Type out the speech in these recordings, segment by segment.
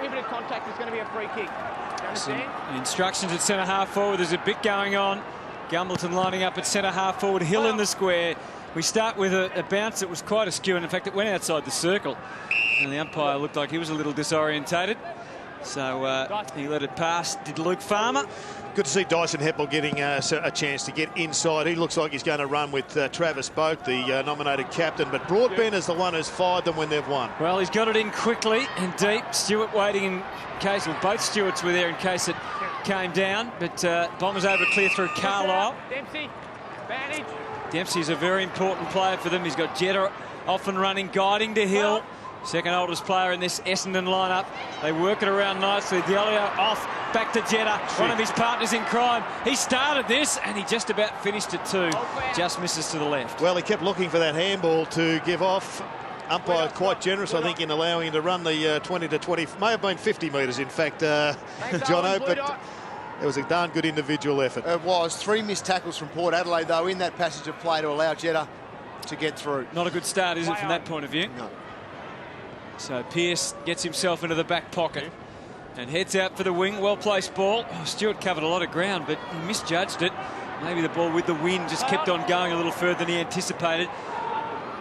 prohibited contact, it's going to be a free kick. Do you understand? Some instructions at centre-half forward. There's a bit going on. Gumbleton lining up at centre-half forward. Hill in the square. We start with a bounce that was quite askew, and in fact it went outside the circle. And the umpire looked like he was a little disorientated. So he let it pass. Did Luke Farmer. Good to see Dyson Heppel getting a chance to get inside. He looks like he's going to run with Travis Boak, the nominated captain. But Broadbent is the one who's fired them when they've won. Well, he's got it in quickly and deep. Stewart waiting in case, well, both Stewarts were there in case it came down. But Bombers able to clear through Carlisle. Dempsey, advantage. Dempsey's a very important player for them. He's got Jetta off and running, guiding to Hill. Second oldest player in this Essendon lineup. They work it around nicely. Delio off, back to Jetta, one of his partners in crime. He started this and he just about finished it too. Just misses to the left. Well, he kept looking for that handball to give off. Umpire quite generous, I think, in allowing him to run the 20 to 20. May have been 50 metres, in fact, Jono, but it was a darn good individual effort. It was. 3 missed tackles from Port Adelaide, though, in that passage of play to allow Jetta to get through. Not a good start, is it, from that point of view? No. So Pearce gets himself into the back pocket and heads out for the wing. Well-placed ball. Oh, Stewart covered a lot of ground, but he misjudged it. Maybe the ball with the wind just kept on going a little further than he anticipated.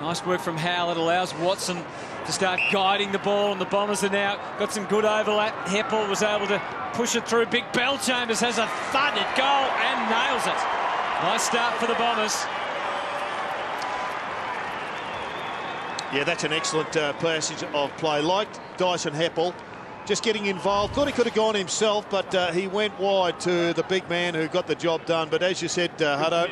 Nice work from Howell. It allows Watson to start guiding the ball, and the Bombers are now got some good overlap. Heppel was able to push it through. Big Bellchambers has a thud at goal and nails it. Nice start for the Bombers. Yeah, that's an excellent passage of play. Like Dyson Heppel, just getting involved. Thought he could have gone himself, but he went wide to the big man who got the job done. But as you said, Hutto,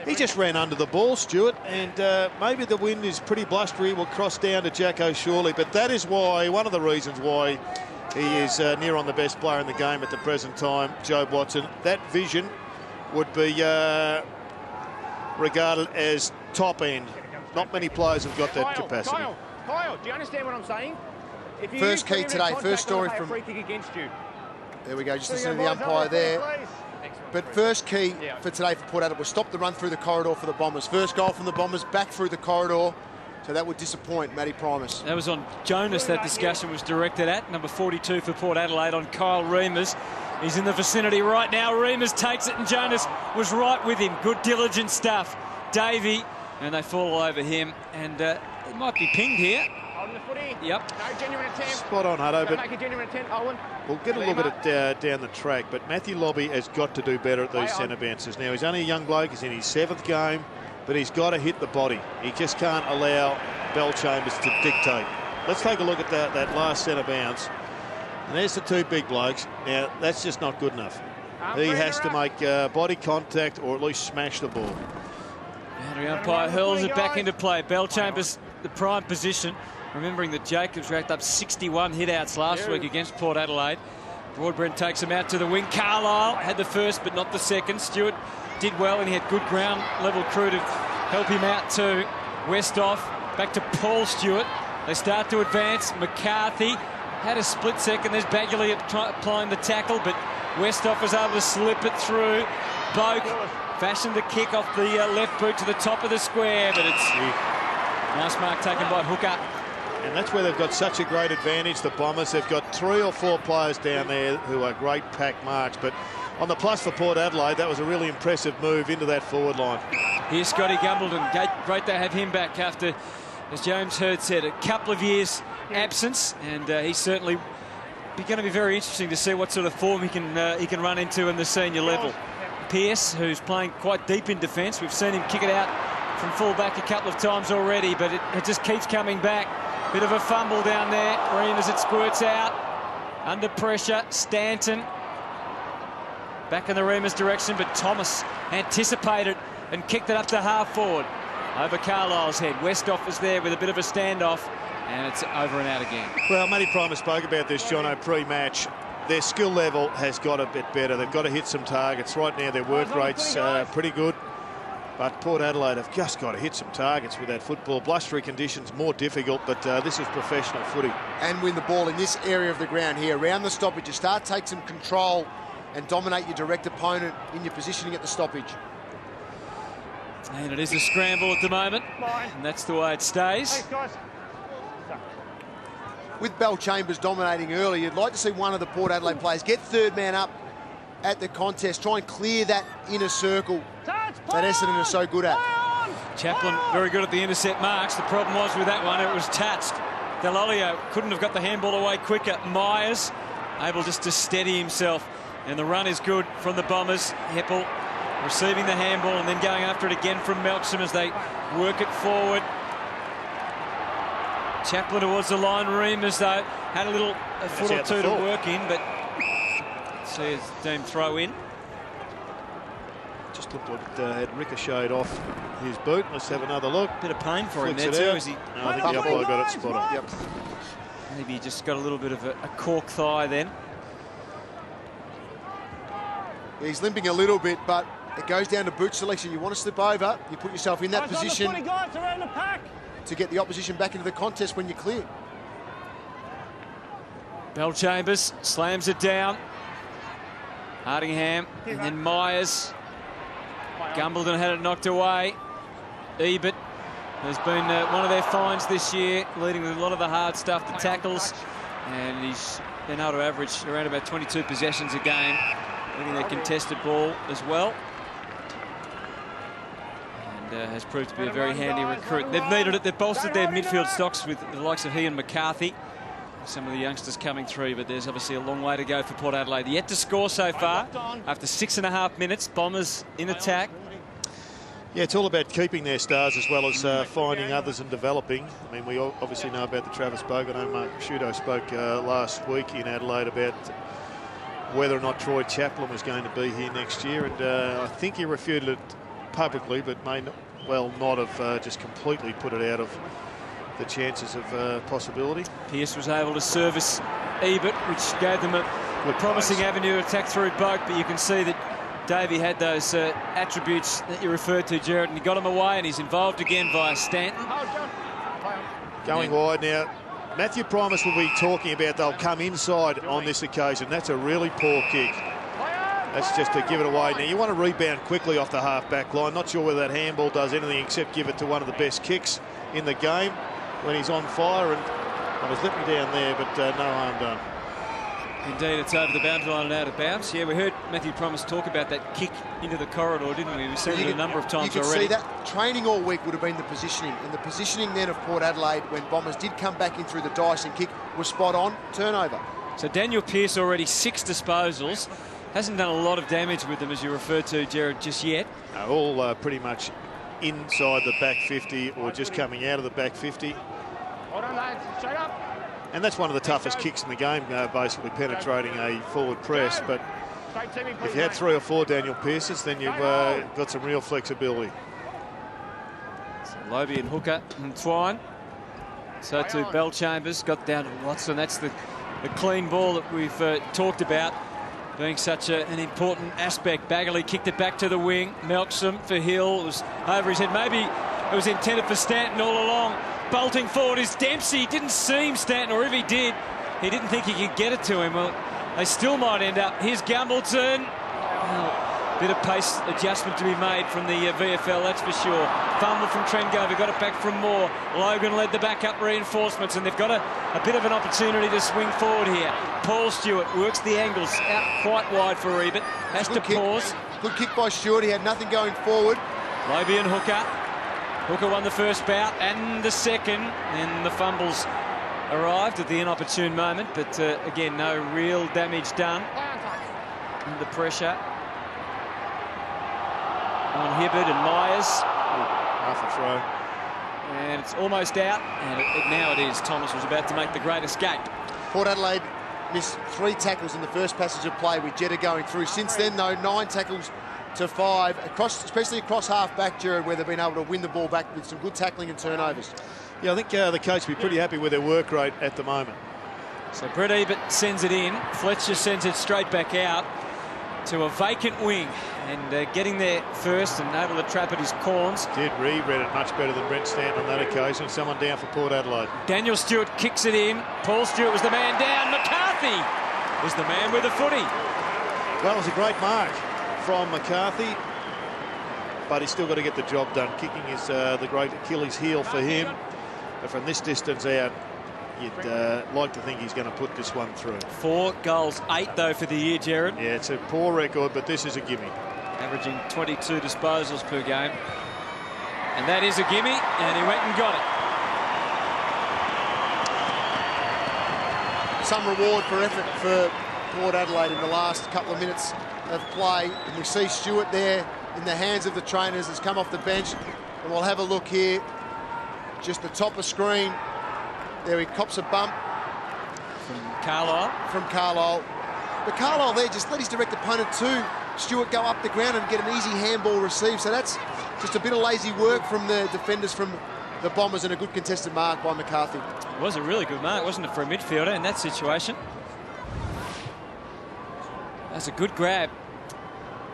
he just ran under the ball, Stewart, and maybe the wind is pretty blustery. Will cross down to Jacko Shorley, but that is why, one of the reasons why he is near on the best player in the game at the present time, Jobe Watson. That vision would be regarded as top end. Not many players have got that capacity. Kyle, do you understand what I'm saying? If you first key today, first story from... free kick against you. There we go, just listen to the umpire there. But first key for today for Port Adelaide was stop the run through the corridor for the Bombers. First goal from the Bombers, back through the corridor. So that would disappoint Matty Primus. That was on Jonas, that discussion was directed at. Number 42 for Port Adelaide on Kyle Reimers. He's in the vicinity right now. Reimers takes it and Jonas was right with him. Good diligent stuff. Davey, and they fall all over him. And it might be pinged here. On the footy. Yep. No genuine attempt. Spot on, Hutto. But make a genuine attempt, Owen. We'll get a look at it down the track. But Matthew Lobby has got to do better at these centre bounces. Now, he's only a young bloke. He's in his 7th game. But he's got to hit the body. He just can't allow Bellchambers to dictate. Let's take a look at that last centre bounce. And there's the 2 big blokes. Now, that's just not good enough. He has to make body contact or at least smash the ball. The umpire hurls it back into play. Bellchambers, the prime position. Remembering that Jacobs racked up 61 hit-outs last week against Port Adelaide. Broadbent takes him out to the wing. Carlisle had the first but not the second. Stewart did well and he had good ground level crew to help him out too. Westhoff back to Paul Stewart. They start to advance. McCarthy had a split second. There's Bagley applying the tackle, but Westhoff was able to slip it through. Boak fashioned the kick off the left boot to the top of the square, but it's nice mark taken by Hooker. And that's where they've got such a great advantage, the Bombers. They've got 3 or 4 players down there who are great pack marks. But on the plus for Port Adelaide, that was a really impressive move into that forward line. Here's Scotty Gumbleton. Great to have him back after, as James Hurd said, a couple of years absence. And he's certainly going to be very interesting to see what sort of form he can run into in the senior level. Pearce, who's playing quite deep in defence. We've seen him kick it out from full-back a couple of times already, but it just keeps coming back. Bit of a fumble down there. Ream it squirts out. Under pressure, Stanton. Back in the Reamers direction, but Thomas anticipated and kicked it up to half forward. Over Carlisle's head. Westhoff is there with a bit of a standoff, and it's over and out again. Well, Matty Primus spoke about this, Jono, pre-match. Their skill level has got a bit better. They've got to hit some targets. Right now, their work rate's pretty good. But Port Adelaide have just got to hit some targets with that football. Blustery conditions, more difficult, but this is professional footy. And win the ball in this area of the ground here. Around the stoppage, you start to take some control and dominate your direct opponent in your positioning at the stoppage. And it is a scramble at the moment, and that's the way it stays. with Bell Chambers dominating early, you'd like to see one of the Port Adelaide players get third man up at the contest, try and clear that inner circle that Essendon are so good at. Chaplin very good at the intercept marks. The problem was with that one, it was touched. Delolio couldn't have got the handball away quicker. Myers able just to steady himself. And the run is good from the Bombers. Heppel receiving the handball and then going after it again from Melksham as they work it forward. Chaplin towards the line. Reamers, though, had a foot or two to work in, but see it's deemed throw in. Just looked like it had ricocheted off his boot. Let's have another look. Bit of pain for him there Flicks too. it out. Is he? No, I think the umpire got it spot on. Yep. Maybe he just got a little bit of a cork thigh then. He's limping a little bit, but it goes down to boot selection. You want to slip over, you put yourself in that position to get the opposition back into the contest when you're clear. Bell Chambers slams it down. Hardingham and then Myers. Gumbleton had it knocked away. Ebert has been one of their finds this year, leading with a lot of the hard stuff, the tackles, and he's been able to average around about 22 possessions a game, leading their contested ball as well. And has proved to be a very handy recruit. They've needed it. They've bolstered their midfield stocks with the likes of he and McCarthy. Some of the youngsters coming through, but there's obviously a long way to go for Port Adelaide. Yet to score so far after 6.5 minutes. Bombers in attack. Yeah, it's all about keeping their stars as well as finding others and developing. I mean, we obviously know about the Travis Bogue. I know Mark Prosciutto spoke last week in Adelaide about whether or not Troy Chaplin was going to be here next year, and I think he refuted it publicly, but may not have just completely put it out of the chances of possibility. Pearce was able to service Ebert, which gave them a promising avenue to attack through Bogue, but you can see that Davey had those attributes that you referred to, Jared, and he got him away, and he's involved again via Stanton. Going wide now. Matthew Primus will be talking about they'll come inside on this occasion. That's a really poor kick. That's just to give it away. Now, you want to rebound quickly off the half-back line. Not sure whether that handball does anything except give it to one of the best kicks in the game when he's on fire, and I was letting down there, but no harm done. Indeed, it's over the boundary line and out of bounds. Yeah, we heard Matthew Primus talk about that kick into the corridor, didn't we? We've seen it a number of times already. You can see that training all week would have been the positioning, and the positioning then of Port Adelaide when Bombers did come back in through the Dyson kick was spot on. Turnover. So Daniel Pearce already 6 disposals. Hasn't done a lot of damage with them, as you referred to, Jared, just yet. All pretty much inside the back 50 or just coming out of the back 50. Hold on, lads. Straight up. And that's one of the toughest kicks in the game, basically penetrating a forward press. But if you had 3 or 4 Daniel Pearces, then you've got some real flexibility. So Lobie and Hooker and Twine. So too Bell Chambers got down to Watson. That's the clean ball that we've talked about being such an important aspect. Baggerley kicked it back to the wing. Melksham for Hill. It was over his head. Maybe it was intended for Stanton all along. Bolting forward is Dempsey. Didn't seem Stanton, or if he did, he didn't think he could get it to him. Well, they still might end up. Here's Gumbleton. Oh, bit of pace adjustment to be made from the VFL, that's for sure. Fumble from Trengover, got it back from Moore. Logan led the backup reinforcements, and they've got a bit of an opportunity to swing forward here. Paul Stewart works the angles out quite wide for Ebert. Has to pause. Good kick by Stewart. He had nothing going forward. Lobie and Hooker. Hooker won the first bout and the second, and the fumbles arrived at the inopportune moment, but again, no real damage done. Under pressure on Hibbard and Myers. Half a throw. And it's almost out, and now it is. Thomas was about to make the great escape. Port Adelaide missed 3 tackles in the first passage of play with Jetta going through. Since then, though, 9 tackles to 5, especially across half-back, Jared, where they've been able to win the ball back with some good tackling and turnovers. Yeah, I think the coach will be pretty happy with their work rate at the moment. So Brett Ebert sends it in. Fletcher sends it straight back out to a vacant wing, and getting there first and able to trap at his corns. Read it much better than Brent Stanton on that occasion. Someone down for Port Adelaide. Daniel Stewart kicks it in. Paul Stewart was the man down. McCarthy was the man with the footy. Well, it was a great mark from McCarthy, but he's still got to get the job done. Kicking is the great Achilles heel for him. But from this distance out, You'd like to think he's going to put this one through. 4 goals, 8 though for the year, Jared. Yeah, it's a poor record, but this is a gimme. Averaging 22 disposals per game. And that is a gimme, and he went and got it. Some reward for effort for Port Adelaide in the last couple of minutes of play. And we see Stewart there in the hands of the trainers, has come off the bench. And we'll have a look here. Just the top of screen. There he cops a bump. From Carlisle. But Carlisle there just let his direct opponent to Stewart go up the ground and get an easy handball receive. So that's just a bit of lazy work from the defenders from the Bombers and a good contested mark by McCarthy. It was a really good mark, wasn't it, for a midfielder in that situation? That's a good grab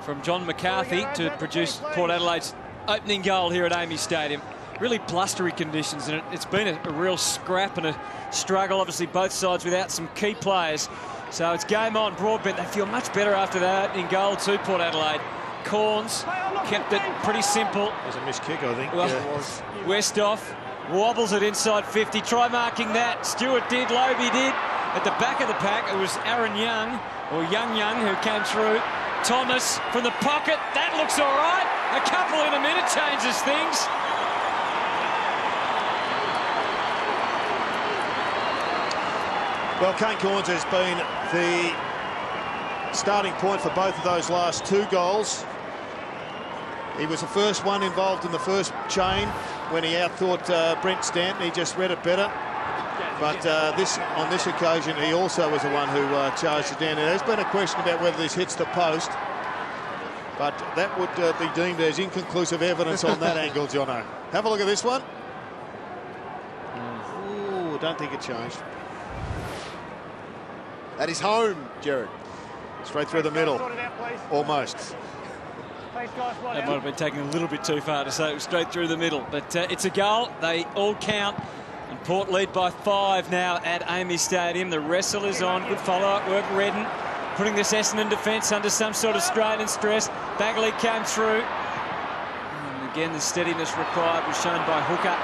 from John McCarthy to produce Port Adelaide's opening goal here at AAMI Stadium. Really blustery conditions, and it's been a real scrap and a struggle. Obviously, both sides without some key players. So it's game on. Broadbent, they feel much better after that opening goal to Port Adelaide. Corns kept it pretty simple. It was a missed kick, I think. Well, yeah. Westhoff wobbles it inside 50. Try marking that. Stewart did, Lobey did. At the back of the pack, it was Aaron Young, or Young, who came through. Thomas from the pocket. That looks all right. A couple in a minute changes things. Well, Kane Corns has been the starting point for both of those last 2 goals. He was the first one involved in the first chain when he outthought Brent Stanton. He just read it better. But on this occasion, he also was the one who charged it down. There's been a question about whether this hits the post, but that would be deemed as inconclusive evidence on that angle, Jono. Have a look at this one. Ooh, don't think it changed. That is home, Jared. Straight through the middle, almost. That might have been taken a little bit too far to say it was straight through the middle, but it's a goal. They all count, and Port lead by 5 now at AAMI Stadium. The wrestle is on. Good follow-up work, Redden, putting this Essendon defence under some sort of strain and stress. Bagley came through. And again, the steadiness required was shown by Hooker.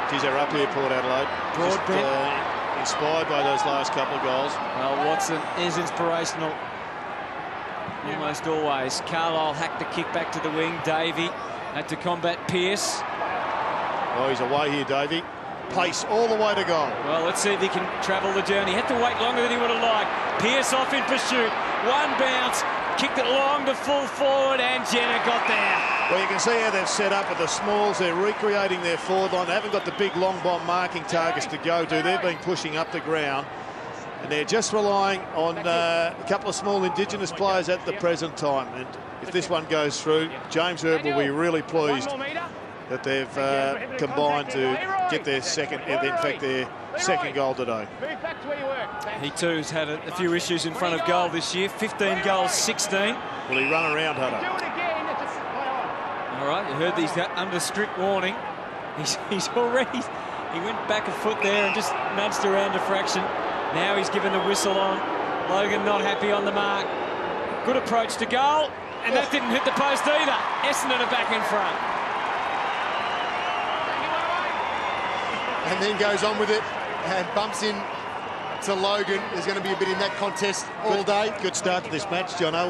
Geez, they're up here, Port Adelaide. Broadbent. Inspired by those last couple of goals. Well, Watson is inspirational almost always. Carlisle hacked the kick back to the wing. Davey had to combat Pearce. Oh, he's away here, Davey. Pace all the way to goal. Well, let's see if he can travel the journey. Had to wait longer than he would have liked. Pearce off in pursuit. One bounce, kicked it long to full forward, and Jenner got there. Well, you can see how they've set up with the smalls. They're recreating their forward line. They haven't got the big long bomb marking targets to go to. They've been pushing up the ground, and they're just relying on a couple of small Indigenous players at the present time. And if this one goes through, James Herb will be really pleased that they've combined to get their second, in fact, their second goal today. He too has had a few issues in front of goal this year. 15 goals, 16. Will he run around, Hunter? All right, you heard he's under strict warning. He's already, he went back a foot there and just nudged around a fraction. Now he's given the whistle on. Logan not happy on the mark. Good approach to goal, and that didn't hit the post either. Essendon are back in front. And then goes on with it and bumps in to Logan. There's going to be a bit in that contest all day. Good start to this match, John. A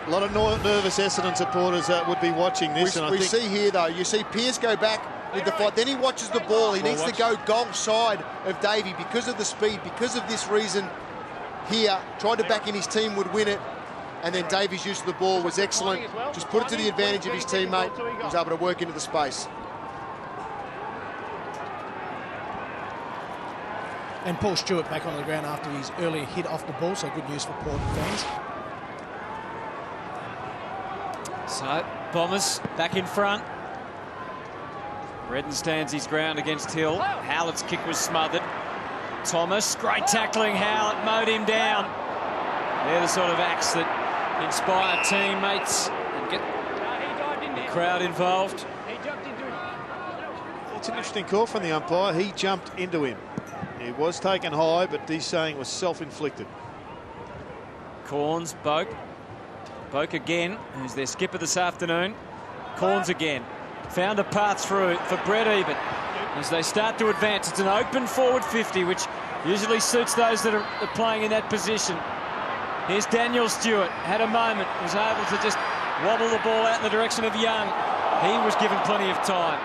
lot of nervous Essendon supporters would be watching this. We see here, though, you see Pearce go back with the fight. Then he watches the ball. He needs to go goal side of Davey because of the speed, because of this reason here. Tried to back in his team would win it. And then Davey's use of the ball was excellent. Just put it to the advantage of his teammate. He was able to work into the space. And Paul Stewart back on the ground after his earlier hit off the ball, so good news for Port fans. So, Bombers back in front. Redden stands his ground against Hill. Howlett's kick was smothered. Thomas, great tackling. Howlett mowed him down. They're the sort of acts that inspire teammates and get the crowd involved. It's an interesting call from the umpire. He jumped into him. He was taken high, but he's saying was self-inflicted. Corns, Boak. Boak again, who's their skipper this afternoon. Corns again. Found a path through for Brett Eben. As they start to advance, it's an open forward 50, which Usually suits those that are playing in that position. Here's Daniel Stewart. Had a moment. Was able to just wobble the ball out in the direction of Young. He was given plenty of time.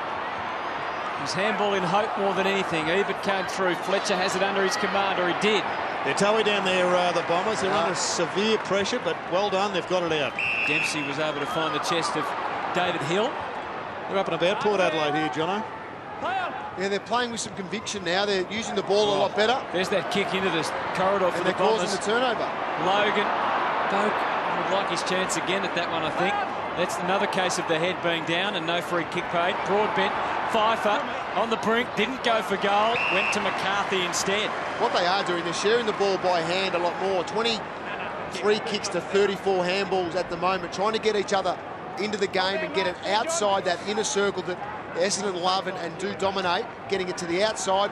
He's handball in hope more than anything. Ebert came through. Fletcher has it under his command, or he did. They're toey down there, the Bombers. They're under severe pressure, but well done. They've got it out. Dempsey was able to find the chest of David Hill. They're up and about Port Adelaide here, Jono. Yeah, they're playing with some conviction now. They're using the ball a lot better. There's that kick into the corridor for And the they're Bombers. causing the turnover. Logan Boak would like his chance again at that one, I think. That's another case of the head being down and no free kick paid. Broadbent, Pfeiffer on the brink, didn't go for goal, went to McCarthy instead. What they are doing, they're sharing the ball by hand a lot more. 23 kicks to 34 handballs at the moment, trying to get each other into the game and get it outside that inner circle that Essendon love and do dominate, getting it to the outside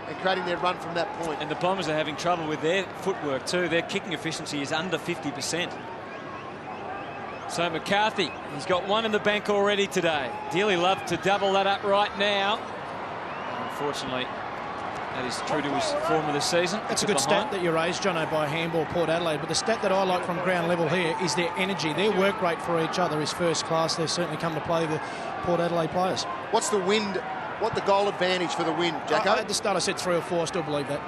and creating their run from that point. And the Bombers are having trouble with their footwork too. Their kicking efficiency is under 50%. So McCarthy, he's got one in the bank already today. Dearly love to double that up right now. Unfortunately, that is true to his form of the season. That's a good stat that you raised, Jono, by handball Port Adelaide. But the stat that I like from ground level here is their energy. Their work rate for each other is first class. They've certainly come to play the Port Adelaide players. What's the wind? What the goal advantage for the win, Jacko? At the start I said 3 or 4. I still believe that.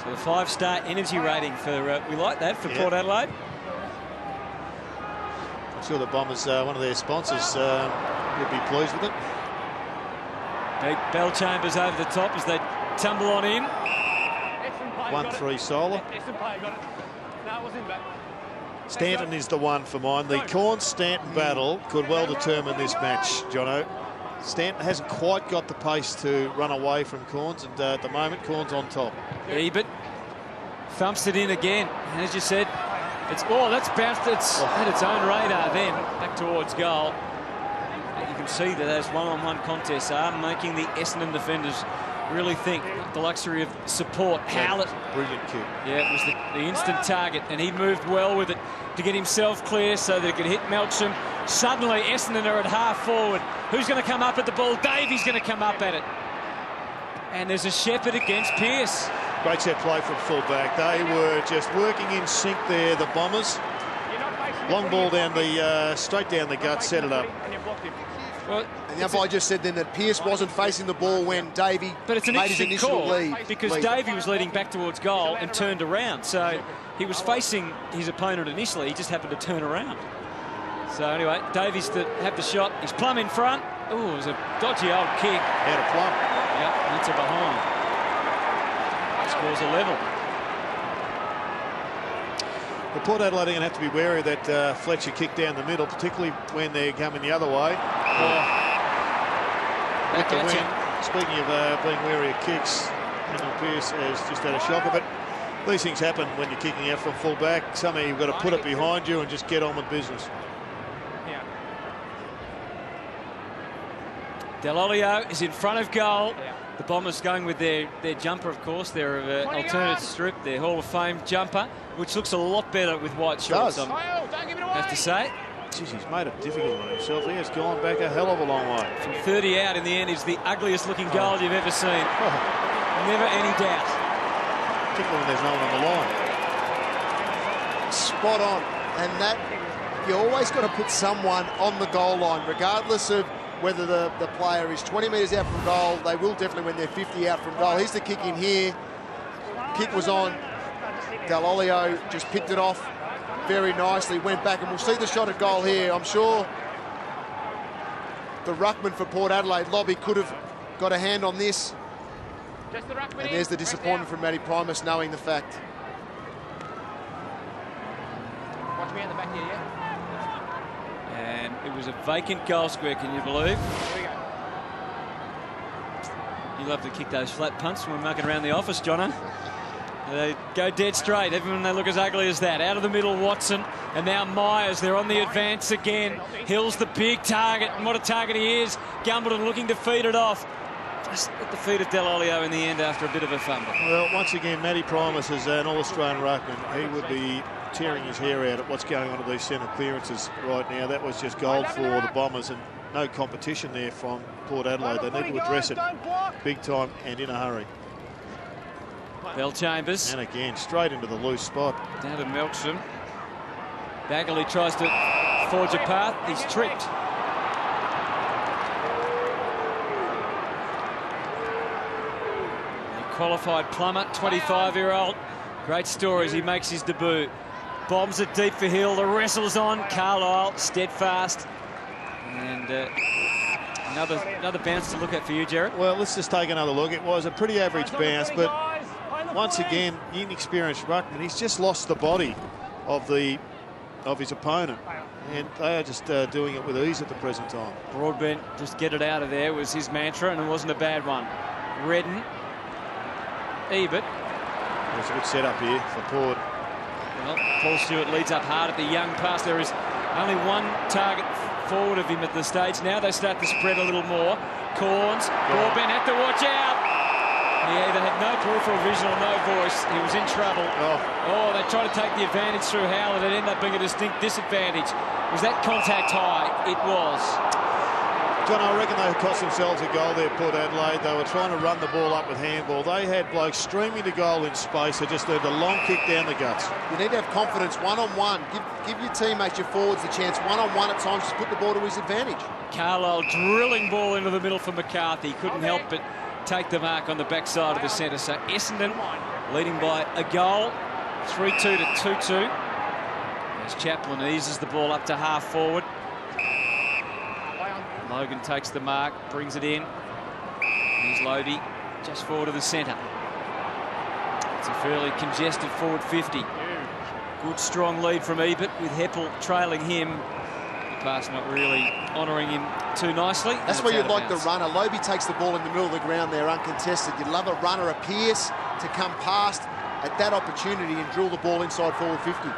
So the 5-star energy rating for we like that for Port Adelaide. I'm sure the Bombers, one of their sponsors, would be pleased with it. Big Bell Chambers over the top as they tumble on in. 1-3 Solar. Stanton is the one for mine. The Corn-Stanton battle could well determine this match, Jono. Stanton hasn't quite got the pace to run away from Corns, and at the moment, Corns on top. Ebert thumps it in again. As you said, it's that's bounced. It's had its own radar then, back towards goal. And you can see that those one-on-one contests are making the Essendon defenders really think the luxury of support. Howlett. Brilliant kick. Yeah, it was the instant target, and he moved well with it to get himself clear so that he could hit Melksham. Suddenly, Essendon are at half forward. Who's going to come up at the ball? Davies going to come up at it. And there's a Shepherd against Pearce. Great set play from full-back. They were just working in sync there, the Bombers. Long ball down the straight down the gut, set it up. Well, and the umpire just said then that Pearce wasn't facing the ball when Davey but it's an made his interesting initial call lead. because Davey was leading back towards goal and turned around. So he was facing his opponent initially. He just happened to turn around. So anyway, Davies to have the shot. He's plumb in front. Oh, it was a dodgy old kick. Out of plumb. Yep, that's a behind. Scores a level. The Port Adelaide are going to have to be wary of that Fletcher kick down the middle, particularly when they're coming the other way. With the win. Speaking of being wary of kicks, Pearce has just had a shocker, but these things happen when you're kicking out from full back. Somehow you've got to put it behind you and just get on with business. Delolio is in front of goal. The Bombers going with their jumper, of course, their alternate strip, their Hall of Fame jumper, which looks a lot better with white shorts on, I have to say. Jeez, he's made it difficult on himself. He has gone back a hell of a long way. From 30 out in the end is the ugliest looking goal you've ever seen. Never any doubt. Particularly when there's no one on the line. Spot on. And that, you always got to put someone on the goal line, regardless of whether the player is 20 metres out from goal. They will definitely when they're 50 out from goal. Here's the kick in here. Kick was on. Delolio just picked it off very nicely, went back, and we'll see the shot at goal here. I'm sure the ruckman for Port Adelaide, Lobby, could have got a hand on this. And there's the disappointment from Matty Primus, knowing the fact. Watch me at the back here, yeah? And it was a vacant goal square, can you believe? Here we go. You love to kick those flat punts when we're mucking around the office, Jono. They go dead straight, even when they look as ugly as that. Out of the middle, Watson, and now Myers. They're on the advance again. Hill's the big target, and what a target he is. Gumbleton looking to feed it off. Just at the feet of Delolio in the end after a bit of a fumble. Well, once again, Matty Primus is an All-Australian ruckman. He would be tearing his hair out at what's going on at these centre clearances right now. That was just gold for the Bombers, and no competition there from Port Adelaide. They need to address it big time and in a hurry. Bell Chambers. And again, straight into the loose spot. Down to Melksham. Bagley tries to forge a path. He's tripped. A qualified plumber, 25-year-old. Great story as he makes his debut. Bombs it deep for Hill. The wrestle's on. Carlisle steadfast. And another bounce to look at for you, Jared. Well, let's just take another look. It was a pretty average bounce, but once again, inexperienced ruckman. He's just lost the body of his opponent, and they are just doing it with ease at the present time. Broadbent, just get it out of there was his mantra, and it wasn't a bad one. Redden, Ebert. There's a good setup here for Port. Well, Paul Stewart leads up hard at the young pass. There is only one target forward of him at the stage. Now they start to spread a little more. Corns, Broadbent had to watch out. He either had no peripheral vision or no voice. He was in trouble. Oh, they tried to take the advantage through Howland. It ended up being a distinct disadvantage. Was that contact high? It was. John, I reckon they cost themselves a goal there, Port Adelaide. They were trying to run the ball up with handball. They had blokes streaming to goal in space. They just earned a long kick down the guts. You need to have confidence one-on-one. Give your teammates, your forwards, the chance one-on-one at times to put the ball to his advantage. Carlisle drilling ball into the middle for McCarthy. Couldn't help but take the mark on the backside of the centre. So Essendon leading by a goal, 3-2 to 2-2. As Chaplin eases the ball up to half forward. Logan takes the mark, brings it in. Here's Lodi, just forward of the centre. It's a fairly congested forward 50. Good strong lead from Ebert with Heppel trailing him. The pass not really honouring him too nicely. That's where you'd like the runner. Lobie takes the ball in the middle of the ground there, uncontested. You'd love a runner, a Pierce, to come past at that opportunity and drill the ball inside forward 50.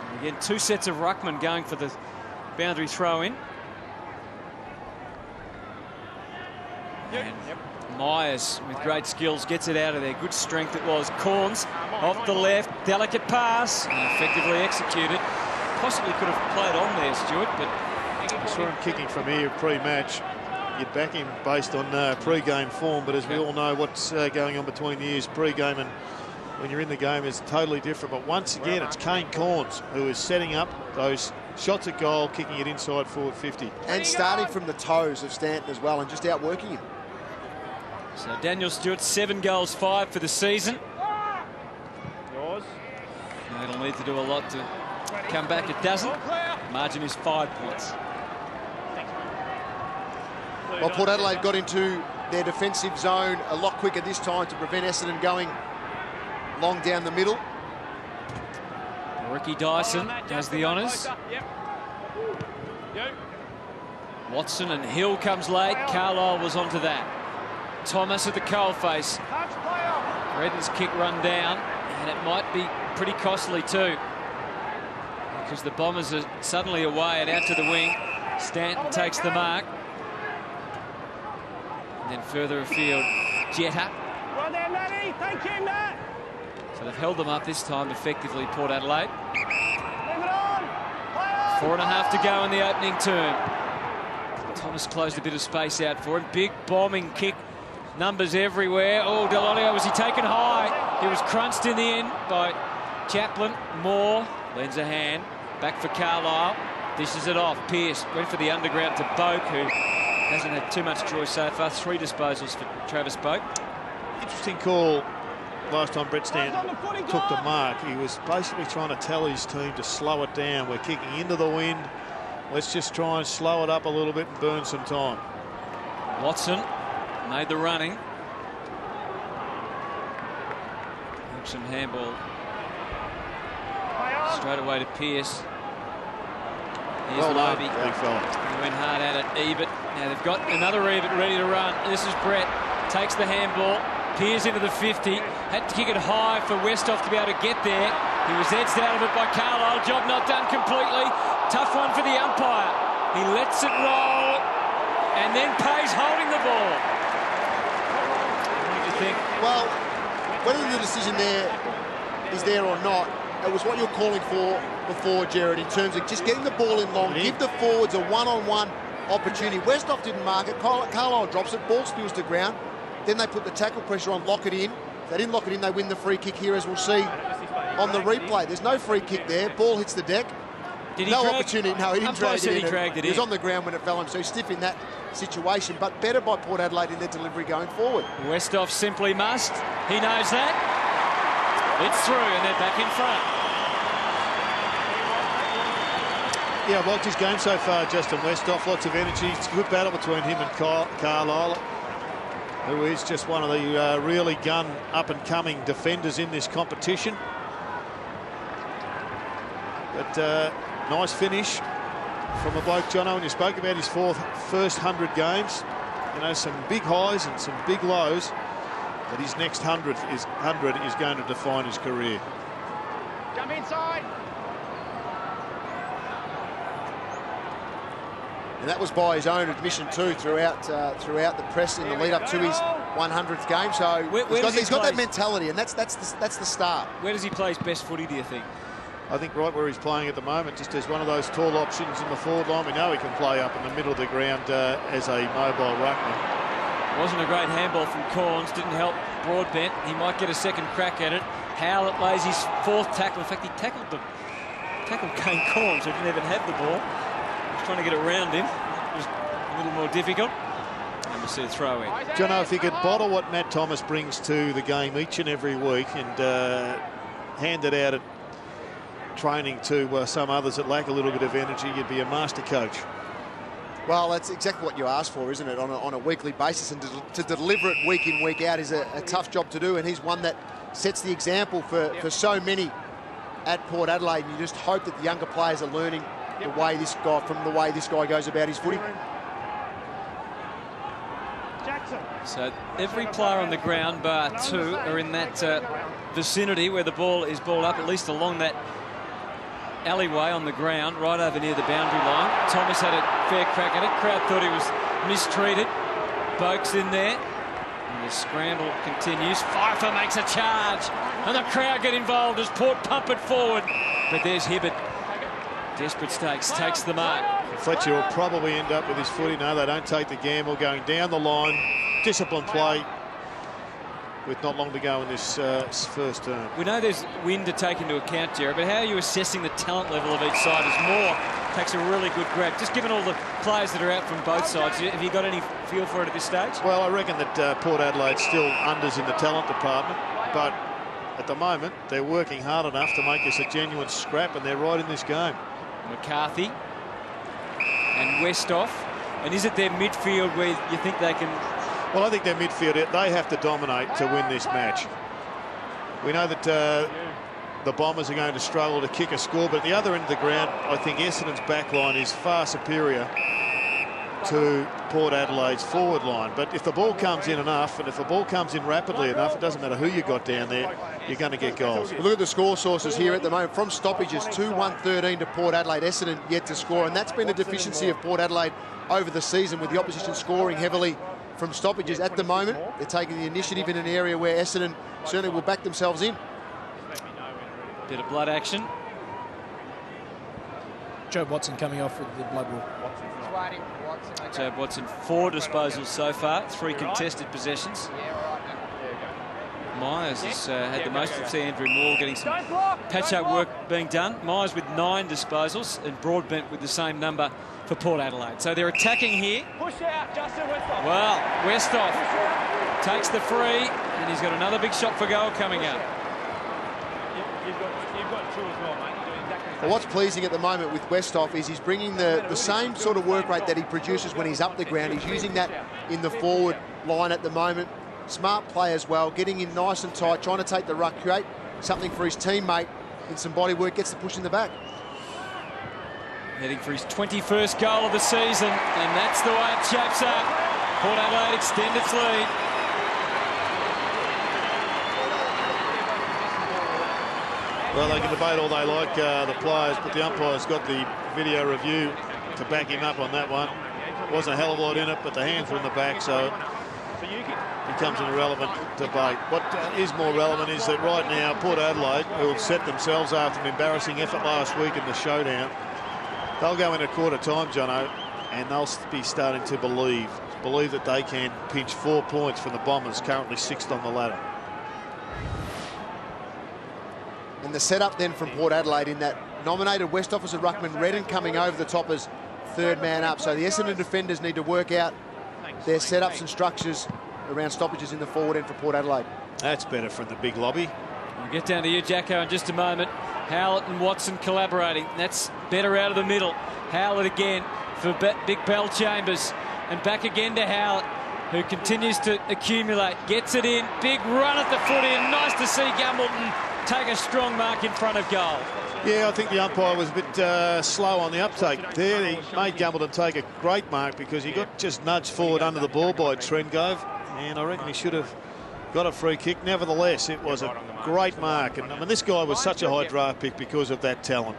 And again, two sets of ruckmen going for the boundary throw-in. Myers with great skills gets it out of there. Good strength it was. Corns off the left, delicate pass, effectively executed. Possibly could have played on there, Stuart, but I saw him kicking from here pre-match. You'd back him based on pre-game form, but as we all know, what's going on between the years, pre-game and when you're in the game is totally different. But once again, it's Kane Corns who is setting up those shots at goal, kicking it inside forward 50. And starting from the toes of Stanton as well and just outworking him. So Daniel Stewart, 7 goals, 5 for the season. Yours. It'll need to do a lot to come back. It doesn't. Margin is 5 points. Well, Port Adelaide got into their defensive zone a lot quicker this time to prevent Essendon going long down the middle. Ricky Dyson does the honours. Watson and Hill comes late. Carlisle was onto that. Thomas at the coalface. Redden's kick run down, and it might be pretty costly too, because the Bombers are suddenly away and out to the wing. Stanton takes the mark. And then further afield, Jetta. Run there, Matty. Thank you, Matt. So they've held them up this time effectively, Port Adelaide. Leave it on. 4.5 to go in the opening term. Thomas closed a bit of space out for him. Big bombing kick. Numbers everywhere. Oh, Delonio, was he taken high? He was crunched in the end by Chaplin. Moore lends a hand. Back for Carlisle. Dishes it off. Pierce went for the underground to Boak, who hasn't had too much joy so far. 3 disposals for Travis Boak. Interesting call last time Brett Stanton took the mark. He was basically trying to tell his team to slow it down. We're kicking into the wind. Let's just try and slow it up a little bit and burn some time. Watson made the running. Some handball straight away to Pierce. Here's Lobie. He went hard at it. Ebert. Now they've got another Ebert ready to run. This is Brett. Takes the handball. Peers into the 50. Had to kick it high for Westhoff to be able to get there. He was edged out of it by Carlisle. Job not done completely. Tough one for the umpire. He lets it roll and then pays holding the ball. What do you think? Well, whether the decision there is there or not, it was what you're calling for before, Jared, in terms of just getting the ball in long, give the forwards a one-on-one opportunity. Westhoff didn't mark it. Carlisle drops it, ball spills to ground. Then they put the tackle pressure on, lock it in. If they didn't lock it in, they win the free kick here, as we'll see on the replay. There's no free kick there. Ball hits the deck. Did he no drag? opportunity. No, he didn't drag it in. He dragged it in. He was on the ground when it fell on, so he's stiff in that situation. But better by Port Adelaide in their delivery going forward. Westhoff simply must. He knows that. It's through, and they're back in front. Yeah, I've liked his game so far, Justin Westhoff. Lots of energy. It's a good battle between him and Carlisle, who is just one of the really up-and-coming defenders in this competition. But nice finish from a bloke, Jono, and you spoke about his first 100 games. You know, some big highs and some big lows, but his next 100 is going to define his career. Jump inside. And that was by his own admission too throughout the press in the lead up to his 100th game. So he's got that mentality, and that's the start. Where does he play his best footy, do you think? I think right where he's playing at the moment, just as one of those tall options in the forward line. We know he can play up in the middle of the ground as a mobile ruckman. Wasn't a great handball from Corns, didn't help Broadbent. He might get a second crack at it. Howlett lays his fourth tackle. In fact, he tackled Kane Corns, who didn't even have the ball. He was trying to get it around him. It was a little more difficult. And we see a throw in. Jono, if you could bottle what Matt Thomas brings to the game each and every week and hand it out at training to some others that lack a little bit of energy, you'd be a master coach. Well, that's exactly what you ask for, isn't it, on a weekly basis, and to deliver it week in, week out is a tough job to do, and he's one that sets the example for so many at Port Adelaide, and you just hope that the younger players are learning the way this guy goes about his footy. So every player on the ground, bar two, are in that vicinity where the ball is balled up, at least along that alleyway on the ground, right over near the boundary line. Thomas had a fair crack at it. Crowd thought he was mistreated. Boak's in there. And the scramble continues. Pfeiffer makes a charge. And the crowd get involved as Port pump it forward. But there's Hibbert. Desperate stakes, takes the mark. Fletcher will probably end up with his footy. No, they don't take the gamble. Going down the line. Disciplined play with not long to go in this first term. We know there's wind to take into account, Jared, but how are you assessing the talent level of each side as Moore takes a really good grab? Just given all the players that are out from both sides, have you got any feel for it at this stage? Well, I reckon that Port Adelaide's still unders in the talent department, but at the moment they're working hard enough to make this a genuine scrap, and they're right in this game. McCarthy and Westhoff. And is it their midfield where you think they can... Well, I think their midfield, they have to dominate to win this match. We know that the Bombers are going to struggle to kick a score, but at the other end of the ground, I think Essendon's back line is far superior to Port Adelaide's forward line. But if the ball comes in enough, and if the ball comes in rapidly enough, it doesn't matter who you got down there, you're going to get goals. Look at the score sources here at the moment. From stoppages, 2-1-13 to Port Adelaide. Essendon yet to score, and that's been a deficiency of Port Adelaide over the season, with the opposition scoring heavily from stoppages. At the moment, they're taking the initiative in an area where Essendon certainly will back themselves in. Bit of blood action. Joe Watson coming off with the blood rule. Joe Watson, 4 disposals so far, 3 contested possessions. Myers has had the most. You see Andrew Moore getting some patch-up work being done. Myers with 9 disposals and Broadbent with the same number for Port Adelaide. So they're attacking here. Push out, Justin Westhoff. Well, Westhoff takes the free, and he's got another big shot for goal coming up. You've got 2 as well, mate. You're doing exactly the same. Well, what's pleasing at the moment with Westhoff is he's bringing the same sort of work rate that he produces when he's up the ground. He's using that in the forward line at the moment. Smart play as well, getting in nice and tight, trying to take the ruck, create something for his teammate in some body work, gets the push in the back. Heading for his 21st goal of the season, and that's the way it shapes up. Port Adelaide extend its lead. Well, they can debate all they like, the players, but the umpire's got the video review to back him up on that one. Wasn't a hell of a lot in it, but the hands were in the back, so becomes an irrelevant debate. What is more relevant is that right now Port Adelaide, who have set themselves after an embarrassing effort last week in the showdown, they'll go in a quarter time, Jono, and they'll be starting to believe that they can pinch 4 points from the Bombers, currently 6th on the ladder. And the setup then from Port Adelaide in that nominated West Officer ruckman Redden coming over the top as third man up. So the Essendon defenders need to work out their setups and structures around stoppages in the forward end for Port Adelaide. That's better from the big lobby. We'll get down to you, Jacko, in just a moment. Howlett and Watson collaborating. That's better out of the middle. Howlett again for Big Bell Chambers. And back again to Howlett, who continues to accumulate. Gets it in. Big run at the footy. And nice to see Gambleton take a strong mark in front of goal. Yeah, I think the umpire was a bit slow on the uptake there. He made Gambleton take a great mark because he got just nudged forward under the ball by Trengove. And I reckon he should have got a free kick. Nevertheless, it was a great mark. And I mean, this guy was such a high draft pick because of that talent.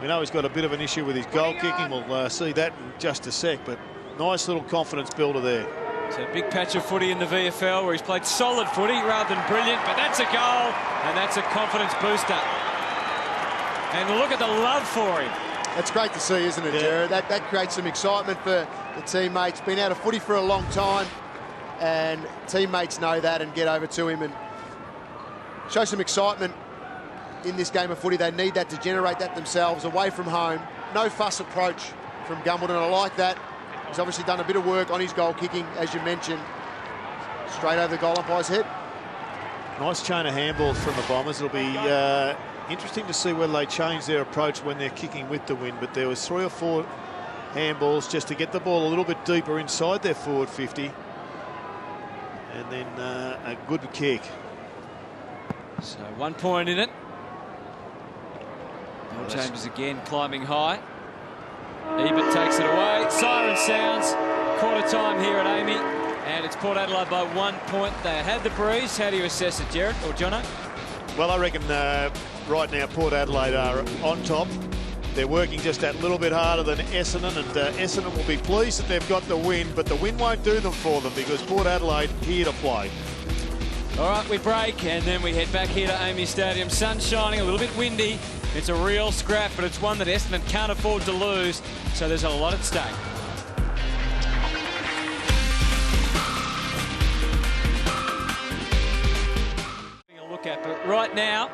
We know he's got a bit of an issue with his goal kicking. We'll see that in just a sec. But nice little confidence builder there. So a big patch of footy in the VFL where he's played solid footy rather than brilliant. But that's a goal, and that's a confidence booster. And look at the love for him. That's great to see, isn't it, Jared? That creates some excitement for the teammates. Been out of footy for a long time, and teammates know that and get over to him and show some excitement in this game of footy. They need that to generate that themselves away from home. No fuss approach from Gambleton. I like that. He's obviously done a bit of work on his goal kicking, as you mentioned. Straight over the goal umpire's head. Nice chain of handballs from the Bombers. It'll be interesting to see whether they change their approach when they're kicking with the wind. But there was 3 or 4 handballs just to get the ball a little bit deeper inside their forward 50. And then a good kick. So 1 point in it. Bell Chambers again climbing high. Ebert takes it away. Siren sounds. Quarter time here at Amy. And it's Port Adelaide by 1 point. They had the breeze. How do you assess it, Jared or Jono? Well, I reckon right now Port Adelaide are on top. They're working just that little bit harder than Essendon, and Essendon will be pleased that they've got the win, but the win won't do them for them because Port Adelaide here to play. All right, we break and then we head back here to Amy Stadium. Sun shining, a little bit windy. It's a real scrap, but it's one that Essendon can't afford to lose, so there's a lot at stake. A look at, but right now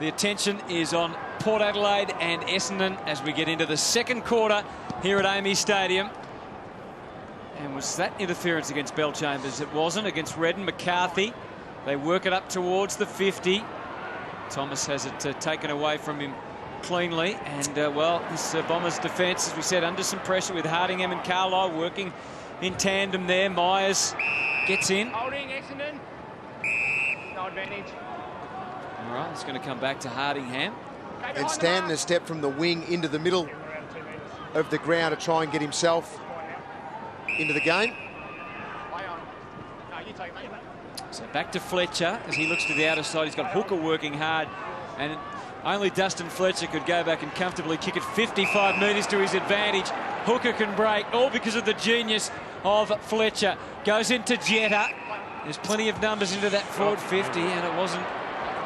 the attention is on Port Adelaide and Essendon as we get into the second quarter here at Amy Stadium. And was that interference against Bell Chambers? It wasn't. Against Redden. McCarthy. They work it up towards the 50. Thomas has it taken away from him cleanly. And, well, this Bombers defence, as we said, under some pressure with Hardingham and Carlisle working in tandem there. Myers gets in. Holding, Essendon. No advantage. All right, it's going to come back to Hardingham. And Stanton has stepped from the wing into the middle of the ground to try and get himself into the game. So back to Fletcher as he looks to the outer side. He's got Hooker working hard, and only Dustin Fletcher could go back and comfortably kick it 55 metres to his advantage. Hooker can break, all because of the genius of Fletcher. Goes into Jetta. There's plenty of numbers into that forward 50, and it wasn't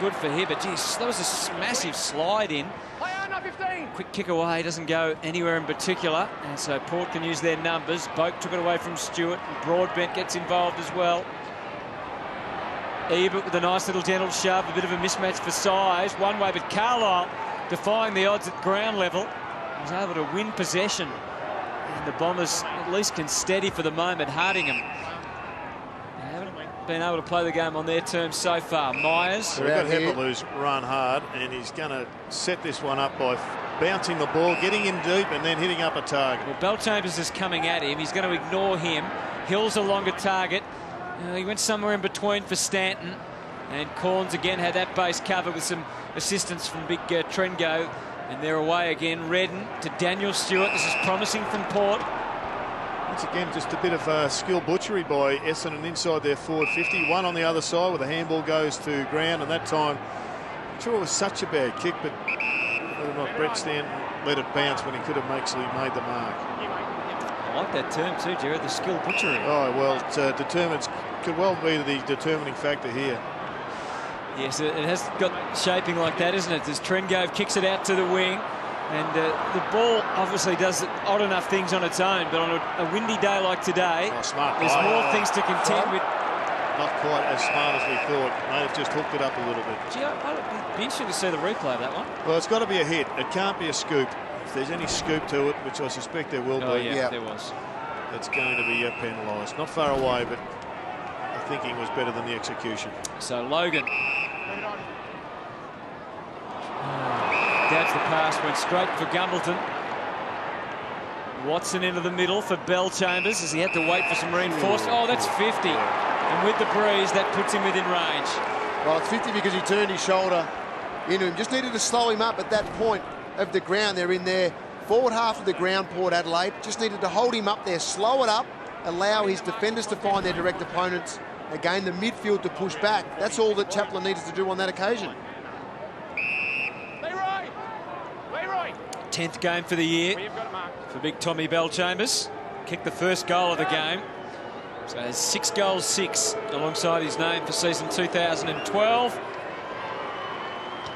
good for Hibbert. Geez, that was a massive slide in. Quick kick away, doesn't go anywhere in particular, and so Port can use their numbers. Boak took it away from Stewart, and Broadbent gets involved as well. Ebert with a nice little gentle shove, a bit of a mismatch for size. One way, but Carlisle, defying the odds at ground level, was able to win possession. And the Bombers at least can steady for the moment. Hardingham haven't been able to play the game on their terms so far. Myers. We've got Heppel who's run hard, and he's going to set this one up by bouncing the ball, getting in deep, and then hitting up a target. Well, Bell Chambers is coming at him. He's going to ignore him. Hill's a longer target. He went somewhere in between for Stanton, and Corns again had that base covered with some assistance from big Trengo, and they're away again. Redden to Daniel Stewart. This is promising from Port. Once again, just a bit of skill butchery by Essendon inside their forward 50. One on the other side where the handball goes to ground, and that time, I'm sure it was such a bad kick, but whether or not Brett Stanton let it bounce when he could have actually made the mark. I like that term too, Jared, the skill butchery. Oh, well, it determines could well be the determining factor here. Yes, it has got shaping like that, isn't it? As Trengove kicks it out to the wing, and the ball obviously does odd enough things on its own, but on a windy day like today, smart there's more things to contend with. Not quite as smart as we thought. May have just hooked it up a little bit. Gee, it'd be interesting to see the replay of that one. Well, it's got to be a hit. It can't be a scoop. If there's any scoop to it, which I suspect there will be, Yeah, there was. It's going to be penalised. Not far away, but the thinking was better than the execution. So Logan. That's the pass, went straight for Gumbleton. Watson into the middle for Bell Chambers as he had to wait for some reinforcement. Oh, that's 50. And with the breeze, that puts him within range. Well, it's 50 because he turned his shoulder into him. Just needed to slow him up at that point of the ground. They're in there. Forward half of the ground, Port Adelaide. Just needed to hold him up there, slow it up, allow his defenders to find their direct opponents. Again, the midfield to push back. That's all that Chaplin needed to do on that occasion. 10th game for the year for big Tommy Bell Chambers. Kicked the first goal of the game. So has 6 goals, 6 alongside his name for season 2012.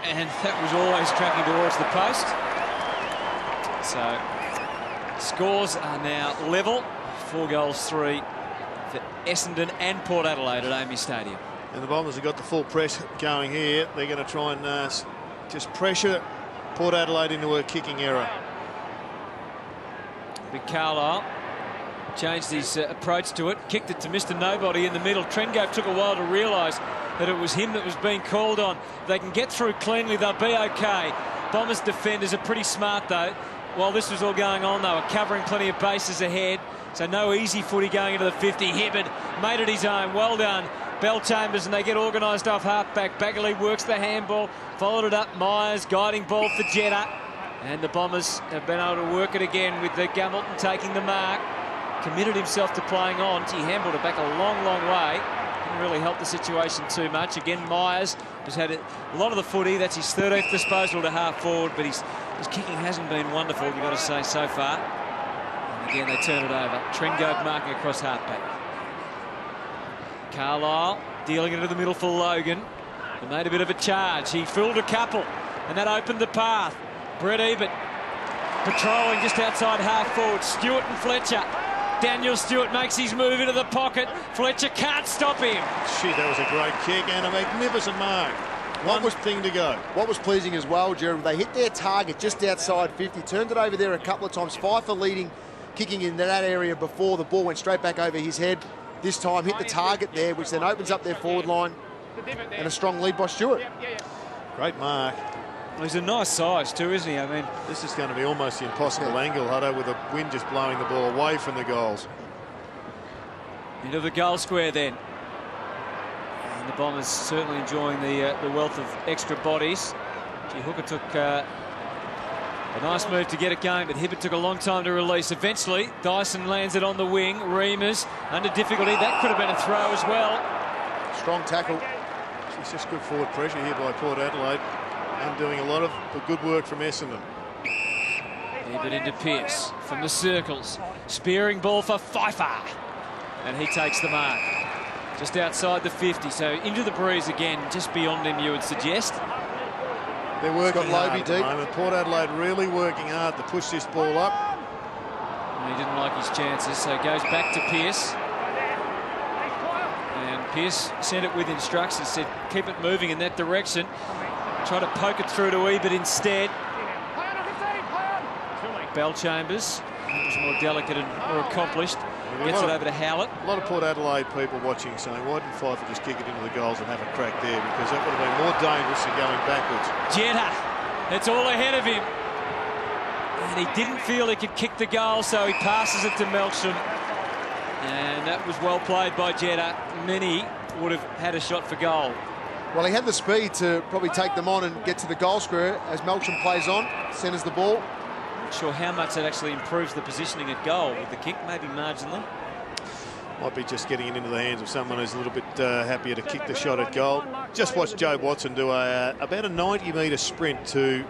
And that was always tracking towards the post. So scores are now level. 4 goals, 3 for Essendon and Port Adelaide at Amy Stadium. And the Bombers have got the full press going here. They're going to try and just pressure Port Adelaide into a kicking error. Big Carlisle changed his approach to it, kicked it to Mr. Nobody in the middle. Trengove took a while to realise that it was him that was being called on. If they can get through cleanly, they'll be okay. Bombers defenders are pretty smart though. While this was all going on, they were covering plenty of bases ahead, so no easy footy going into the 50. Hibbard made it his own. Well done, Bell Chambers, and they get organised off half-back. Bagley works the handball, followed it up. Myers, guiding ball for Jetta. And the Bombers have been able to work it again with the Gumbleton taking the mark. Committed himself to playing on. He handballed it back a long, long way. Didn't really help the situation too much. Again, Myers has had a lot of the footy. That's his 13th disposal to half forward, but his kicking hasn't been wonderful, you've got to say, so far. And again, they turn it over. Trengove marking across halfback. Carlisle dealing it into the middle for Logan. They made a bit of a charge. He fooled a couple, and that opened the path. Brett Ebert patrolling just outside half forward. Stewart and Fletcher. Daniel Stewart makes his move into the pocket. Fletcher can't stop him. Shit, that was a great kick and a magnificent mark. One thing to go. What was pleasing as well, Gerald, they hit their target just outside 50, turned it over there a couple of times. Pfeiffer leading, kicking in that area before the ball went straight back over his head. This time hit the target there, which then opens up their forward line, and a strong lead by Stewart. Great mark. Well, he's a nice size too, isn't he? I mean, this is going to be almost the impossible angle, Hutto, with the wind just blowing the ball away from the goals. Into the goal square then. And the Bombers certainly enjoying the wealth of extra bodies. Gee, Hooker took a nice move to get it going, but Hibbert took a long time to release. Eventually, Dyson lands it on the wing. Reamers under difficulty. That could have been a throw as well. Strong tackle. It's just good forward pressure here by Port Adelaide. And doing a lot of the good work from Essendon. Hibbert into Pearce from the circles. Spearing ball for Pfeiffer. And he takes the mark. Just outside the 50, so into the breeze again, just beyond him, you would suggest. They're working hard at the moment. Port Adelaide really working hard to push this ball up. And he didn't like his chances, so goes back to Pearce. And Pearce sent it with instructions, said keep it moving in that direction. Try to poke it through to Ebert instead. Bell Chambers, was more delicate and more accomplished. Gets it over to Howlett. A lot of Port Adelaide people watching saying, why didn't Pfeiffer just kick it into the goals and have a crack there? Because that would have been more dangerous than going backwards. Jetta, it's all ahead of him. And he didn't feel he could kick the goal, so he passes it to Melksham. And that was well played by Jetta. Many would have had a shot for goal. Well, he had the speed to probably take them on and get to the goal square as Melksham plays on, centres the ball. Not sure how much that actually improves the positioning at goal with the kick, maybe marginally. Might be just getting it into the hands of someone who's a little bit happier to kick the shot at goal. Just watched Joe Watson do about a 90-metre sprint to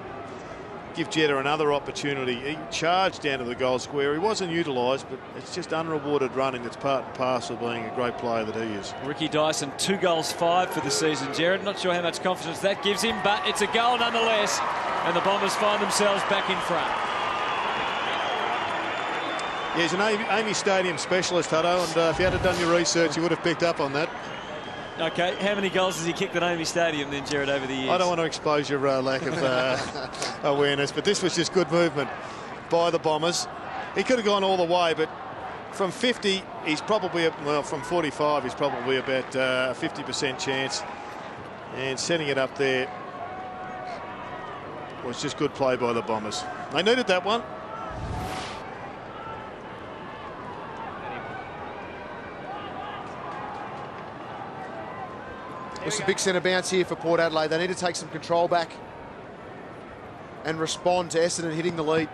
give Jeddah another opportunity. He charged down to the goal square. He wasn't utilised, but it's just unrewarded running that's part and parcel of being a great player that he is. Ricky Dyson, 2 goals, 5 for the season. Jared, not sure how much confidence that gives him, but it's a goal nonetheless. And the Bombers find themselves back in front. Yeah, he's an Amy Stadium specialist, Hutto, and if you had done your research, you would have picked up on that. OK, how many goals has he kicked at Amy Stadium then, Jared, over the years? I don't want to expose your lack of awareness, but this was just good movement by the Bombers. He could have gone all the way, but from 50, he's probably, well, from 45, he's probably about a 50% chance. And setting it up there was just good play by the Bombers. They needed that one. It's a big centre bounce here for Port Adelaide. They need to take some control back and respond to Essendon hitting the lead.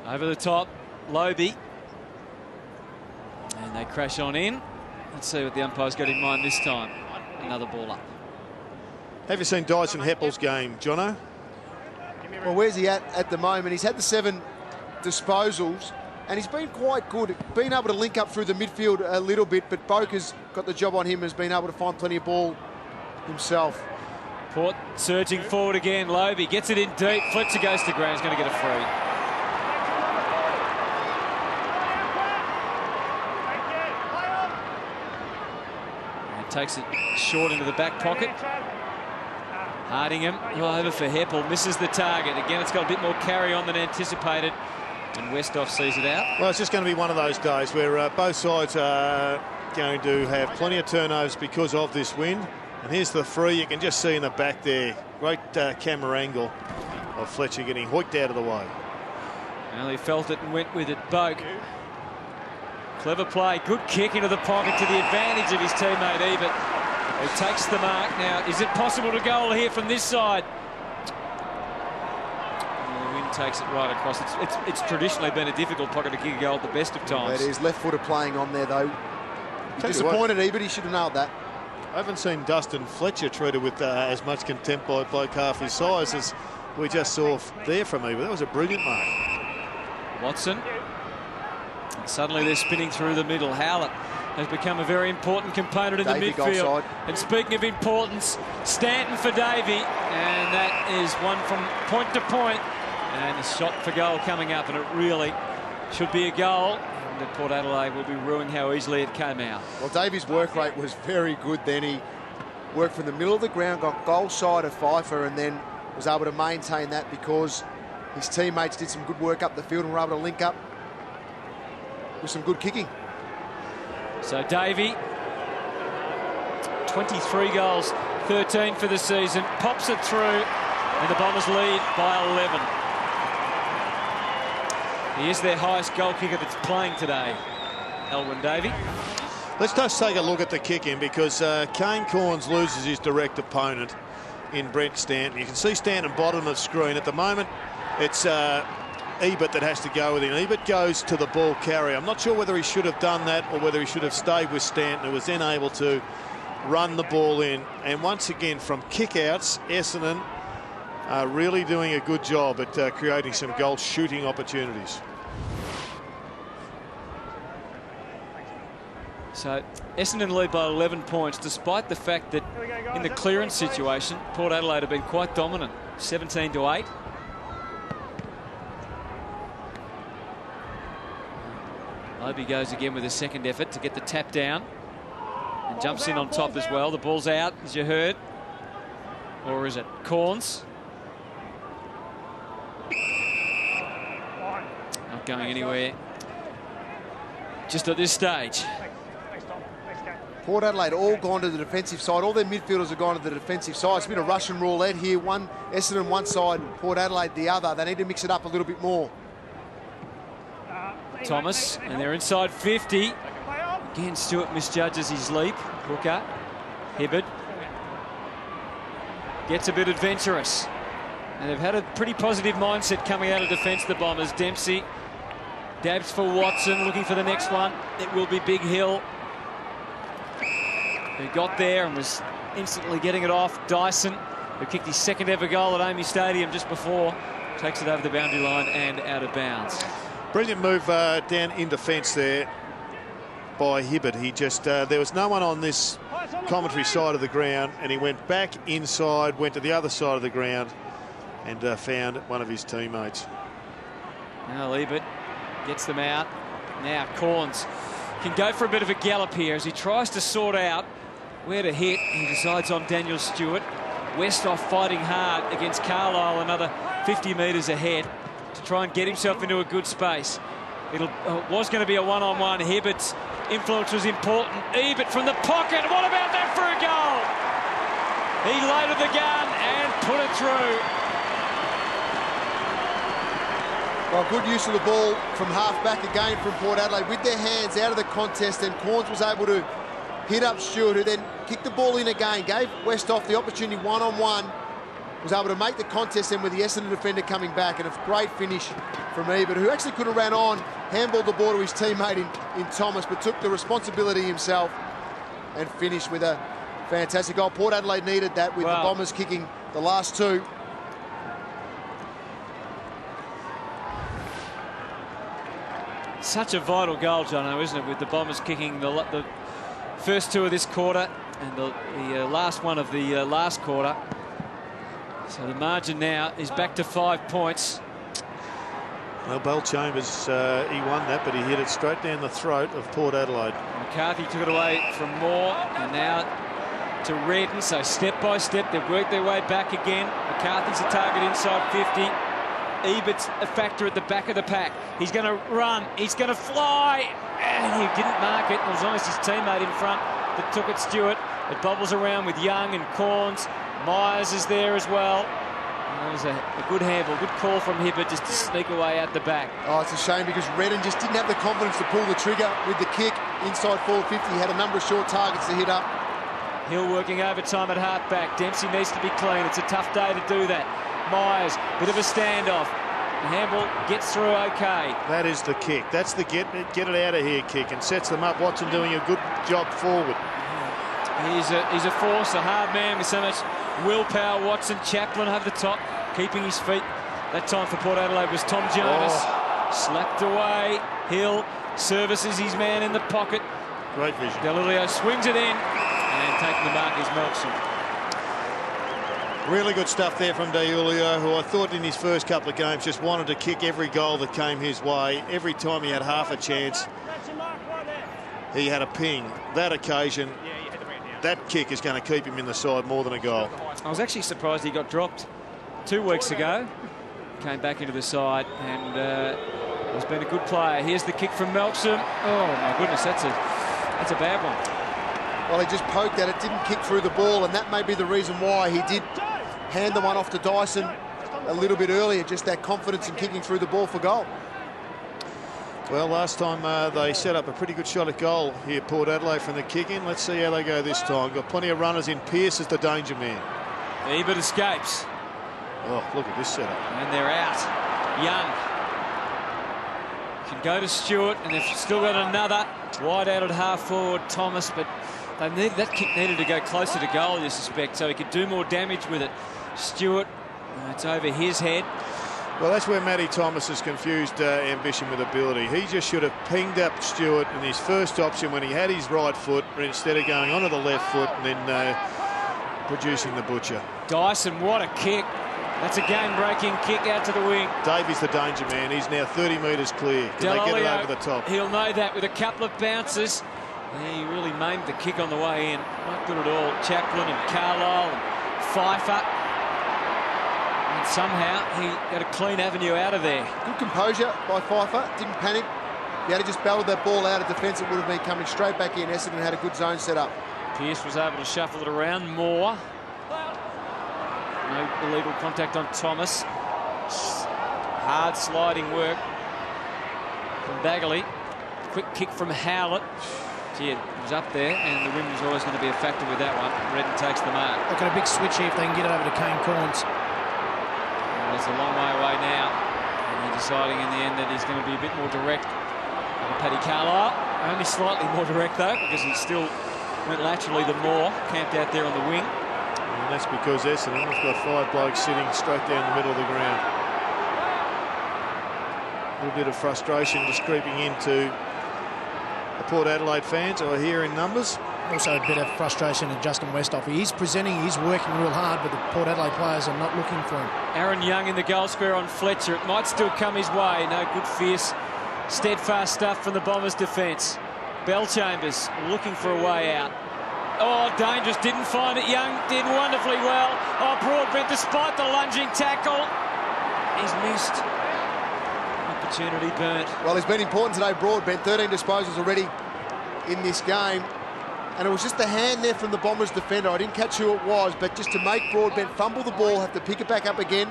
Over the top, Lobie. And they crash on in. Let's see what the umpire's got in mind this time. Another ball up. Have you seen Dyson Heppel's game, Jono? Well, where's he at the moment? He's had the 7 disposals, and he's been quite good, being able to link up through the midfield a little bit, but Boker's got the job on him, has been able to find plenty of ball himself. Port surging forward again. Lobie gets it in deep. Fletcher goes to ground. He's going to get a free. And takes it short into the back pocket. Hardingham over for Heppel. Misses the target. Again, it's got a bit more carry on than anticipated. And Westhoff sees it out. Well, it's just going to be one of those days where both sides are going to have plenty of turnovers because of this win. And here's the free. You can just see in the back there. Great camera angle of Fletcher getting hoiked out of the way. Well, he felt it and went with it. Boak. Clever play. Good kick into the pocket to the advantage of his teammate Ebert, who takes the mark. Now, is it possible to goal here from this side? Takes it right across. It's traditionally been a difficult pocket to kick a goal at the best of times. It is. Left footer playing on there, though. Disappointed, Ebert. He should have nailed that. I haven't seen Dustin Fletcher treated with as much contempt by a bloke half his size as we just saw there from Ebert. That was a brilliant mark. Watson. And suddenly they're spinning through the middle. Howlett has become a very important component of the midfield. And speaking of importance, Stanton for Davey. And that is one from point to point. And a shot for goal coming up, and it really should be a goal. And Port Adelaide will be ruining how easily it came out. Well, Davies' work rate was very good then. He worked from the middle of the ground, got goal side of Pfeiffer, and then was able to maintain that because his teammates did some good work up the field and were able to link up with some good kicking. So Davey, 23 goals, 13 for the season, pops it through, and the Bombers lead by 11. He is their highest goal kicker that's playing today, Elwyn Davey. Let's just take a look at the kick-in because Kane Corns loses his direct opponent in Brent Stanton. You can see Stanton bottom of screen. At the moment, it's Ebert that has to go with him. Ebert goes to the ball carrier. I'm not sure whether he should have done that or whether he should have stayed with Stanton, who was then able to run the ball in. And once again, from kick-outs, Essendon really doing a good job at creating some goal shooting opportunities. So Essendon lead by 11 points, despite the fact that in the clearance situation, Port Adelaide have been quite dominant, 17-8. Lobie goes again with a second effort to get the tap down and jumps in on top as well. The ball's out, as you heard. Or is it Corns? Not going anywhere just at this stage. Port Adelaide all gone to the defensive side. All their midfielders have gone to the defensive side. It's been a Russian roulette here. Essendon one side, Port Adelaide the other. They need to mix it up a little bit more. Thomas, and they're inside 50. Again, Stewart misjudges his leap. Hooker, Hibbard. Gets a bit adventurous. And they've had a pretty positive mindset coming out of defence, the Bombers. Dempsey dabs for Watson, looking for the next one. It will be Big Hill, who got there and was instantly getting it off. Dyson who kicked his second ever goal at Amy Stadium just before, takes it over the boundary line and out of bounds. Brilliant move down in defence there by Hibbert. He just, there was no one on this commentary side of the ground, and he went back inside, went to the other side of the ground, and found one of his teammates. Now Hibbert gets them out. Now Corns can go for a bit of a gallop here as he tries to sort out where to hit. He decides on Daniel Stewart. Westhoff fighting hard against Carlisle, another 50 metres ahead to try and get himself into a good space. It was going to be a one-on-one. Hibbert's influence was important. Ebert from the pocket. What about that for a goal? He loaded the gun and put it through. Well, good use of the ball from half-back again from Port Adelaide with their hands out of the contest, and Corns was able to hit up Stewart, who then kicked the ball in again, gave Westhoff the opportunity one-on-one, was able to make the contest then with the Essendon defender coming back, and a great finish from Ebert, who actually could have ran on, handballed the ball to his teammate in Thomas, but took the responsibility himself and finished with a fantastic goal. Port Adelaide needed that with the Bombers kicking the last two. Such a vital goal, Jono, isn't it, with the Bombers kicking the first two of this quarter and the last one of the last quarter. So the margin now is back to 5 points. Well, Bell Chambers, he won that, but he hit it straight down the throat of Port Adelaide. McCarthy took it away from Moore, and now to Redden. So step by step, they've worked their way back again. McCarthy's a target inside 50. Ebert's a factor at the back of the pack. He's going to run. He's going to fly. And he didn't mark it. It was almost his teammate in front that took it, Stewart. It bobbles around with Young and Corns. Myers is there as well. And that was a good handball, good call from Hibbert just to sneak away out the back. Oh, it's a shame because Redden just didn't have the confidence to pull the trigger with the kick inside forward 50. He had a number of short targets to hit up. Hill working overtime at half-back. Dempsey needs to be clean. It's a tough day to do that. Myers, bit of a standoff. The handball gets through okay. That is the kick. That's the get it out of here kick, and sets them up. Watson doing a good job forward. He's a force, a hard man with so much willpower. Watson, Chaplin over the top, keeping his feet. That time for Port Adelaide was Tom Jonas. Slapped away. Hill services his man in the pocket. Great vision. Delilio swings it in, and taking the mark is Melksham. Really good stuff there from Delilio, who I thought in his first couple of games just wanted to kick every goal that came his way. Every time he had half a chance, he had a ping. That occasion, that kick is going to keep him in the side more than a goal. I was actually surprised he got dropped 2 weeks ago. Came back into the side and has been a good player. Here's the kick from Melksham. Oh my goodness, that's a bad one. Well, he just poked at it, didn't kick through the ball, and that may be the reason why he did hand the one off to Dyson a little bit earlier, just that confidence in kicking through the ball for goal. Well, last time they set up a pretty good shot at goal here, Port Adelaide, from the kick in. Let's see how they go this time. Got plenty of runners in. Pearce is the danger man. Ebert escapes. Oh, look at this setup. And they're out. Young can go to Stewart, and they've still got another wide out at half forward, Thomas, but that kick needed to go closer to goal, you suspect, so he could do more damage with it. Stewart, it's over his head. Well, that's where Matty Thomas has confused ambition with ability. He just should have pinged up Stewart in his first option when he had his right foot, instead of going onto the left foot and then producing the butcher. Dyson, what a kick. That's a game-breaking kick out to the wing. Davies the danger man. He's now 30 metres clear. Can they get it over the top? He'll know that with a couple of bounces. He really maimed the kick on the way in. Not good at all. Chaplin and Carlisle and Pfeiffer. And somehow he got a clean avenue out of there. Good composure by Pfeiffer. Didn't panic. If he had just battled that ball out of defence, it would have been coming straight back in. Essendon had a good zone set up. Pearce was able to shuffle it around more. No illegal contact on Thomas. Hard sliding work from Bagley. Quick kick from Howlett. Gee, it was up there, and the wind was always going to be a factor with that one. Redden takes the mark. They've got a big switch here if they can get it over to Kane Corns. It's a long way away now. And they're deciding in the end that he's going to be a bit more direct on Paddy Carlisle. Only slightly more direct, though, because he still went laterally the more. Camped out there on the wing. And that's because Essendon have got 5 blokes sitting straight down the middle of the ground. A little bit of frustration just creeping into the Port Adelaide fans who are here in numbers. Also a bit of frustration in Justin Westhoff. He's presenting, he's working real hard, but the Port Adelaide players are not looking for him. Aaron Young in the goal square on Fletcher. It might still come his way. No, good, fierce, steadfast stuff from the Bombers' defence. Bellchambers looking for a way out. Oh, dangerous. Didn't find it. Young did wonderfully well. Oh, Broadbent, despite the lunging tackle, he's missed. Opportunity burnt. Well, he's been important today, Broadbent. 13 disposals already in this game. And it was just the hand there from the Bombers defender. I didn't catch who it was, but just to make Broadbent fumble the ball, have to pick it back up again.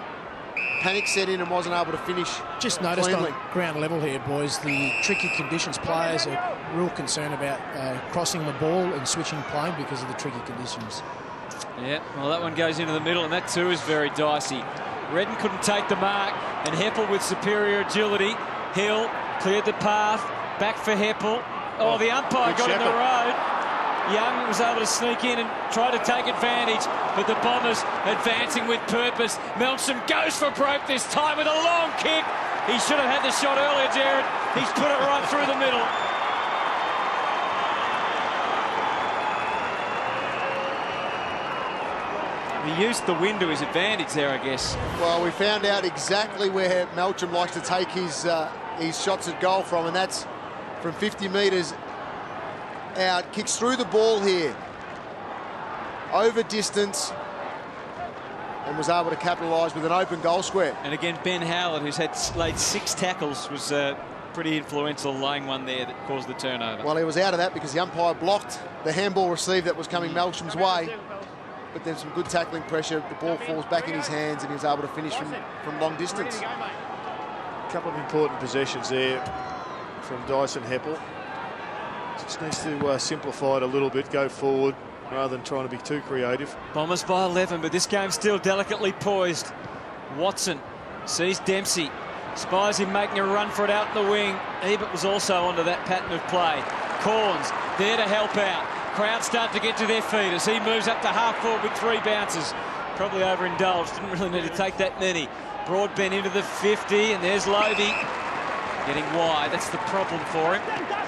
Panic set in and wasn't able to finish. Just noticed cleanly. on ground level here, boys, the tricky conditions. Players are real concerned about crossing the ball and switching play because of the tricky conditions. Yeah, well, that one goes into the middle, and that too is very dicey. Redden couldn't take the mark, and Heppel with superior agility. Hill cleared the path, back for Heppel. Oh, the umpire got in the road. Young was able to sneak in and try to take advantage, but the Bombers advancing with purpose. Melksham goes for broke this time with a long kick. He should have had the shot earlier, Jared. He's put it right through the middle. He used the wind to his advantage there, I guess. Well, we found out exactly where Melksham likes to take his shots at goal from, and that's from 50 metres out. Kicks through the ball here. Over distance. And was able to capitalise with an open goal square. And again, Ben Howlett, who's laid 6 tackles, was pretty influential, laying one there that caused the turnover. Well, he was out of that because the umpire blocked the handball receive that was coming Melksham's way. But then some good tackling pressure. The ball falls back in his hands and he was able to finish from long distance. A couple of important possessions there from Dyson Heppel. Just needs to simplify it a little bit, go forward rather than trying to be too creative. Bombers by 11, but this game's still delicately poised. Watson sees Dempsey, spies him making a run for it out in the wing. Ebert was also onto that pattern of play. Corns there to help out. Crowd start to get to their feet as he moves up to half forward with 3 bounces. Probably overindulged, didn't really need to take that many. Broadbent into the 50, and there's Lobey getting wide. That's the problem for him.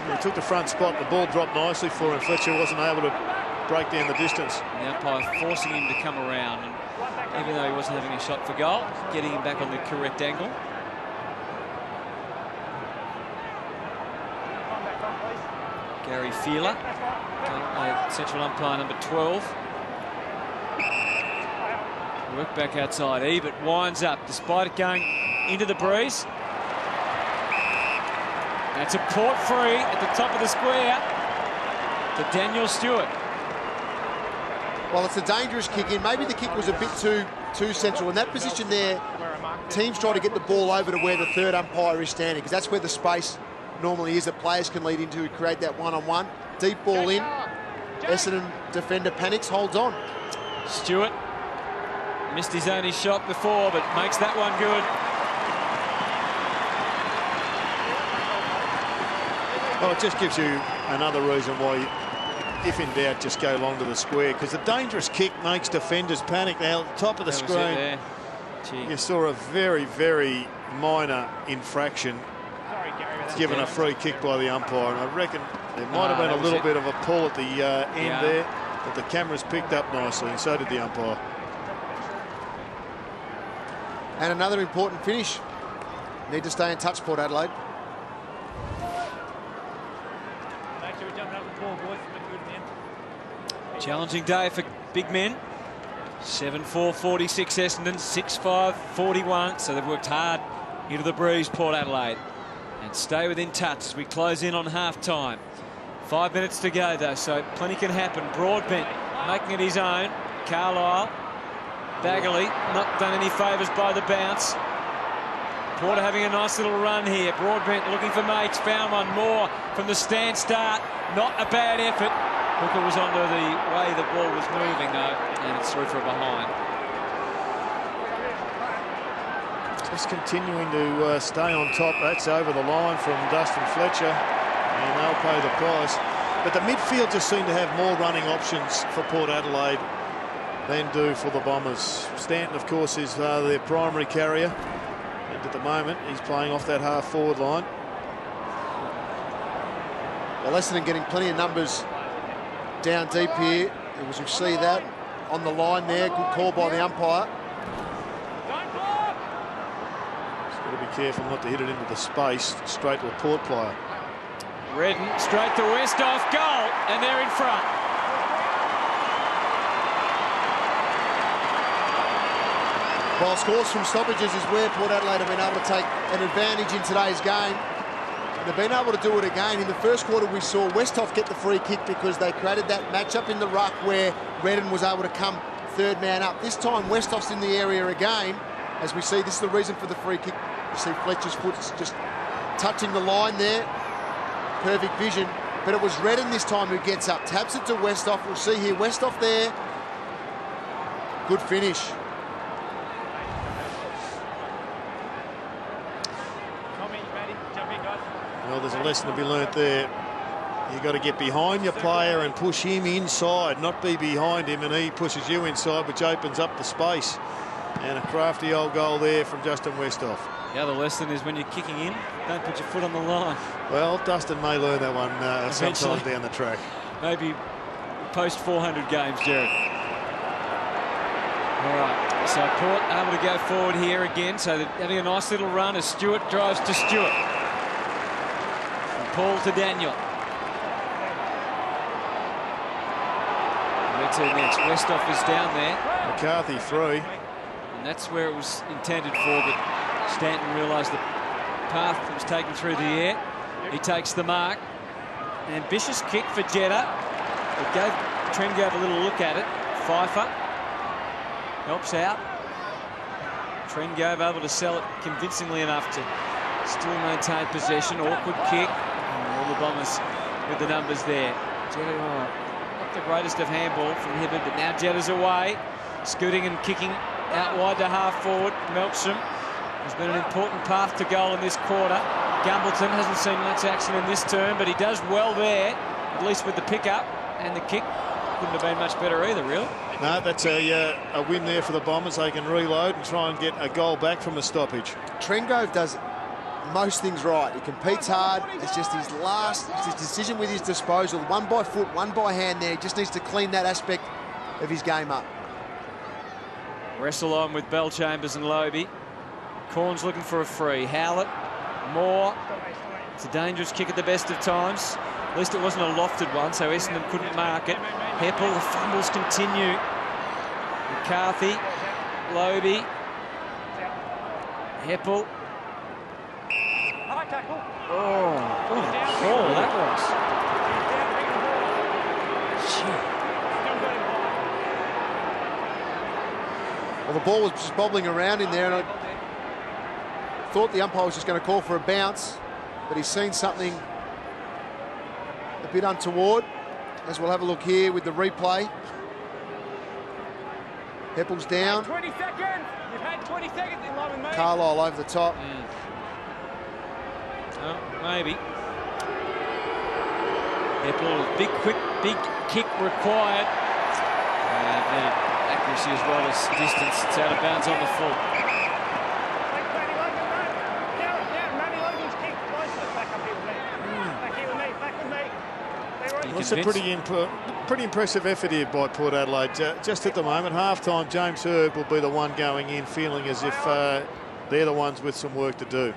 He took the front spot, the ball dropped nicely for him. Fletcher wasn't able to break down the distance. The umpire forcing him to come around, and even though he wasn't having a shot for goal, getting him back on the correct angle. Gary Feeler, central umpire number 12. Work back outside. Ebert winds up despite it going into the breeze. That's a Port free at the top of the square to Daniel Stewart. Well, it's a dangerous kick in. Maybe the kick was a bit too central. In that position there, teams try to get the ball over to where the third umpire is standing, because that's where the space normally is that players can lead into, create that one-on-one. Deep ball in. Essendon defender panics, holds on. Stewart missed his only shot before, but makes that one good. Well, it just gives you another reason why, if in doubt, just go long to the square, because the dangerous kick makes defenders panic. Now, at the top of the screen, you saw a very, very minor infraction given a free kick by the umpire, and I reckon there might have been a little bit of a pull at the end there, but the cameras picked up nicely, and so did the umpire. And another important finish. Need to stay in touch, Port Adelaide. Challenging day for big men. 7-4, 46 Essendon, 6-5, 41. So they've worked hard into the breeze, Port Adelaide. And stay within touch as we close in on half-time. 5 minutes to go, though, so plenty can happen. Broadbent making it his own. Carlisle, Bagley, not done any favours by the bounce. Porter having a nice little run here. Broadbent looking for mates, found one more from the stand start. Not a bad effort. Hooker was onto the way the ball was moving, though, and it's through for a behind. Just continuing to stay on top. That's over the line from Dustin Fletcher, and they'll pay the price. But the midfield just seem to have more running options for Port Adelaide than do for the Bombers. Stanton, of course, is their primary carrier. And at the moment, he's playing off that half-forward line. Well, Essendon getting plenty of numbers down deep here. As you see that on the line there. Good call by the umpire. Just got to be careful not to hit it into the space, straight to a Port player. Redden straight to Westhoff, goal, and they're in front. Well, scores from stoppages is where Port Adelaide have been able to take an advantage in today's game. And they've been able to do it again. In the first quarter, we saw Westhoff get the free kick because they created that matchup in the ruck where Redden was able to come third man up. This time, Westhoff's in the area again. As we see, this is the reason for the free kick. You see Fletcher's foot's just touching the line there. Perfect vision. But it was Redden this time who gets up. Taps it to Westhoff. We'll see here, Westhoff there. Good finish. Well, there's a lesson to be learnt there. You've got to get behind your player and push him inside, not be behind him and he pushes you inside, which opens up the space. And a crafty old goal there from Justin Westhoff. The other lesson is when you're kicking in, don't put your foot on the line. Well, Dustin may learn that one sometime down the track. Maybe post 400 games, Jared. All right, so Port able to go forward here again. So they're having a nice little run as Stewart drives to Stewart. From Paul to Daniel. Where to next? Westhoff is down there. McCarthy free. And that's where it was intended for, but Stanton realised the path that was taken through the air. He takes the mark. An ambitious kick for Jeddah. Trent gave a little look at it. Pfeiffer helps out. Trent gave able to sell it convincingly enough to still maintain possession. Awkward kick. And all the Bombers with the numbers there. Jeddah, not the greatest of handball from Hibberd, but now Jeddah's away. Scooting and kicking out wide to half forward. Melksham has been an important path to goal in this quarter. Gumbleton hasn't seen much action in this term, but he does well there, at least with the pickup, and the kick couldn't have been much better either, really. No, that's a win there for the Bombers. They can reload and try and get a goal back from a stoppage. Trengove does most things right. He competes hard. It's just his decision with his disposal. One by foot, one by hand there. He just needs to clean that aspect of his game up. Wrestle on with Bellchambers and Lobey. Corns looking for a free. Howlett, Moore. It's a dangerous kick at the best of times. At least it wasn't a lofted one, so Essendon couldn't mark it. Heppel, the fumbles continue. McCarthy, Lobey, Heppel. Oh, that was. Shit. Well, the ball was just bobbling around in there, and I thought the umpire was just going to call for a bounce, but he's seen something a bit untoward, as we'll have a look here with the replay. Heppel's down. 20 seconds. You've had 20 seconds in line with me. Carlisle over the top. Oh, maybe. Heppel, big kick required. Accuracy as well as distance. It's out of bounds on the full. It's a pretty impressive effort here by Port Adelaide. Just at the moment, half-time, James Hird will be the one going in feeling as if they're the ones with some work to do.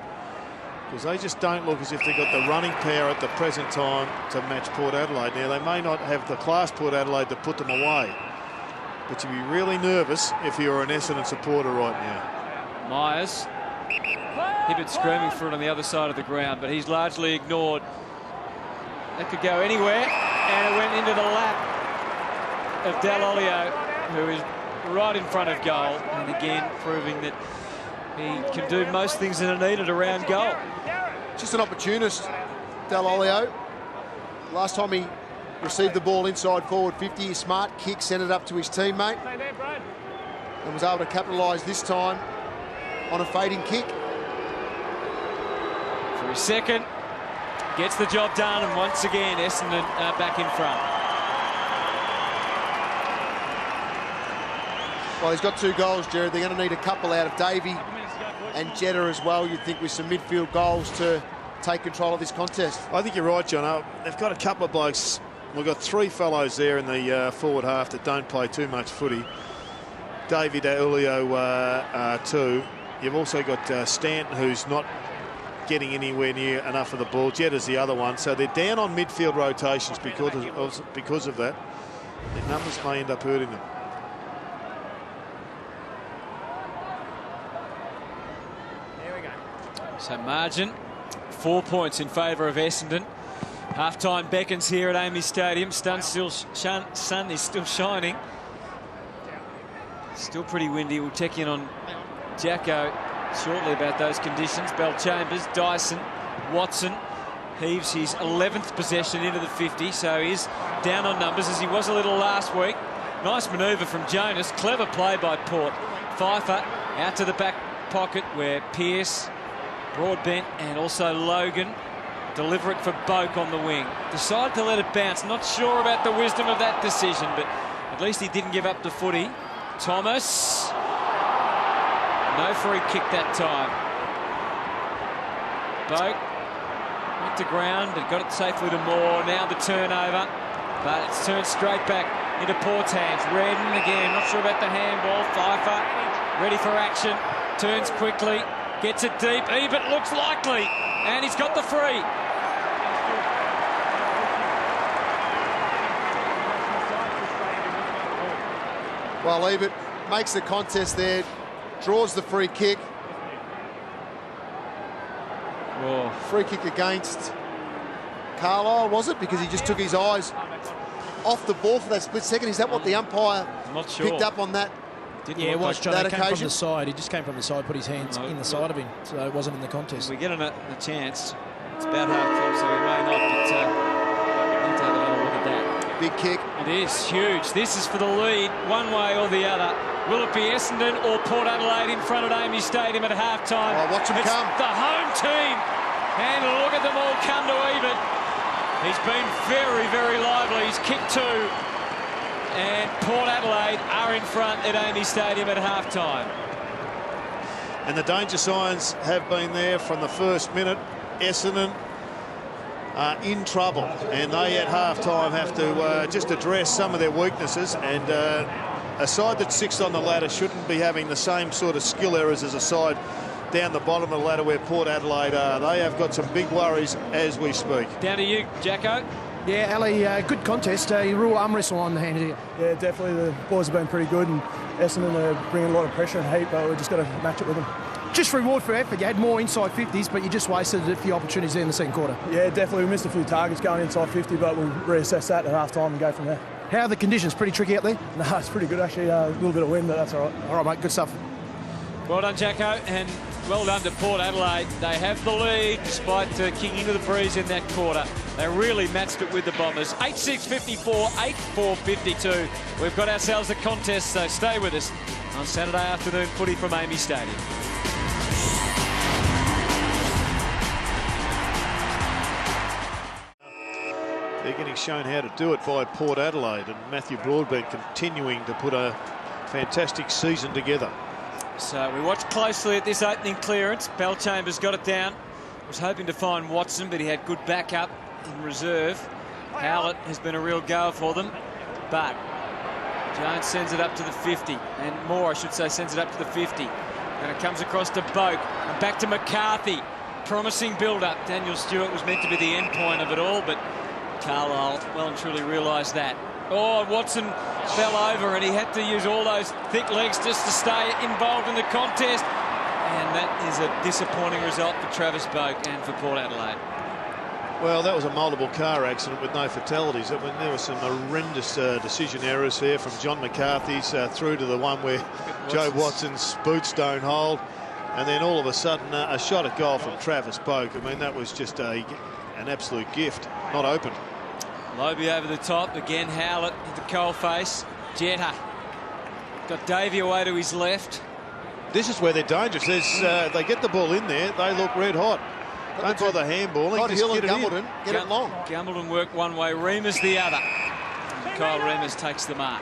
Because they just don't look as if they've got the running power at the present time to match Port Adelaide. Now, they may not have the class Port Adelaide to put them away, but you'd be really nervous if you're an Essendon supporter right now. Myers. Hibbert screaming for it on the other side of the ground, but he's largely ignored. That could go anywhere, and it went into the lap of Dall'Olio, who is right in front of goal, and again proving that he can do most things that are needed around goal. Just an opportunist, Dall'Olio. Last time he received the ball inside forward 50, a smart kick, sent it up to his teammate, and was able to capitalise this time on a fading kick. For his second, gets the job done, and once again Essendon back in front. Well, he's got 2 goals, Jared. They're going to need a couple out of Davey and Jetta as well, you'd think, with some midfield goals to take control of this contest. I think you're right, John. They've got a couple of blokes. We've got 3 fellows there in the forward half that don't play too much footy. Davey Julio, 2. You've also got Stanton, who's not getting anywhere near enough of the ball. Jetta's the other one. So they're down on midfield rotations because of that. The numbers may end up hurting them. So margin, 4 points in favour of Essendon. Half-time beckons here at Amy Stadium. Sun is still shining. Still pretty windy. We'll check in on Jacko shortly about those conditions. Bell-Chambers, Dyson, Watson heaves his 11th possession into the 50, so he's down on numbers as he was a little last week. Nice manoeuvre from Jonas. Clever play by Port. Pfeiffer out to the back pocket where Pearce, Broadbent and also Logan deliver it for Boak on the wing. Decide to let it bounce. Not sure about the wisdom of that decision, but at least he didn't give up the footy. Thomas. No free kick that time. Boak went to ground and got it safely to Moore. Now the turnover, but it's turned straight back into Port's hands. Redden again, not sure about the handball. Pfeiffer ready for action. Turns quickly. Gets it deep. Ebert looks likely. And he's got the free. Well, Ebert makes the contest there. Draws the free kick. Whoa. Free kick against Carlisle, was it? Because he just took his eyes off the ball for that split second. Is that what the umpire picked up on that? Yeah, it was, John. That He came occasion? from the side. He just came from the side, put his hands in the side of him, so it wasn't in the contest. We get a chance. It's about half-time, so we may not, but let's have another look at that. Big kick. It is huge. This is for the lead, one way or the other. Will it be Essendon or Port Adelaide in front of Amy Stadium at half-time? Oh, watch him it's come. The home team. And look at them all come to Ebert. He's been very, very lively. He's kicked 2. And Port Adelaide are in front at Amy Stadium at half-time. And the danger signs have been there from the first minute. Essendon are in trouble, and they at half-time have to just address some of their weaknesses. And a side that's 6th on the ladder shouldn't be having the same sort of skill errors as a side down the bottom of the ladder where Port Adelaide are. They have got some big worries as we speak. Down to you, Jacko. Yeah, Ali, good contest. Real arm wrestle on the hand here. Yeah, definitely. The boys have been pretty good, and Essendon are bringing a lot of pressure and heat, but we've just got to match it with them. Just reward for effort. You had more inside 50s, but you just wasted a few opportunities there in the second quarter. Yeah, definitely. We missed a few targets going inside 50, but we'll reassess that at half-time and go from there. How are the conditions? Pretty tricky out there? No, it's pretty good, actually. A little bit of wind, but that's all right. All right, mate. Good stuff. Well done, Jacko, and well done to Port Adelaide. They have the lead despite kicking into the breeze in that quarter. They really matched it with the Bombers. 8-6-54, 8-4-52. We've got ourselves a contest, so stay with us on Saturday afternoon footy from Amy Stadium. They're getting shown how to do it by Port Adelaide, and Matthew Broadbent continuing to put a fantastic season together. So we watched closely at this opening clearance. Bell-Chambers got it down. Was hoping to find Watson, but he had good backup in reserve. Howlett has been a real goer for them, but Jones sends it up to the 50, and Moore, I should say, sends it up to the 50. And it comes across to Boak, and back to McCarthy. Promising build-up. Daniel Stewart was meant to be the end point of it all, but Carlisle well and truly realised that. Oh, Watson fell over, and he had to use all those thick legs just to stay involved in the contest. And that is a disappointing result for Travis Boak and for Port Adelaide. Well, that was a multiple car accident with no fatalities. I mean, there were some horrendous decision errors here from John McCarthy's through to the one where Joe Watson's boots don't hold. And then all of a sudden, a shot at goal from Travis Boak. I mean, that was just an absolute gift, not open. Lobie over the top. Again, Howlett at the coalface. Jetta got Davey away to his left. This is where they're dangerous. They get the ball in there, they look red hot. Don't bother handballing, just get it in. Get it long. Gambleton work one way, Remus the other. And Kyle Remus takes the mark.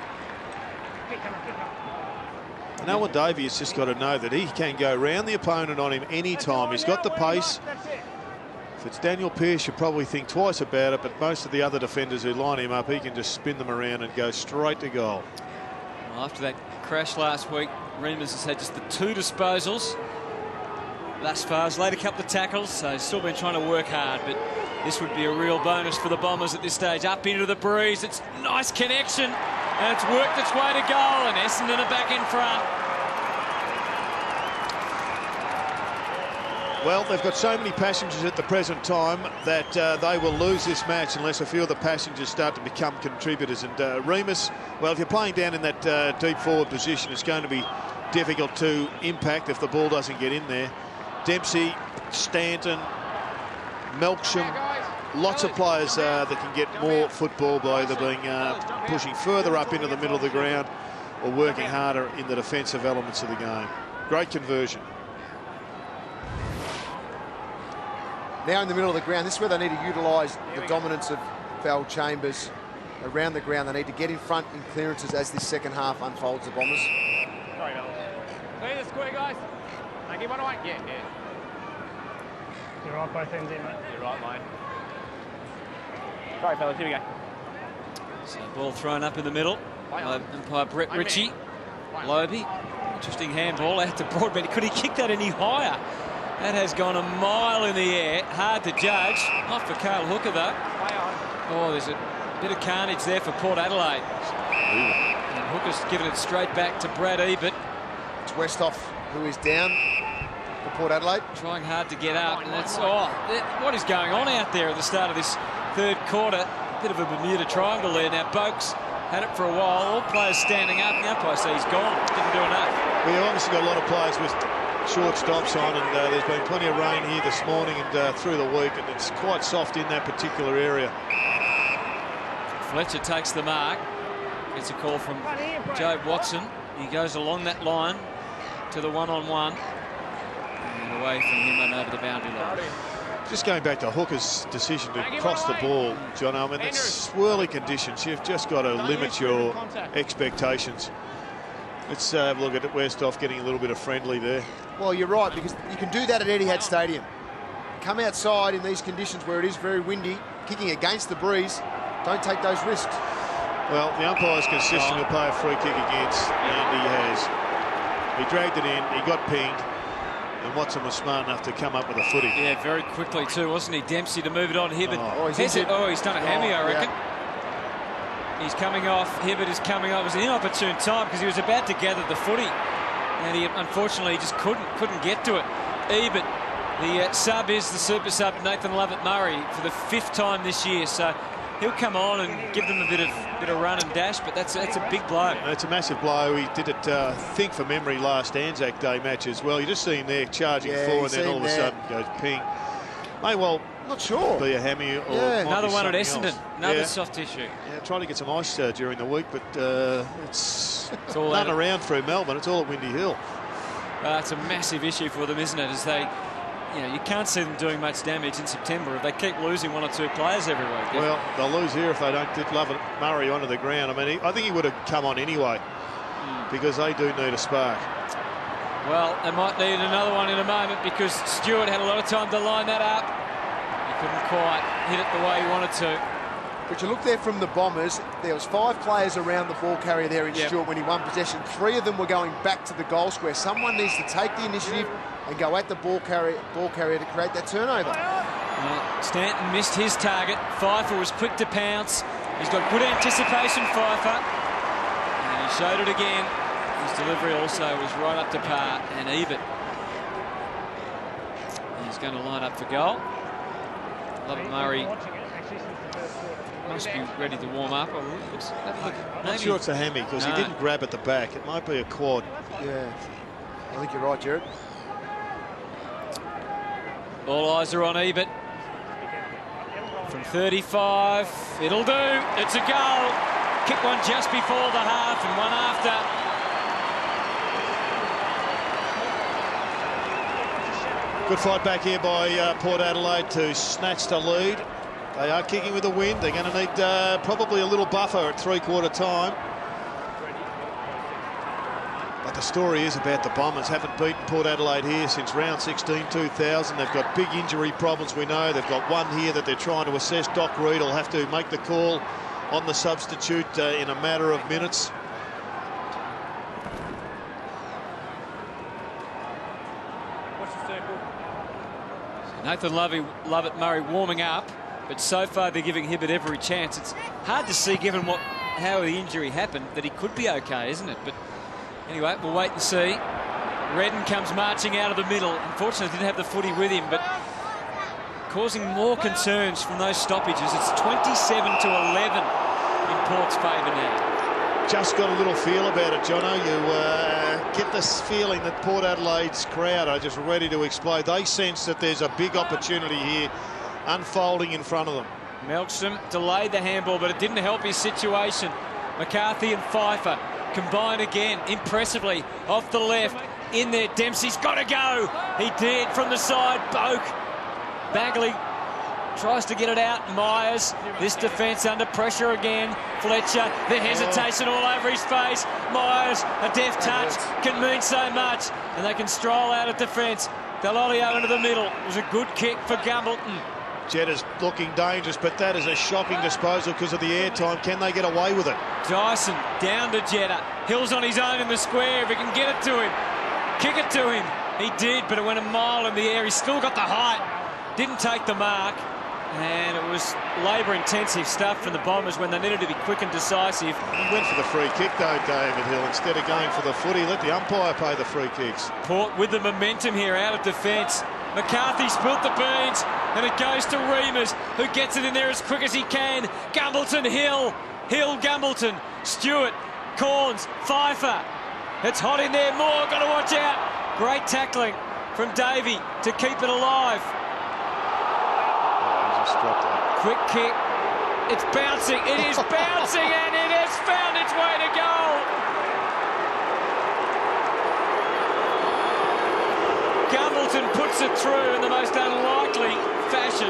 And Owen Davey has just got to know that he can go round the opponent on him any time. He's got the pace. If it's Daniel Pearce, you probably think twice about it, but most of the other defenders who line him up, he can just spin them around and go straight to goal. Well, after that crash last week, Remus has had just the 2 disposals thus far. He's laid a couple of tackles, so he's still been trying to work hard, but this would be a real bonus for the Bombers at this stage. Up into the breeze, it's nice connection, and it's worked its way to goal, and Essendon are back in front. Well, they've got so many passengers at the present time that they will lose this match unless a few of the passengers start to become contributors. And Remus, well, if you're playing down in that deep forward position, it's going to be difficult to impact if the ball doesn't get in there. Dempsey, Stanton, Melksham, lots of players that can get more football by either being pushing further up into the middle of the ground or working harder in the defensive elements of the game. Great conversion. Now in the middle of the ground, this is where they need to utilise the dominance of Val Chambers around the ground. They need to get in front in clearances as this second half unfolds, the Bombers. Sorry, Mel. Clear the square, guys. Now give one away. Yeah. You're right, both ends in, mate. You're right, mate. Sorry, fellas. Here we go. So ball thrown up in the middle. Umpire Brett Ritchie. Lobe. Interesting handball out to Broadbent. Could he kick that any higher? That has gone a mile in the air. Hard to judge. Not for Cale Hooker, though. Oh, there's a bit of carnage there for Port Adelaide. And Hooker's given it straight back to Brad Ebert. It's Westhoff who is down for Port Adelaide. Trying hard to get up. And that's, what is going on out there at the start of this third quarter? Bit of a Bermuda Triangle there. Now, Boakes had it for a while. All players standing up. The umpire says he's gone. Didn't do enough. We've obviously got a lot of players with short stops on, and there's been plenty of rain here this morning and through the week, and it's quite soft in that particular area. Fletcher takes the mark. Gets a call from Joe Watson. He goes along that line to the one-on-one. And away from him and over the boundary line. Just going back to Hooker's decision to cross the ball, John, I mean, it's swirly conditions. You've just got to limit your expectations. Let's have a look at Westhoff getting a little bit of friendly there. Well, you're right, because you can do that at Etihad Stadium. Come outside in these conditions where it is very windy, kicking against the breeze. Don't take those risks. Well, the umpire's consistent to play a free kick against, and he has. He dragged it in, he got pinged, and Watson was smart enough to come up with a footy. Yeah, very quickly too, wasn't he? Dempsey to move it on. Hibbert. He's done a hammy, I reckon. Yeah. He's coming off. Hibbert is coming off. It was an inopportune time because he was about to gather the footy, and he unfortunately just couldn't get to it. Ebert, the sub, is the super sub, Nathan Lovett-Murray, for the 5th time this year. So he'll come on and give them a bit of run and dash, but that's a big blow. It's a massive blow. He did it, I think, for memory, last Anzac Day match as well. You just see him there charging forward, and then all of a sudden goes ping. May well not sure be a hammy or another one at Essendon. Else. Another soft tissue. Yeah, trying to get some ice during the week, but it's all none around through Melbourne. It's all at Windy Hill. It's a massive issue for them, isn't it? As they, you can't see them doing much damage in September if they keep losing 1 or 2 players every week. Well, they'll lose here if they don't get Lovett-Murray onto the ground. I mean, I think he would have come on anyway because they do need a spark. Well, they might need another one in a moment because Stewart had a lot of time to line that up. He couldn't quite hit it the way he wanted to. But you look there from the Bombers, there was 5 players around the ball carrier there in Stewart when he won possession. 3 of them were going back to the goal square. Someone needs to take the initiative and go at the ball carrier to create that turnover. Well, Stanton missed his target. Pfeiffer was quick to pounce. He's got good anticipation, Pfeiffer. And he showed it again. His delivery also was right up to par. And Ebert, he's going to line up for goal. Lovett-Murray must be ready to warm up. I'm not sure it's a hammy because he didn't grab at the back. It might be a quad. Yeah, I think you're right, Jared. All eyes are on Ebert. From 35, it'll do. It's a goal. Kick one just before the half and one after. Good fight back here by Port Adelaide to snatch the lead. They are kicking with the wind. They're going to need probably a little buffer at 3/4 time. But the story is about the Bombers. Haven't beaten Port Adelaide here since round 16, 2000. They've got big injury problems, we know. They've got one here that they're trying to assess. Doc Reed will have to make the call on the substitute in a matter of minutes. Nathan Lovett Murray warming up, but so far they're giving Hibbert every chance. It's hard to see, given how the injury happened, that he could be okay, isn't it? But anyway, we'll wait and see. Redden comes marching out of the middle. Unfortunately, didn't have the footy with him, but causing more concerns from those stoppages. It's 27-11 in Port's favour now. Just got a little feel about it, Jono. You get this feeling that Port Adelaide's crowd are just ready to explode. They sense that there's a big opportunity here unfolding in front of them. Melksham delayed the handball, but it didn't help his situation. McCarthy and Pfeiffer combine again impressively off the left. In there, Dempsey's got to go. He did from the side. Boak. Bagley tries to get it out. Myers. This defence under pressure again. Fletcher. The hesitation all over his face. Myers, a deft touch can mean so much. And they can stroll out of defence. Delolio into the middle. It was a good kick for Gumbleton. Jetta's looking dangerous, but that is a shocking disposal because of the airtime. Can they get away with it? Dyson down to Jetta. Hill's on his own in the square. If he can get it to him, kick it to him. He did, but it went a mile in the air. He's still got the height. Didn't take the mark. And it was labour-intensive stuff from the Bombers when they needed to be quick and decisive. He went for the free kick, though, David Hill. Instead of going for the footy, let the umpire pay the free kicks. Port with the momentum here out of defence. McCarthy spilt the beans, and it goes to Reimers, who gets it in there as quick as he can. Gumbleton, Hill, Gumbleton, Stewart, Corns, Pfeiffer. It's hot in there. Moore, got to watch out. Great tackling from Davey to keep it alive. Quick kick. It's bouncing. It is bouncing, and it has found its way to goal. Gumbleton puts it through in the most unlikely fashion.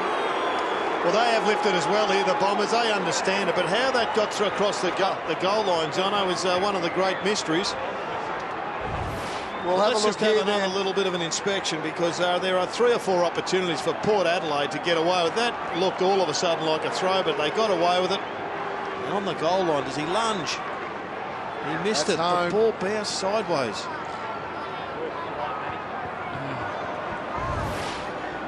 Well, they have lifted as well here, the Bombers. They understand it, but how that got through across the goal line, Jono, is one of the great mysteries. We'll have Let's a look just have here another little bit of an inspection, because there are 3 or 4 opportunities for Port Adelaide to get away with that. Looked all of a sudden like a throw, but they got away with it. And on the goal line, does he lunge? He missed it. Home. The ball bounced sideways.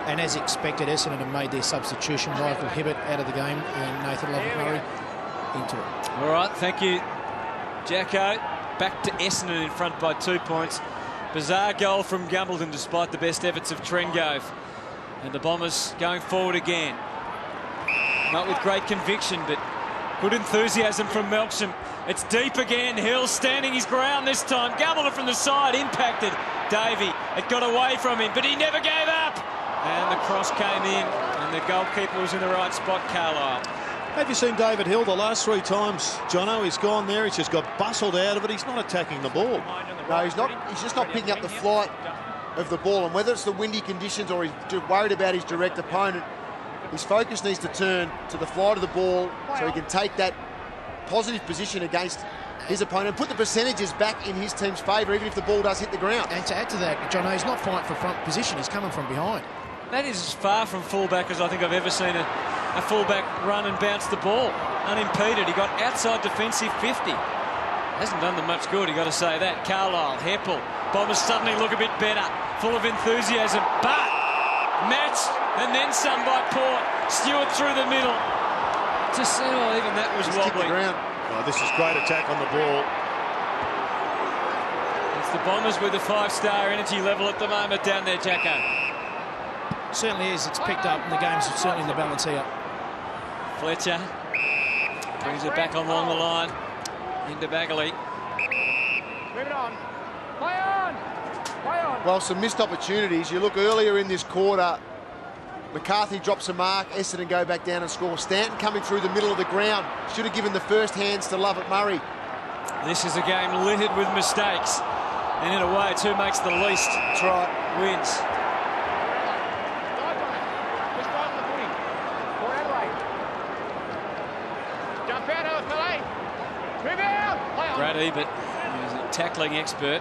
And as expected, Essendon have made their substitution. Michael Hibbert out of the game and Nathan Lovett-Murray into it. All right, thank you, Jacko. Back to Essendon in front by 2 points. Bizarre goal from Gumbleton despite the best efforts of Trengove. And the Bombers going forward again. Not with great conviction, but good enthusiasm from Melksham. It's deep again. Hill standing his ground this time. Gumbleton from the side impacted Davey. It got away from him, but he never gave up. And the cross came in, and the goalkeeper was in the right spot, Carlisle. Have you seen David Hill the last 3 times, Jono? He's gone there. He's just got bustled out of it. He's not attacking the ball. No, he's not. He's just not picking up the flight of the ball. And whether it's the windy conditions or he's worried about his direct opponent, his focus needs to turn to the flight of the ball so he can take that positive position against his opponent and put the percentages back in his team's favour, even if the ball does hit the ground. And to add to that, John, he's not fighting for front position. He's coming from behind. That is as far from fullback as I think I've ever seen a fullback run and bounce the ball unimpeded. He got outside defensive 50. Hasn't done them much good, you got to say that. Carlisle, Heppel, Bombers suddenly look a bit better, full of enthusiasm, but matched and then some by Port. Stewart through the middle. Just even that was wobbly. Oh, this is great attack on the ball. It's the Bombers with the 5-star energy level at the moment down there, Jacko. Certainly is. It's picked up, and the game's certainly in the balance here. Fletcher brings it back along the line into Bagley. Move it on. Play on. Play on. Well, some missed opportunities. You look earlier in this quarter, McCarthy drops a mark. Essendon go back down and score. Stanton coming through the middle of the ground. Should have given the first hands to Lovett-Murray. This is a game littered with mistakes. And in a way, it's who makes the least. That's right. Wins. Brad Ebert, tackling expert.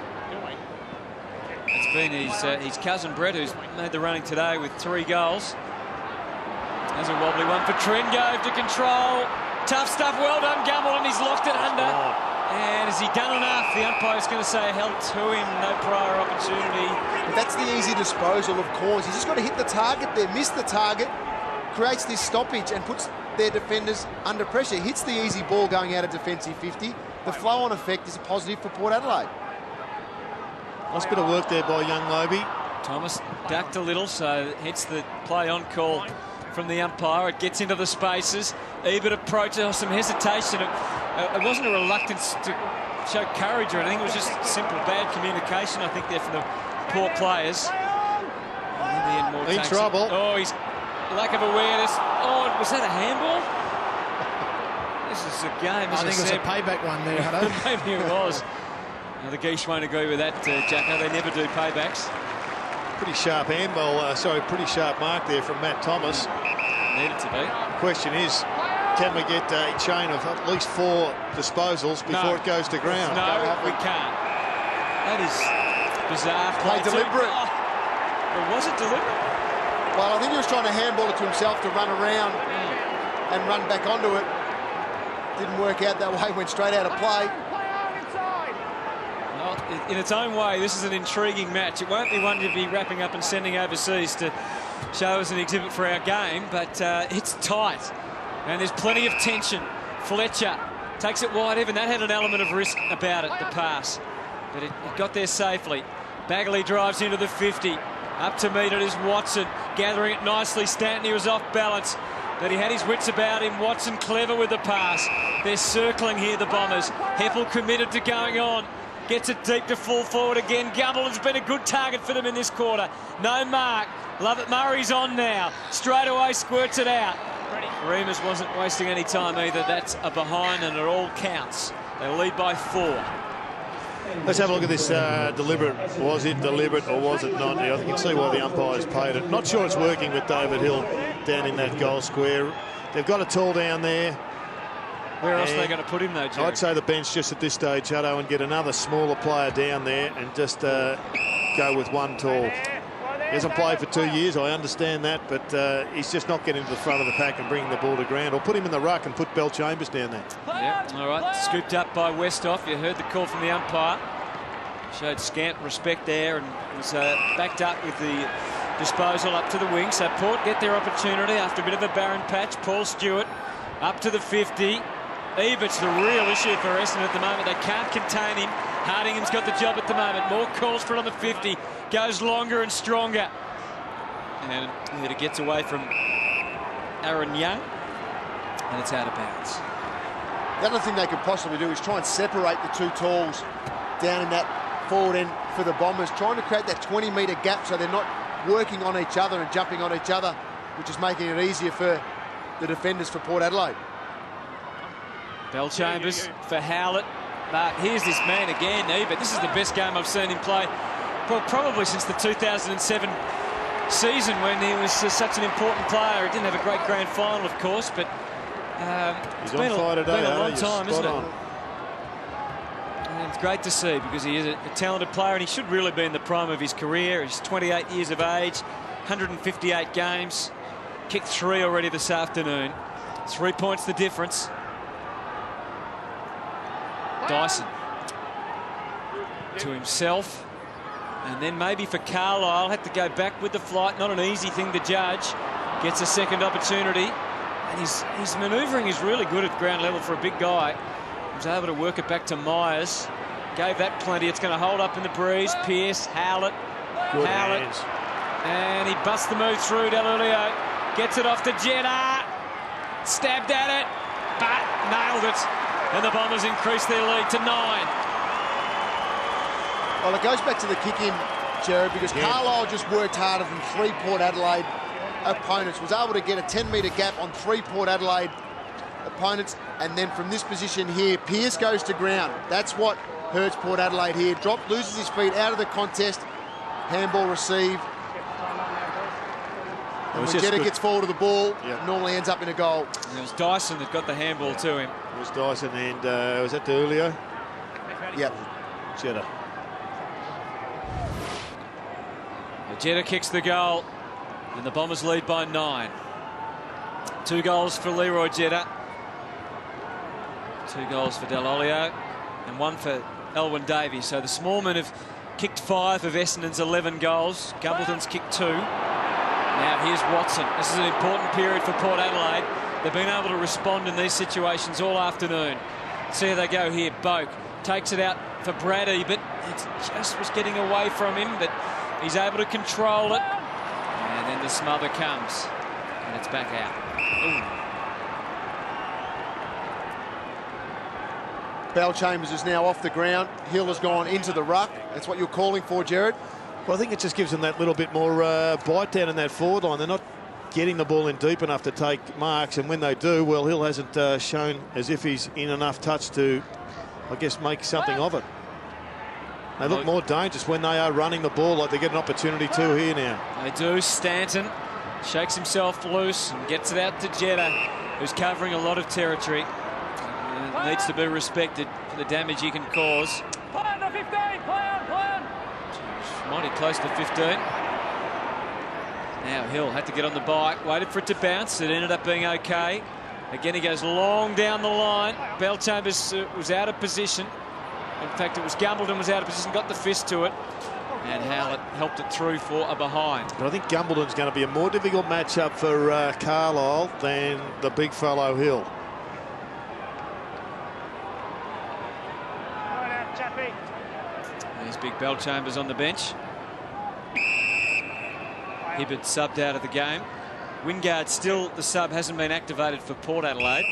It's been his cousin Brett who's made the running today with 3 goals. There's a wobbly one for Trengove to control. Tough stuff, well done, Gumbleton. He's locked it under. And has he done enough? The umpire's going to say held to him, no prior opportunity. That's the easy disposal, of course. He's just got to hit the target there, miss the target, creates this stoppage and puts their defenders under pressure. Hits the easy ball going out of defensive 50. The flow-on effect is a positive for Port Adelaide. Nice bit of work there by young Lobie. Thomas ducked a little, so hits the play on call from the umpire. It gets into the spaces. Ebert approaches, some hesitation. It wasn't a reluctance to show courage or anything. It was just simple bad communication, I think, there from the poor players. In trouble. Oh, he's lack of awareness. Oh, was that a handball? This is a game. I think it was a payback one there, Hutto. Maybe it was. The Geesh won't agree with that, Jacko. They never do paybacks. Pretty sharp handball, pretty sharp mark there from Matt Thomas. Needed to be. The question is, can we get a chain of at least 4 disposals before it goes to ground? No, we can't. That is bizarre. Play deliberate. Or was it deliberate? Well, I think he was trying to handball it to himself to run around and run back onto it. Didn't work out that way, went straight out of play. Well, in its own way, this is an intriguing match. It won't be one to be wrapping up and sending overseas to show as an exhibit for our game, but it's tight. And there's plenty of tension. Fletcher takes it wide. Even that had an element of risk about it, the pass. But it got there safely. Bagley drives into the 50. Up to meet it is Watson, gathering it nicely. Stanton, he was off balance, but he had his wits about him. Watson clever with the pass. They're circling here, the Bombers. Heppel committed to going on. Gets it deep to full forward again. Gumbleton's been a good target for them in this quarter. No mark. Lovett Murray's on now. Straight away squirts it out. Remus wasn't wasting any time either. That's a behind and it all counts. They lead by 4. Let's have a look at this deliberate. Was it deliberate or was it not? I can see why the umpires paid it. Not sure it's working with David Hill down in that goal square. They've got a tall down there. Where else are they going to put him though, Jerry? I'd say the bench just at this stage, Hutto, and get another smaller player down there and just go with one tall. He hasn't played for 2 years, I understand that, but he's just not getting to the front of the pack and bringing the ball to ground. Or put him in the ruck and put Bell Chambers down there. Yeah, all right. Scooped up by Westhoff. You heard the call from the umpire. Showed scant respect there and was backed up with the disposal up to the wing. So Port get their opportunity after a bit of a barren patch. Paul Stewart up to the 50. Ebert's the real issue for Essendon at the moment. They can't contain him. Hardingham's got the job at the moment. More calls for it on the 50. Goes longer and stronger. And it gets away from Aaron Young. And it's out of bounds. The other thing they could possibly do is try and separate the 2 talls down in that forward end for the Bombers, trying to create that 20-metre gap so they're not working on each other and jumping on each other, which is making it easier for the defenders for Port Adelaide. Bell Chambers for Howlett. But here's this man again, Ebert. This is the best game I've seen him play, well, probably since the 2007 season when he was such an important player. He didn't have a great grand final, of course, but it's been a long time, isn't it? And it's great to see because he is a talented player and he should really be in the prime of his career. He's 28 years of age, 158 games, kicked 3 already this afternoon. 3 points the difference. Dyson to himself, and then maybe for Carlisle, had to go back with the flight. Not an easy thing to judge. Gets a second opportunity, and his manoeuvring is really good at ground level for a big guy. He was able to work it back to Myers. Gave that plenty. It's going to hold up in the breeze. Pearce, Howlett, and he busts the move through. Delulio gets it off to Jenner. Stabbed at it, but nailed it. And the Bombers increase their lead to 9. Well, it goes back to the kick-in, Jared, because Carlisle just worked harder than 3 Port Adelaide opponents. Was able to get a 10-metre gap on 3 Port Adelaide opponents. And then from this position here, Pearce goes to ground. That's what hurts Port Adelaide here. Loses his feet out of the contest. Handball received. And when Jeddah gets forward to the ball, it normally ends up in a goal. It was Dyson that got the handball to him. It was Dyson and was that Delulio? Yep. Jetta. Jetta kicks the goal, and the Bombers lead by 9. 2 goals for Leroy Jetta, 2 goals for Del Olio, and 1 for Elwyn Davies. So the Smallmen have kicked 5 of Essendon's 11 goals. Gumbleton's kicked 2. Now here's Watson. This is an important period for Port Adelaide. They've been able to respond in these situations all afternoon. See how they go here. Boak takes it out for Brady, but it just was getting away from him, but he's able to control it. And then the smother comes, and it's back out. Ooh. Bell Chambers is now off the ground. Hill has gone into the ruck. That's what you're calling for, Jared? Well, I think it just gives them that little bit more bite down in that forward line. They're not getting the ball in deep enough to take marks, and when they do, well, Hill hasn't shown as if he's in enough touch to, I guess, make something of it. They look more dangerous when they are running the ball, like they get an opportunity to here now. They do. Stanton shakes himself loose and gets it out to Jetta, who's covering a lot of territory. And needs to be respected for the damage he can cause. Play under 15, play on. Mighty close to 15. Now Hill had to get on the bike, waited for it to bounce. It ended up being okay. Again, he goes long down the line. Bell Chambers was out of position. In fact, it was Gumbleton was out of position, got the fist to it, and Howlett helped it through for a behind. But I think Gumbleton's going to be a more difficult matchup for Carlisle than the big fellow Hill. There's big Bell Chambers on the bench. Hibbert subbed out of the game. Wingard still the sub, hasn't been activated for Port Adelaide.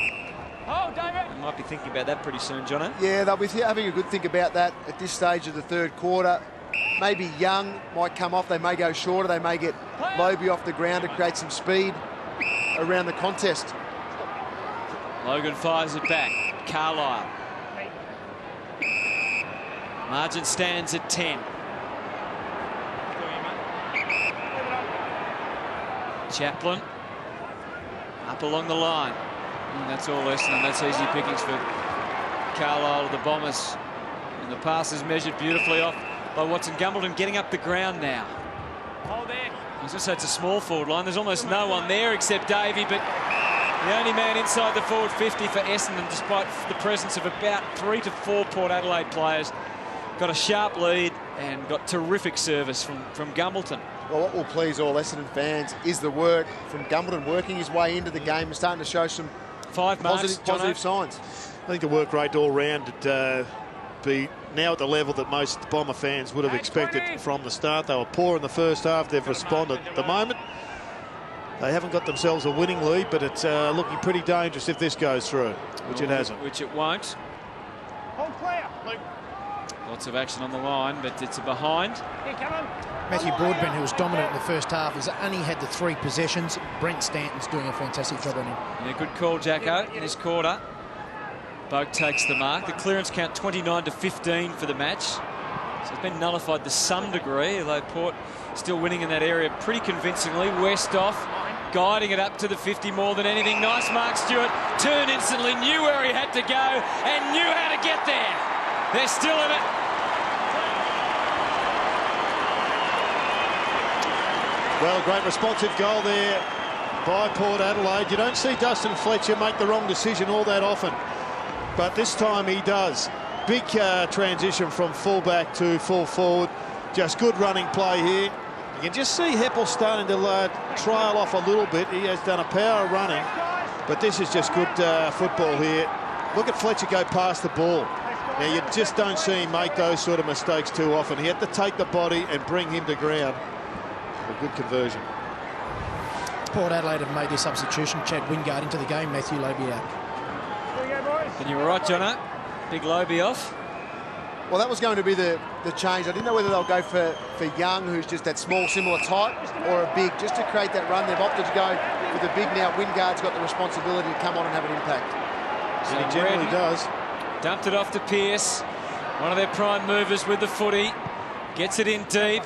Oh, David! I might be thinking about that pretty soon, Jono. Yeah, they'll be having a good think about that at this stage of the third quarter. Maybe Young might come off. They may go shorter. They may get Lobie off the ground to create some speed around the contest. Logan fires it back. Carlisle. Margin stands at 10. Chaplin up along the line. And that's all Essendon. That's easy pickings for Carlisle, the Bombers. And the pass is measured beautifully off by Watson. Gumbleton getting up the ground now. Hold there. I was going to say it's a small forward line. There's almost no one there except Davey, but the only man inside the forward 50 for Essendon, despite the presence of about 3 to 4 Port Adelaide players. Got a sharp lead and got terrific service from Gumbleton. Well, what will please all Essendon fans is the work from Gumbleton working his way into the game and starting to show some 5 marks, positive signs. I think the work rate all round would be now at the level that most Bomber fans would have expected from the start. They were poor in the first half. They've responded. At the moment, they haven't got themselves a winning lead, but it's looking pretty dangerous if this goes through, which it hasn't. Which it won't. Hold clear, Luke. Lots of action on the line, but it's a behind. Here, come on. Matthew Broadbent, who was dominant in the first half, has only had the 3 possessions. Brent Stanton's doing a fantastic job on him. Yeah, good call, Jacko, in this quarter. Boak takes the mark. The clearance count 29 to 15 for the match. So it's been nullified to some degree, although Port still winning in that area pretty convincingly. Westhoff guiding it up to the 50 more than anything. Nice mark, Stewart. Turned instantly, knew where he had to go and knew how to get there. They're still in it. Well, great responsive goal there by Port Adelaide. You don't see Dustin Fletcher make the wrong decision all that often, but this time he does. Big transition from fullback to full forward. Just good running play here. You can just see Heppel starting to trail off a little bit. He has done a power of running, but this is just good football here. Look at Fletcher go past the ball. Now, you just don't see him make those sort of mistakes too often. He had to take the body and bring him to ground. A good conversion. Port Adelaide have made their substitution. Chad Wingard into the game, Matthew Lobie out. Here we go, boys. And you were right, Jono. Big Lobie off. Well, that was going to be the change. I didn't know whether they'll go for Young, who's just that small, similar type, or a big, just to create that run. They've opted to go with the big now. Wingard's got the responsibility to come on and have an impact. And he generally does. Dumped it off to Pearce. One of their prime movers with the footy. Gets it in deep.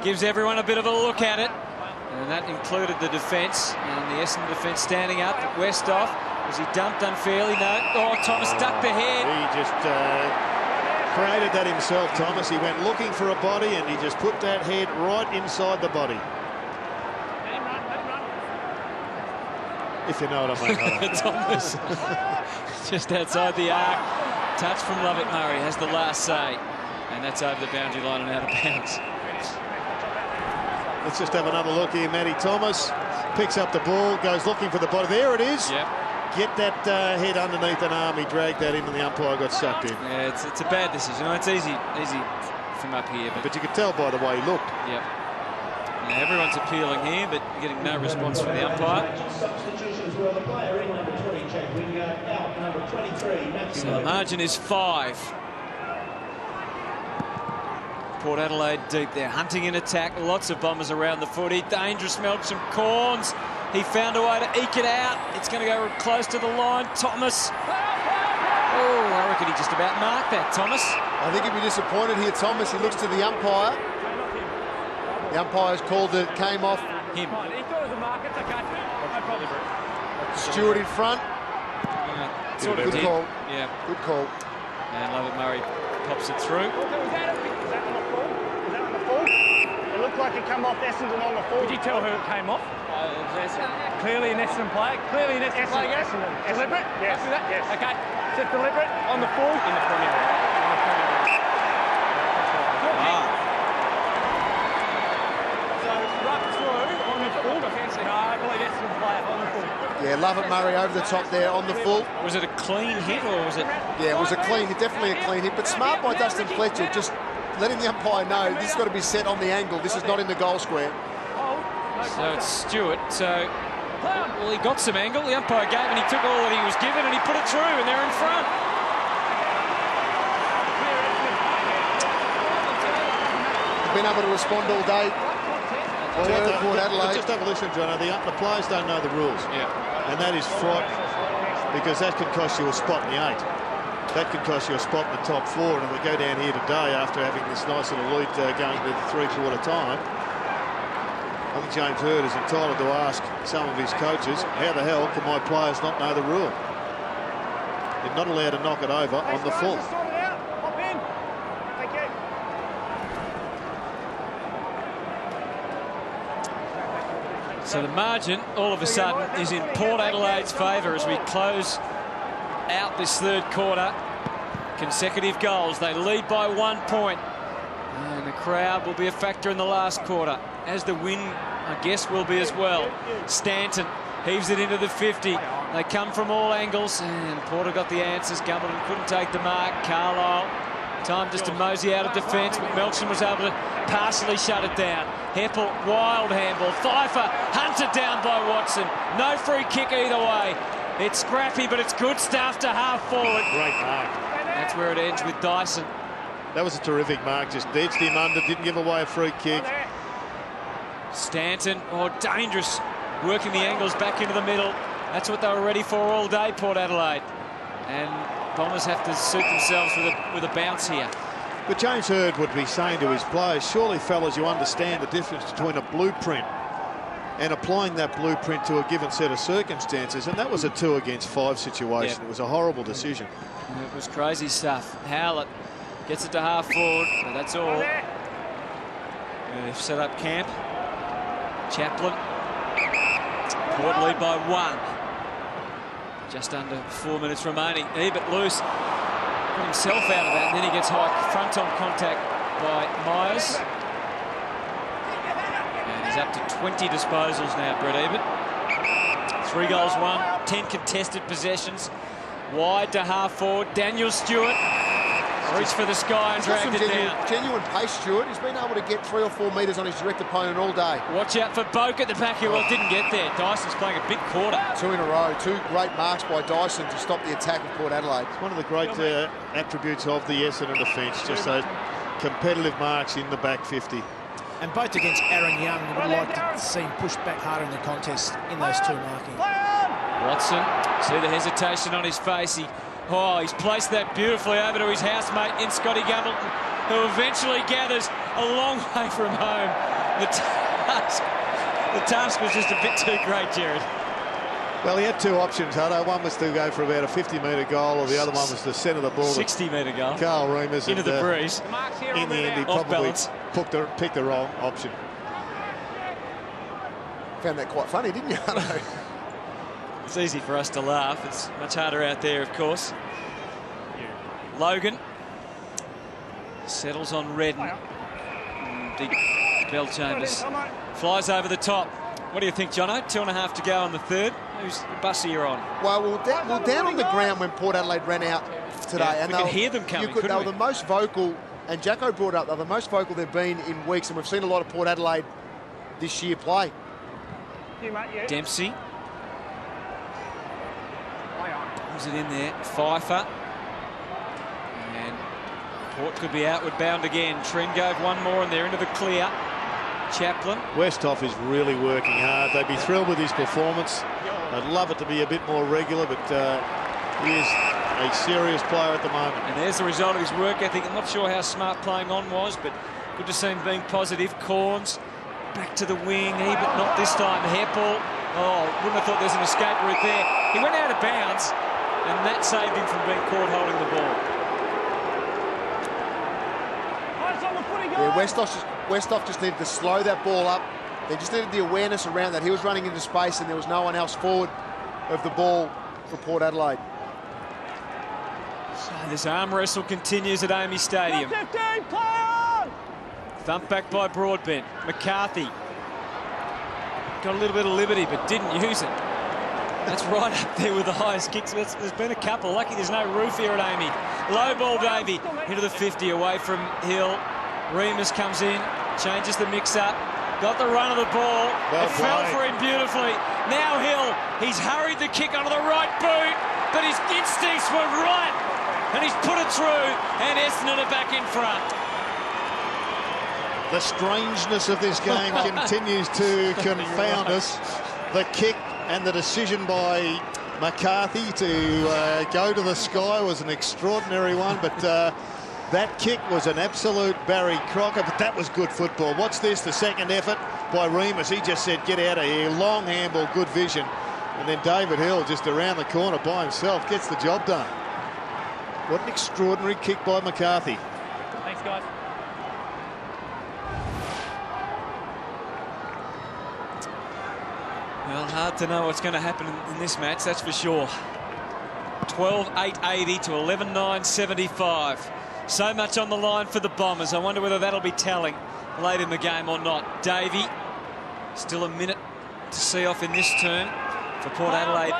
Gives everyone a bit of a look at it. And that included the defence. And the Essendon defence standing up. Westhoff. Was he dumped unfairly? No. Oh, Thomas ducked the head. He just Created that himself, Thomas. He went looking for a body and he just put that head right inside the body. If you know what I mean. Thomas just outside the arc. Touch from Lovett Murray has the last say. And that's over the boundary line and out of bounds. Let's just have another look here. Matty Thomas picks up the ball, goes looking for the body. There it is. Yep. Get that head underneath an arm. He dragged that in and the umpire got sucked in. Yeah, it's a bad decision. It's easy from up here. But you could tell by the way he looked. Yep. Yeah, everyone's appealing here, but getting no response from the umpire. So the margin is 5. Port Adelaide deep there, hunting in attack. Lots of Bombers around the footy. Dangerous Melksham Corns. He found a way to eke it out. It's going to go close to the line. Thomas. Oh, I reckon he just about marked that, Thomas. I think he'd be disappointed here, Thomas. He looks to the umpire. The umpire's called it, came off. Him. Stewart in front. Sort of Good did. call. Yeah. Good call. And Lovett Murray pops it through. It looked like it came off Essendon on the full. Did you tell who it came off? Clearly an Essendon player. Clearly an Essendon player. Essendon. Deliberate? Yes. Happy with that? Yes. Okay. Is it deliberate on the full? In the Premier League. So right through on the full. No, I believe Essendon player on the full. Yeah, Lovett Murray over the top there on the full. Was it a clean hit or was it? Yeah, it was a clean hit, definitely a clean hit. But smart by Dustin Fletcher, just letting the umpire know this has got to be set on the angle. This is not in the goal square. So it's Stewart. So, well, he got some angle. The umpire gave and he took all that he was given and he put it through and they're in front. Been able to respond all day. Port Adelaide. Just have a listen, John. The players don't know the rules. Yeah. And that is frightening because that can cost you a spot in the 8. That could cost you a spot in the top 4. And if we go down here today after having this nice little lead going to the 3/4 time, I think James Hird is entitled to ask some of his coaches, how the hell can my players not know the rule? They're not allowed to knock it over on the full. So the margin, all of a sudden, is in Port Adelaide's favour as we close out this 3rd quarter. Consecutive goals. They lead by 1 point. And the crowd will be a factor in the last quarter, as the win, I guess, will be as well. Stanton heaves it into the 50. They come from all angles, and Porter got the answers. Gumbleton couldn't take the mark. Carlisle, time just to mosey out of defence, but Melksham was able to partially shut it down. Heppel, wild handball. Pfeiffer, hunted down by Watson. No free kick either way. It's scrappy, but it's good stuff to half forward. Great mark. That's where it ends with Dyson. That was a terrific mark. Just edged him under, didn't give away a free kick. Stanton, dangerous, working the angles back into the middle. That's what they were ready for all day, Port Adelaide. And Bombers have to suit themselves with a bounce here. But James Hird would be saying to his players, surely, fellas, you understand the difference between a blueprint and applying that blueprint to a given set of circumstances. And that was a 2 against 5 situation. Yep. It was a horrible decision. And it was crazy stuff. Howlett gets it to half forward, but that's all. They've set up camp. Chaplin. Port lead by 1. Just under 4 minutes remaining. Ebert loose. Got himself out of that, and then he gets high front-on contact by Myers. And he's up to 20 disposals now, Brett Ebert. 3 goals, 1, 10 contested possessions. Wide to half forward. Daniel Stewart reached for the sky and dragged it down. Genuine pace, Stewart. He's been able to get 3 or 4 metres on his direct opponent all day. Watch out for Boak at the back here. Well, didn't get there. Dyson's playing a big quarter. 2 in a row. 2 great marks by Dyson to stop the attack of Port Adelaide. It's one of the great attributes of the Essendon defence, just those competitive marks in the back 50. And both against Aaron Young. I would like to see him push back harder in the contest in those 2 markings. Watson, see the hesitation on his face. He's placed that beautifully over to his housemate in Scotty Gumbleton, who eventually gathers a long way from home. The task was just a bit too great, Jared. Well, he had two options, Hutto. One was to go for about a 50-metre goal, or the other one was to centre the ball. 60-metre goal. Carl Reimers. Into the breeze. In the end, he probably picked the wrong option. Found that quite funny, didn't you, Hutto? It's easy for us to laugh. It's much harder out there, of course. Logan settles on Redden. Big Bell Chambers flies over the top. What do you think, Jono? 2.5 to go on the third. Who's bus are you on? Well, we're down on the ground when Port Adelaide ran out today. Yeah, and we could hear them coming, They were the most vocal, and Jacko brought up, they're the most vocal they've been in weeks, and we've seen a lot of Port Adelaide this year play. Dempsey. Is it in there? Pfeiffer. And Port could be outward bound again. Trengove one more and they're into the clear. Chaplin. Westhoff is really working hard. They'd be thrilled with his performance. I'd love it to be a bit more regular, but he is a serious player at the moment. And there's the result of his work ethic. I'm not sure how smart playing on was, but good to see him being positive. Corns back to the wing, but not this time. Heppel. Oh, wouldn't have thought there's an escape route there. He went out of bounds, and that saved him from being caught holding the ball. Yeah, Westhoff just needed to slow that ball up. They just needed the awareness around that. He was running into space and there was no one else forward of the ball for Port Adelaide. So this arm wrestle continues at Amy Stadium. 15, play on! Thumped back by Broadbent. McCarthy got a little bit of liberty but didn't use it. That's right up there with the highest kicks. There's been a couple. Lucky there's no roof here at Amy. Low ball, Davey. Into the 50, away from Hill. Reimers comes in, changes the mix-up. Got the run of the ball. Well it fell played. for him beautifully. Now Hill, he's hurried the kick onto the right boot, but his instincts were right. And he's put it through, and Essendon are back in front. The strangeness of this game continues to confound us. The kick and the decision by McCarthy to go to the sky was an extraordinary one, but that kick was an absolute Barry Crocker, but that was good football. What's this? The second effort by Reimers. He just said, get out of here. Long handball, good vision. And then David Hill just around the corner by himself gets the job done. What an extraordinary kick by McCarthy. Thanks, guys. Well, hard to know what's going to happen in this match, that's for sure. 12-8-80 to 11-9-75. So much on the line for the Bombers. I wonder whether that'll be telling late in the game or not. Davey, still a minute to see off in this turn for Port Adelaide.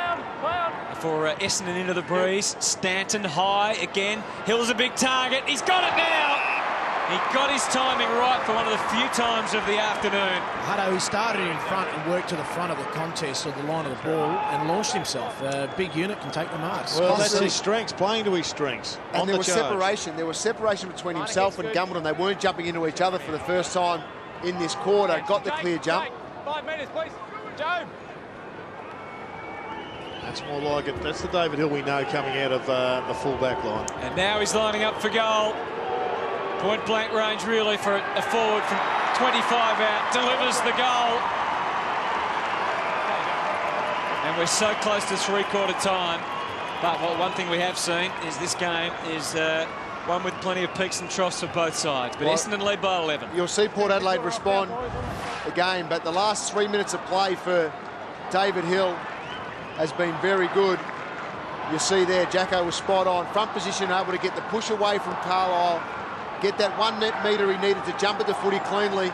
For Essendon into the breeze. Stanton high again. Hill's a big target. He's got it now. He got his timing right for one of the few times of the afternoon. Hutto, he started in front and worked to the front of the contest or the line of the ball and launched himself. A big unit can take the marks. Well, that's his strengths, playing to his strengths. And there was separation. There was separation between himself and Gumbleton. They weren't jumping into each other for the first time in this quarter. Got the clear jump. 5 metres, please. Joe. That's more like it. That's the David Hill we know coming out of the full-back line. And now he's lining up for goal. Point blank range really for a forward from 25 out. Delivers the goal. And we're so close to three-quarter time. But one thing we have seen is this game is one with plenty of peaks and troughs for both sides. But Essendon lead by 11. You'll see Port Adelaide respond again, but the last 3 minutes of play for David Hill has been very good. You see there, Jacko was spot on. Front position, able to get the push away from Carlisle, get that 1 metre he needed to jump at the footy cleanly,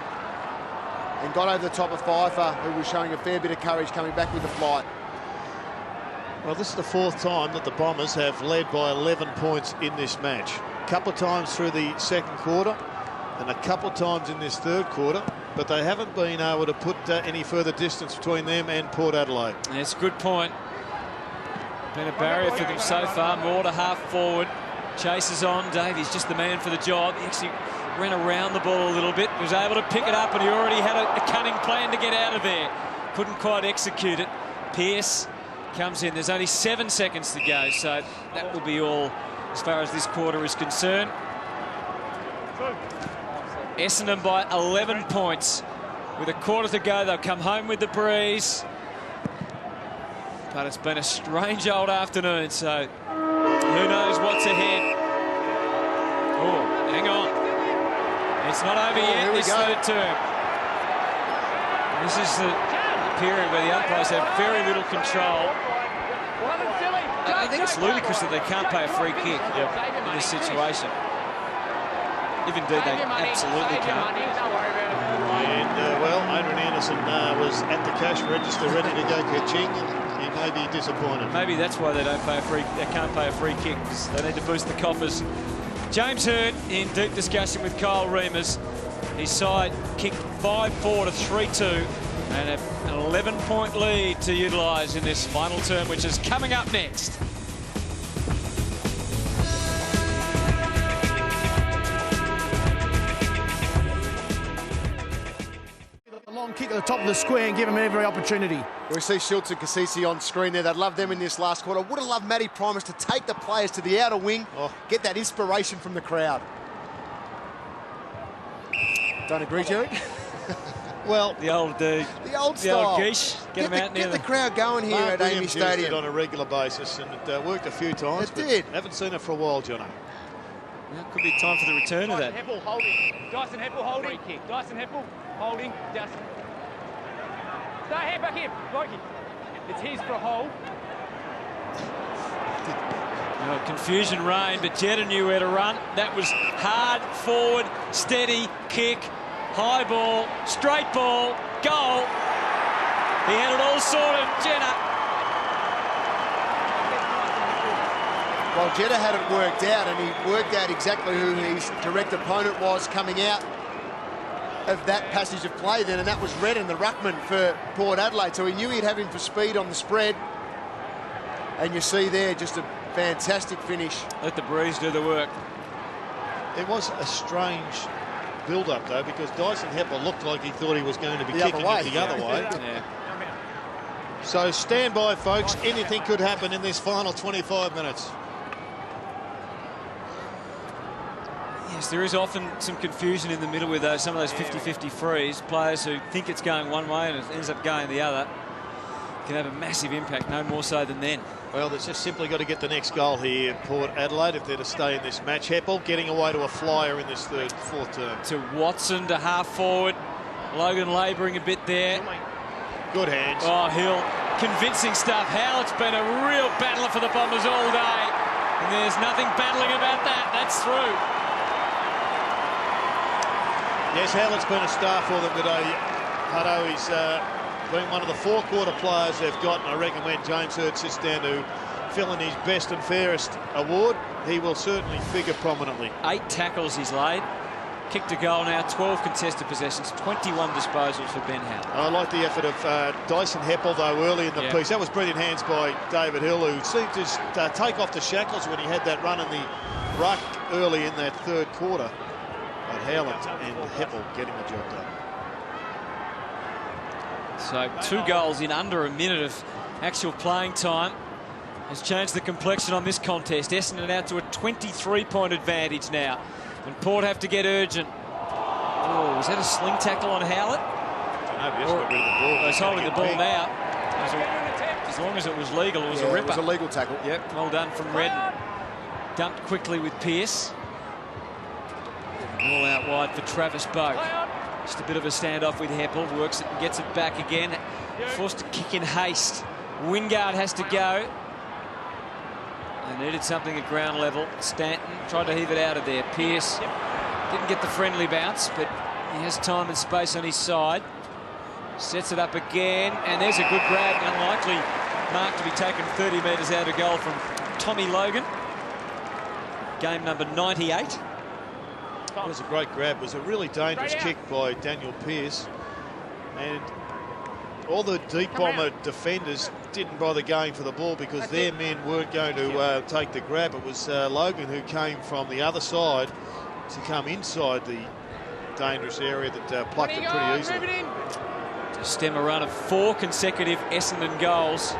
and got over the top of Pfeiffer, who was showing a fair bit of courage coming back with the flight. Well, this is the fourth time that the Bombers have led by 11 points in this match. A couple of times through the second quarter and a couple of times in this third quarter, but they haven't been able to put any further distance between them and Port Adelaide. That's a good point. Been a barrier for them so far. More to half forward. Chases on. Davies just the man for the job. He actually ran around the ball a little bit. Was able to pick it up, and he already had a cunning plan to get out of there. Couldn't quite execute it. Pearce comes in. There's only 7 seconds to go, so that will be all as far as this quarter is concerned. Essendon by 11 points. With a quarter to go, they'll come home with the breeze. But it's been a strange old afternoon, so who knows what's ahead. Oh, hang on. It's not over yet, this third term. This is the period where the umpires have very little control. I think it's ludicrous that they can't pay a free kick in this situation. If indeed they absolutely can't. And, well, Adrian Anderson was at the cash register ready to go catching, and he may be disappointed. Maybe that's why they don't pay a free. They can't pay a free kick, because they need to boost the coffers. James Hurd in deep discussion with Kyle Reimers. His side kicked 5-4 to 3-2, and an 11-point lead to utilise in this final term, which is coming up next. Kick at the top of the square and give them every opportunity. We see Schultz and Cassisi on screen there. They'd love them in this last quarter. Would have loved Matty Primus to take the players to the outer wing, get that inspiration from the crowd. Don't agree, Jerry? Well, the old style. The old geesh. Get them out near the crowd going here at Amy Stadium. On a regular basis, and it worked a few times. It did. Haven't seen it for a while, Jono. Well, it could be time for the return of that. Heppel holding. Dyson Heppel holding. Free kick. Dyson Heppel holding. Dyson. No, hand back here. Mikey. It's his for a hold. Oh, confusion reigned, but Jetta knew where to run. That was hard, forward, steady, kick, high ball, straight ball, goal. He had it all sorted, Jetta. Well, Jetta had it worked out, and he worked out exactly who his direct opponent was coming out of that passage of play then, and that was Redden, the ruckman for Port Adelaide. So he knew he'd have him for speed on the spread. And you see there just a fantastic finish. Let the breeze do the work. It was a strange build-up, though, because Dyson Heppel looked like he thought he was going to be kicking it the other way. Yeah. So stand by, folks. Anything could happen in this final 25 minutes. Yes, there is often some confusion in the middle with some of those 50-50 frees. Players who think it's going one way and it ends up going the other can have a massive impact, no more so than then. Well, they've just simply got to get the next goal here in Port Adelaide if they're to stay in this match. Heppel getting away to a flyer in this fourth term. To Watson, to half forward. Logan labouring a bit there. Good hands. Oh, Hill, convincing stuff. Howlett's been a real battler for the Bombers all day. And there's nothing battling about that. That's through. Yes, Howlett's been a star for them today. Hutto, he's been one of the four-quarter players they've got, and I reckon when James Hurd sits down to fill in his best and fairest award, he will certainly figure prominently. 8 tackles he's laid. Kicked a goal now, 12 contested possessions, 21 disposals for Ben Howlett. I like the effort of Dyson Heppel, though, early in the piece. That was brilliant hands by David Hill, who seemed to take off the shackles when he had that run in the ruck early in that third quarter. But Howlett and Heppel getting the job done. So 2 goals in under a minute of actual playing time has changed the complexion on this contest. Essendon out to a 23-point advantage now. And Port have to get urgent. Oh, was that a sling tackle on Howlett? He's holding the ball now. As long as it was legal, it was a ripper. It was a legal tackle. Yep, well done from Redden. Dumped quickly with Pearce. Ball out wide for Travis Boak. Just a bit of a standoff with Heppel. Works it and gets it back again. Forced to kick in haste. Wingard has to go. They needed something at ground level. Stanton tried to heave it out of there. Pearce didn't get the friendly bounce, but he has time and space on his side. Sets it up again, and there's a good grab. Unlikely mark to be taken 30 metres out of goal from Tommy Logan. Game number 98. That was a great grab. It was a really dangerous kick by Daniel Pearce. And all the deep bomber defenders didn't bother going for the ball because their men weren't going to take the grab. It was Logan who came from the other side to come inside the dangerous area that plucked it pretty easily. To stem a run of 4 consecutive Essendon goals.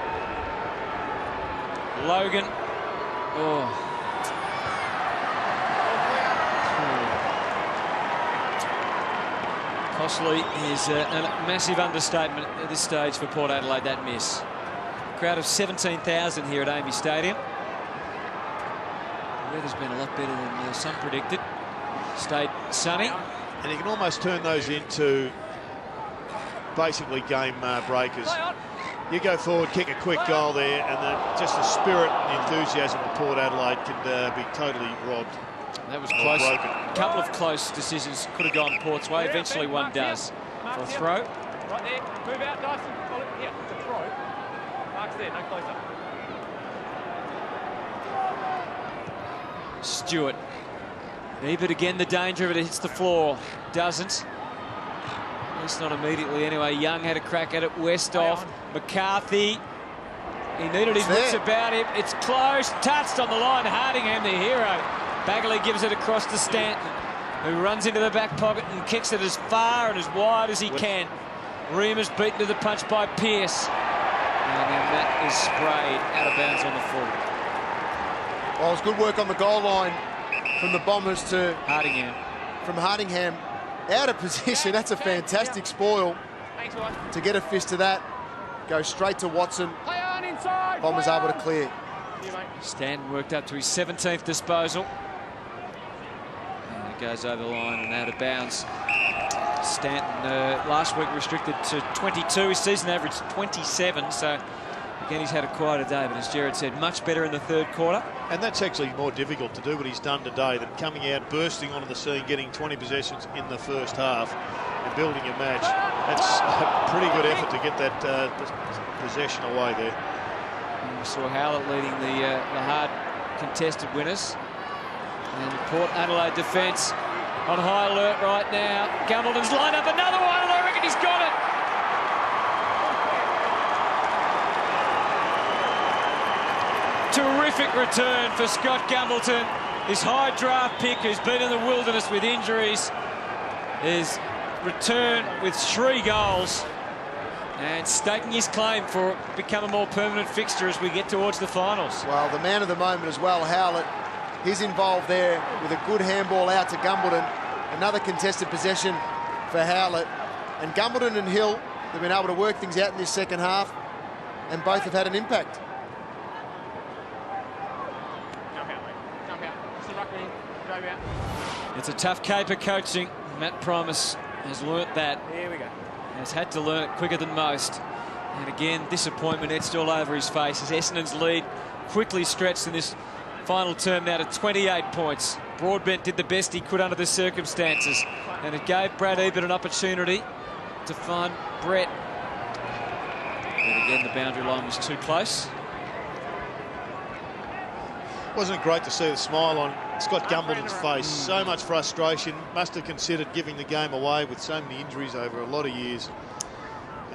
Logan. Oh. Costly is a massive understatement at this stage for Port Adelaide, that miss. crowd of 17,000 here at Amy Stadium. The weather's been a lot better than some predicted. Stayed sunny. And you can almost turn those into basically game breakers. You go forward, kick a quick goal there, and just the spirit and the enthusiasm of Port Adelaide can be totally robbed. That was close. A couple of close decisions could have gone Port's way. Eventually one does. For a throw. Right there. Move out, Dyson. Yeah, the throw. Mark's there, no closer. Stewart. Ebert again, the danger of it hits the floor. Doesn't. At least not immediately anyway. Young had a crack at it. Westhoff. McCarthy. He needed his wits about him. It's close. Touched on the line. Hardingham, the hero. Bagley gives it across to Stanton, who runs into the back pocket and kicks it as far and as wide as he can. Remus beaten to the punch by Pearce. And then that is sprayed out of bounds on the full. Well, it was good work on the goal line from the Bombers to Hardingham. From Hardingham, out of position. That's a fantastic spoil. To get a fist to that, go straight to Watson. Bombers able to clear. Stanton worked up to his 17th disposal. And it goes over the line and out of bounds. Stanton last week restricted to 22. His season average 27. So again, he's had a quieter day, but as Jared said, much better in the third quarter. And that's actually more difficult to do what he's done today than coming out, bursting onto the scene, getting 20 possessions in the first half and building a match. That's a pretty good effort to get that possession away there. And we saw Howlett leading the hard contested winners. And the Port Adelaide defence on high alert right now. Gambleton's lined up another one, and I reckon he's got it. Terrific return for Scott Gambleton. His high draft pick, who's been in the wilderness with injuries, his return with 3 goals and staking his claim for become a more permanent fixture as we get towards the finals. Well, the man of the moment as well, Howlett. He's involved there with a good handball out to Gambleton. Another contested possession for Howlett. And Gambleton and Hill, they've been able to work things out in this second half, and both have had an impact. It's a tough caper coaching. Matt Primus has learnt that. Here we go. Has had to learn it quicker than most. And again, disappointment etched all over his face as Essendon's lead quickly stretched in this final term now to 28 points. Broadbent did the best he could under the circumstances, and it gave Brad Ebert an opportunity to find Brett. And again, the boundary line was too close. Wasn't it great to see the smile on Scott Gambleton's face? So much frustration. Must have considered giving the game away with so many injuries over a lot of years.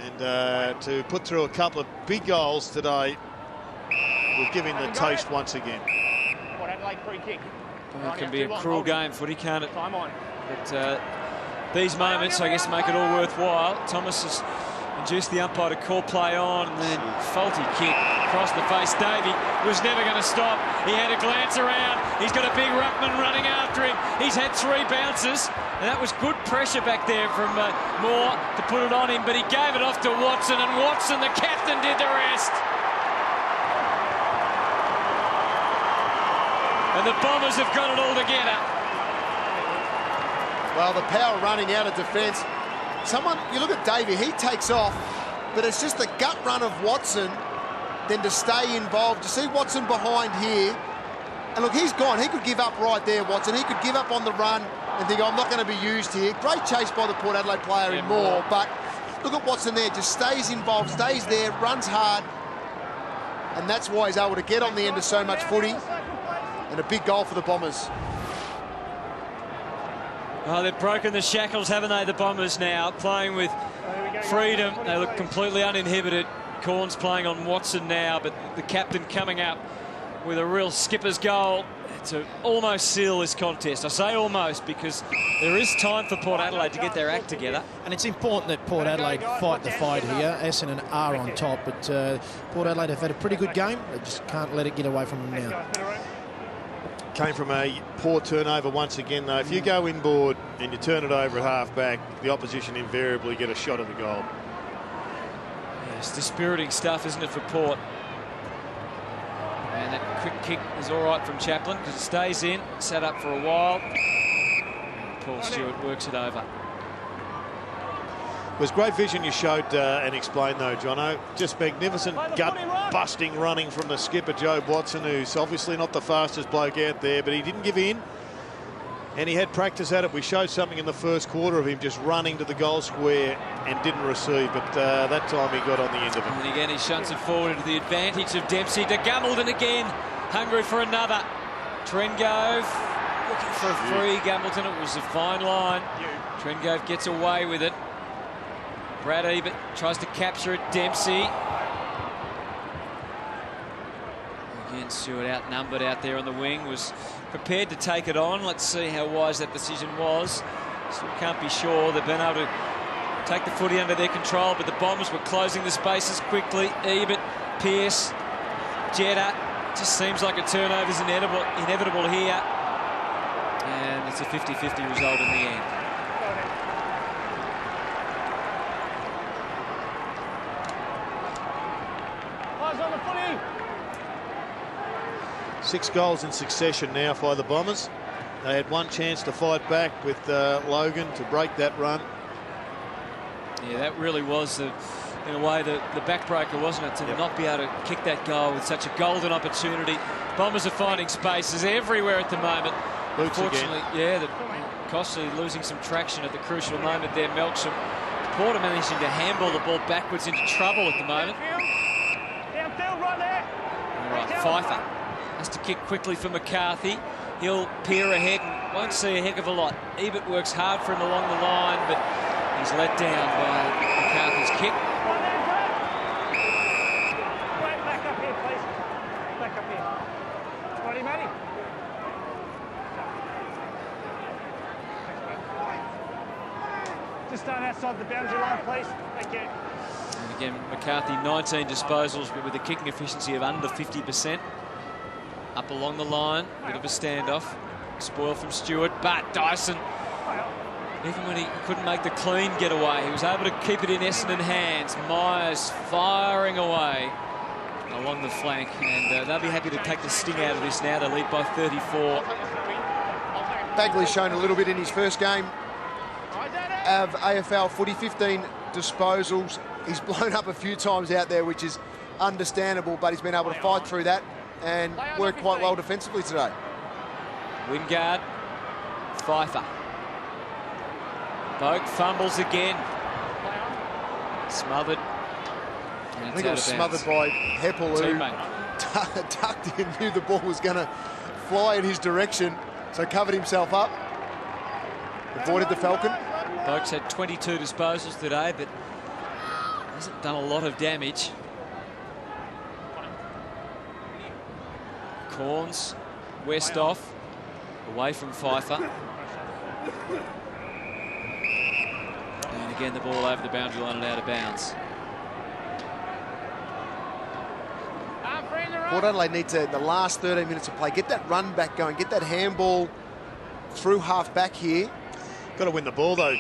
And to put through a couple of big goals today will give him the taste once again. Well, it can be a cruel game, footy, can't it? But these moments, I guess, make it all worthwhile. Thomas has induced the umpire to call play on, and then faulty kick across the face. Davey was never going to stop. He had a glance around. He's got a big ruckman running after him. He's had 3 bounces, and that was good pressure back there from Moore to put it on him, but he gave it off to Watson, and Watson, the captain, did the rest. And the Bombers have got it all together. Well, the power running out of defence. You look at Davey, he takes off, but it's just the gut run of Watson, then to stay involved. You see Watson behind here, and look, he's gone. He could give up right there, Watson. He could give up on the run and think, I'm not going to be used here. Great chase by the Port Adelaide player in Moore, but look at Watson there, just stays involved, stays there, runs hard, and that's why he's able to get on the end of so much footy, and a big goal for the Bombers. Oh, they've broken the shackles, haven't they, the Bombers now, playing with freedom. They look completely uninhibited. Corn's playing on Watson now, but the captain coming up with a real skipper's goal to almost seal this contest. I say almost because there is time for Port Adelaide to get their act together. And it's important that Port Adelaide fight the fight here. Essendon are on top, but Port Adelaide have had a pretty good game. They just can't let it get away from them now. Came from a poor turnover once again, though. If you go inboard and you turn it over at half-back, the opposition invariably get a shot at the goal. It's dispiriting stuff, isn't it, for Port? And that quick kick is all right from Chaplin because it stays in, sat up for a while. And Paul Stewart works it over. It was great vision you showed and explained, though, Jono. Just magnificent gut-busting running from the skipper, Joe Watson, who's obviously not the fastest bloke out there, but he didn't give in. And he had practice at it. We showed something in the first quarter of him just running to the goal square and didn't receive, but that time he got on the end of it. And again, he shunts it forward into the advantage of Dempsey to Gambleton again, hungry for another. Trengove looking for a free. Gambleton, it was a fine line. Trengove gets away with it. Brad Ebert tries to capture it. Dempsey. Again, Stewart outnumbered out there on the wing, was prepared to take it on. Let's see how wise that decision was. Still can't be sure. They've been able to take the footy under their control, but the Bombers were closing the spaces quickly. Ebert, Pearce, Jetta. Just seems like a turnover's inevitable here. And it's a 50-50 result in the end. On the footy. 6 goals in succession now by the Bombers. They had one chance to fight back with Logan to break that run. Yeah, that really was, in a way, the backbreaker, wasn't it? To not be able to kick that goal with such a golden opportunity. Bombers are finding spaces everywhere at the moment. Boots Unfortunately, again. yeah, Costley losing some traction at the crucial moment there. Melksham. Porter managing to handball the ball backwards into trouble at the moment. Downfield, right there. All right, Pfeiffer has to kick quickly for McCarthy. He'll peer ahead and won't see a heck of a lot. Ebert works hard for him along the line, but he's let down by McCarthy's kick. Wait, back up here, please. Back up here. Righty, Matty. Just stand outside the boundary line, please. Thank you. And again, McCarthy, 19 disposals, but with a kicking efficiency of under 50%. Up along the line, bit of a standoff. Spoil from Stewart, but Dyson, even when he couldn't make the clean getaway, he was able to keep it in Essendon hands. Myers firing away along the flank, and they'll be happy to take the sting out of this now. They lead by 34. Bagley's shown a little bit in his first game of AFL footy, 15 disposals. He's blown up a few times out there, which is understandable, but he's been able to fight through that and work quite well defensively today. Wingard, Pfeiffer. Boak fumbles again. Smothered. I think it was smothered by Heppel, who ducked in, knew the ball was going to fly in his direction, so covered himself up. Avoided the Falcon. Boak's had 22 disposals today, but hasn't done a lot of damage. Corns, West off, away from Pfeiffer. And again, the ball over the boundary line and out of bounds. Port Adelaide need to, in the last 13 minutes of play, get that run back going, get that handball through half back here. Got to win the ball, though.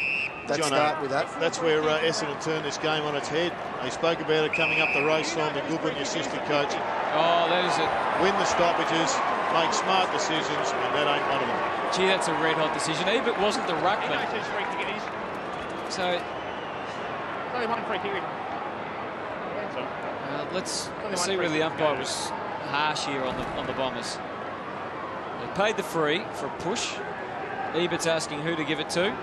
Let's start with that. That's where Essendon turned this game on its head. They spoke about it coming up the race, Simon Goodwin, the assistant coach. Oh, that is it. Win the stoppages, make smart decisions, and that ain't one of them. Gee, that's a red-hot decision. Ebert wasn't the ruckman. So, let's see whether the umpire was harsh here on the Bombers. They paid the free for a push. Ebert's asking who to give it to.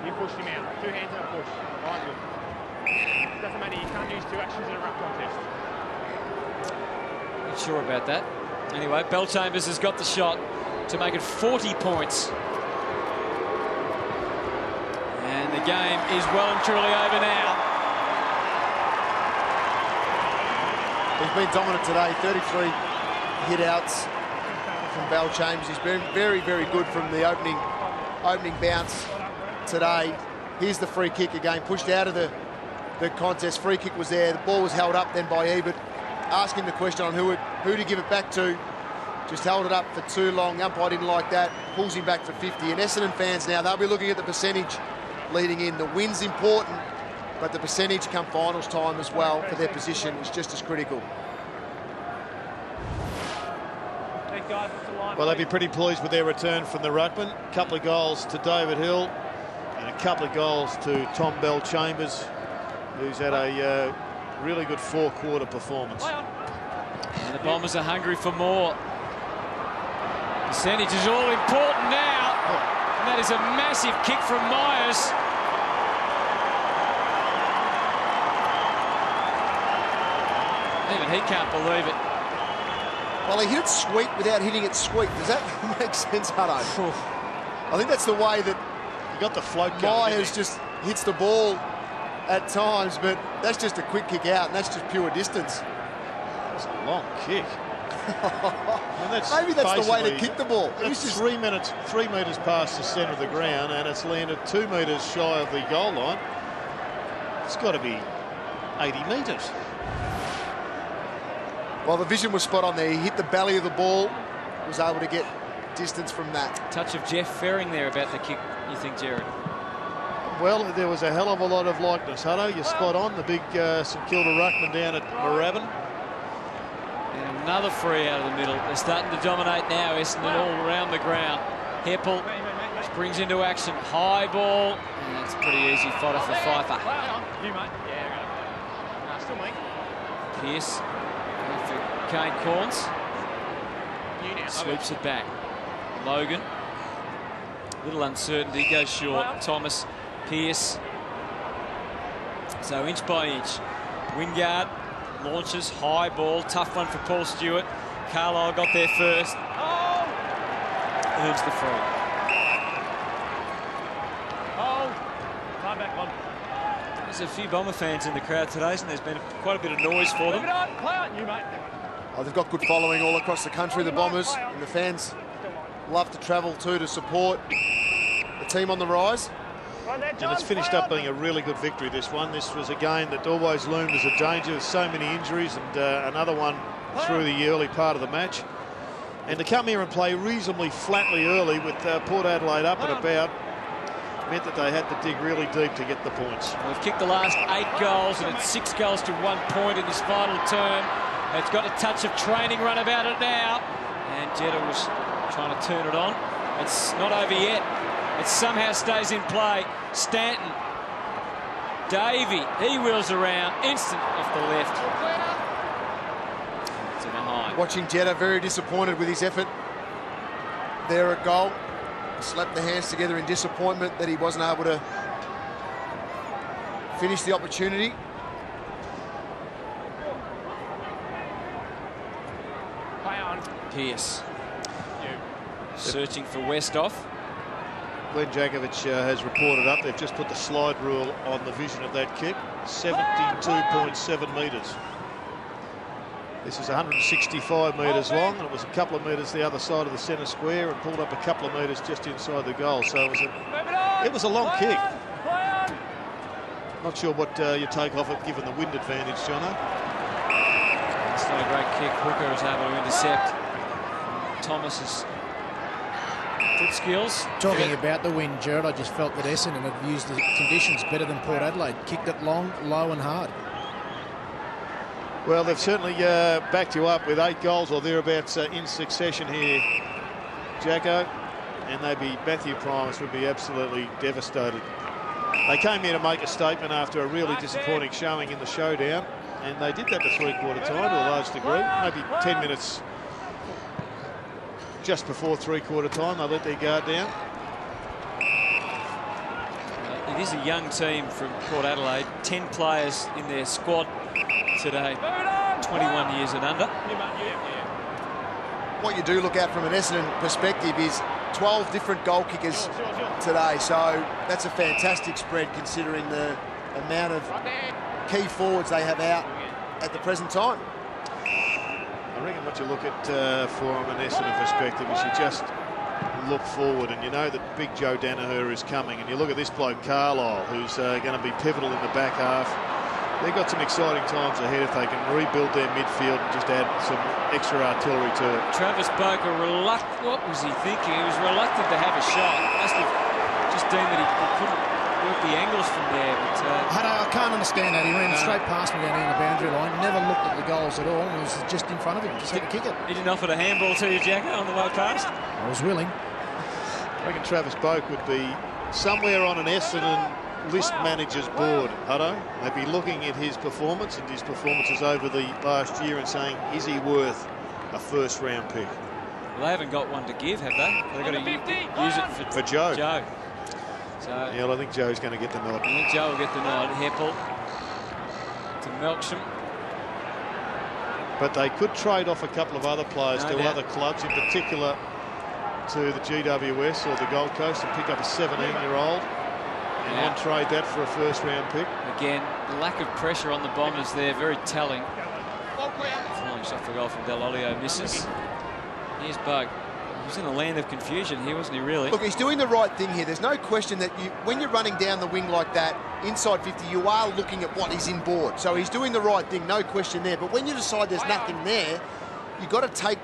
You pushed him out. 2 hands and a push. Right, good. Doesn't matter, you can't use 2 actions in a ruck contest. Not sure about that. Anyway, Bellchambers has got the shot to make it 40 points. And the game is well and truly over now. He's been dominant today, 33 hit-outs from Bellchambers. He's been very, very good from the opening bounce today. Here's the free kick again, pushed out of the contest. Free kick was there. The ball was held up then by Ebert. Asking the question on who to give it back to. Just held it up for too long. Umpire didn't like that. Pulls him back for 50. And Essendon fans now, they'll be looking at the percentage leading in. The win's important, but the percentage come finals time as well for their position is just as critical. right, guys. It's a line. Well, they'd be pretty pleased with their return from the ruckman. A couple of goals to David Hill and a couple of goals to Tom Bell-Chambers, who's had a really good four-quarter performance. And the Bombers are hungry for more. Percentage is all important now. And that is a massive kick from Myers. Even he can't believe it. Well, he hit it sweet without hitting it sweet. Does that make sense, Hutto? I think that's the way that You got the float going. Myers just hits the ball at times, but that's just a quick kick out, and that's just pure distance. That's a long kick. Maybe that's the way to kick the ball. It's just 3 metres past the centre of the ground, and it's landed 2 metres shy of the goal line. It's got to be 80 metres. Well, the vision was spot on there. He hit the belly of the ball, was able to get distance from that. Touch of Jeff Ferring there about the kick, you think, Jared? Well, there was a hell of a lot of likeness, Hutto. You're spot on. The big St Kilda ruckman down at Moorabbin. And another free out of the middle. They're starting to dominate now, Essendon, all around the ground. Heppel springs into action. High ball. And that's pretty easy fodder for Pfeiffer. You, mate. Yeah, still me. Pearce for Kane Corns. Sweeps it back. Logan. Little uncertainty, goes short. Thomas, Pearce. So inch by inch. Wingard launches, high ball, tough one for Paul Stewart. Carlisle got there first. Earns the free. Time back on. There's a few Bomber fans in the crowd today, and there's been quite a bit of noise for them. Play on, you, mate. Oh, they've got good following all across the country, the Bombers, and the fans love to travel too to support the team on the rise. And it's finished up being a really good victory, this one. This was a game that always loomed as a danger with so many injuries, and another one through the early part of the match. And to come here and play reasonably flatly early with Port Adelaide up and about meant that they had to dig really deep to get the points. Well, they've kicked the last 8 goals, and it's 6 goals to 1 point in this final term. It's got a touch of training run about it now. And Jetta was trying to turn it on. It's not over yet. It somehow stays in play. Stanton. Davey. He wheels around. Instant off the left. To behind. Watching Jetta very disappointed with his effort there at goal. Slapped the hands together in disappointment that he wasn't able to finish the opportunity. Pearce. Searching for Westhoff. Glenn Jakovic has reported up. They've just put the slide rule on the vision of that kick. 72.7 metres. This is 165 metres long, and it was a couple of metres the other side of the centre square and pulled up a couple of metres just inside the goal. So it was a long kick. Not sure what you take off it given the wind advantage, Jono. It's not a great kick. Hooker is able to intercept. Thomas's foot skills. Talking about the wind, Jared, I just felt that Essendon had used the conditions better than Port Adelaide. Kicked it long, low and hard. Well, they've certainly backed you up with 8 goals or thereabouts in succession here, Jacko. And Matthew Primus would be absolutely devastated. They came here to make a statement after a really disappointing showing in the showdown. And they did that to three-quarter time to a large degree. Maybe 10 minutes just before three-quarter time, they let their guard down. It is a young team from Port Adelaide. 10 players in their squad today. 21 years and under. What you do look at from an Essendon perspective is 12 different goal kickers today. So that's a fantastic spread considering the amount of key forwards they have out at the present time. I reckon what you look at from an Essendon perspective is you just look forward and you know that big Joe Danaher is coming, and you look at this bloke Carlisle, who's going to be pivotal in the back half. They've got some exciting times ahead if they can rebuild their midfield and just add some extra artillery to it. Travis Boker what was he thinking? He was reluctant to have a shot. Must have just deemed that he couldn't work the angles from there. But I can't understand that. He ran straight past me down in the boundary line, never looked at the goals at all, and was just in front of him, just had to kick it. He didn't offer a handball to you, Jacko, on the way past? I was willing. I reckon Travis Boak would be somewhere on an Essendon list manager's board, Hutto. They'd be looking at his performance and his performances over the last year and saying, is he worth a first-round pick? Well, they haven't got one to give, have they? They've got to use it for Joe. So, yeah, well, I think Joe's going to get the nod. I think Joe will get the nod. Heppel to Melksham. But they could trade off a couple of other players No to doubt. other clubs, in particular to the GWS or the Gold Coast, and pick up a 17-year-old and then trade that for a first-round pick. Again, the lack of pressure on the Bombers there, very telling. Flying shot for goal from Dell'Olio misses. Here's Bug. He was in a land of confusion here, wasn't he, really? Look, he's doing the right thing here. There's no question that when you're running down the wing like that, inside 50, you are looking at what is in board. So he's doing the right thing, no question there. But when you decide there's nothing there, you've got to take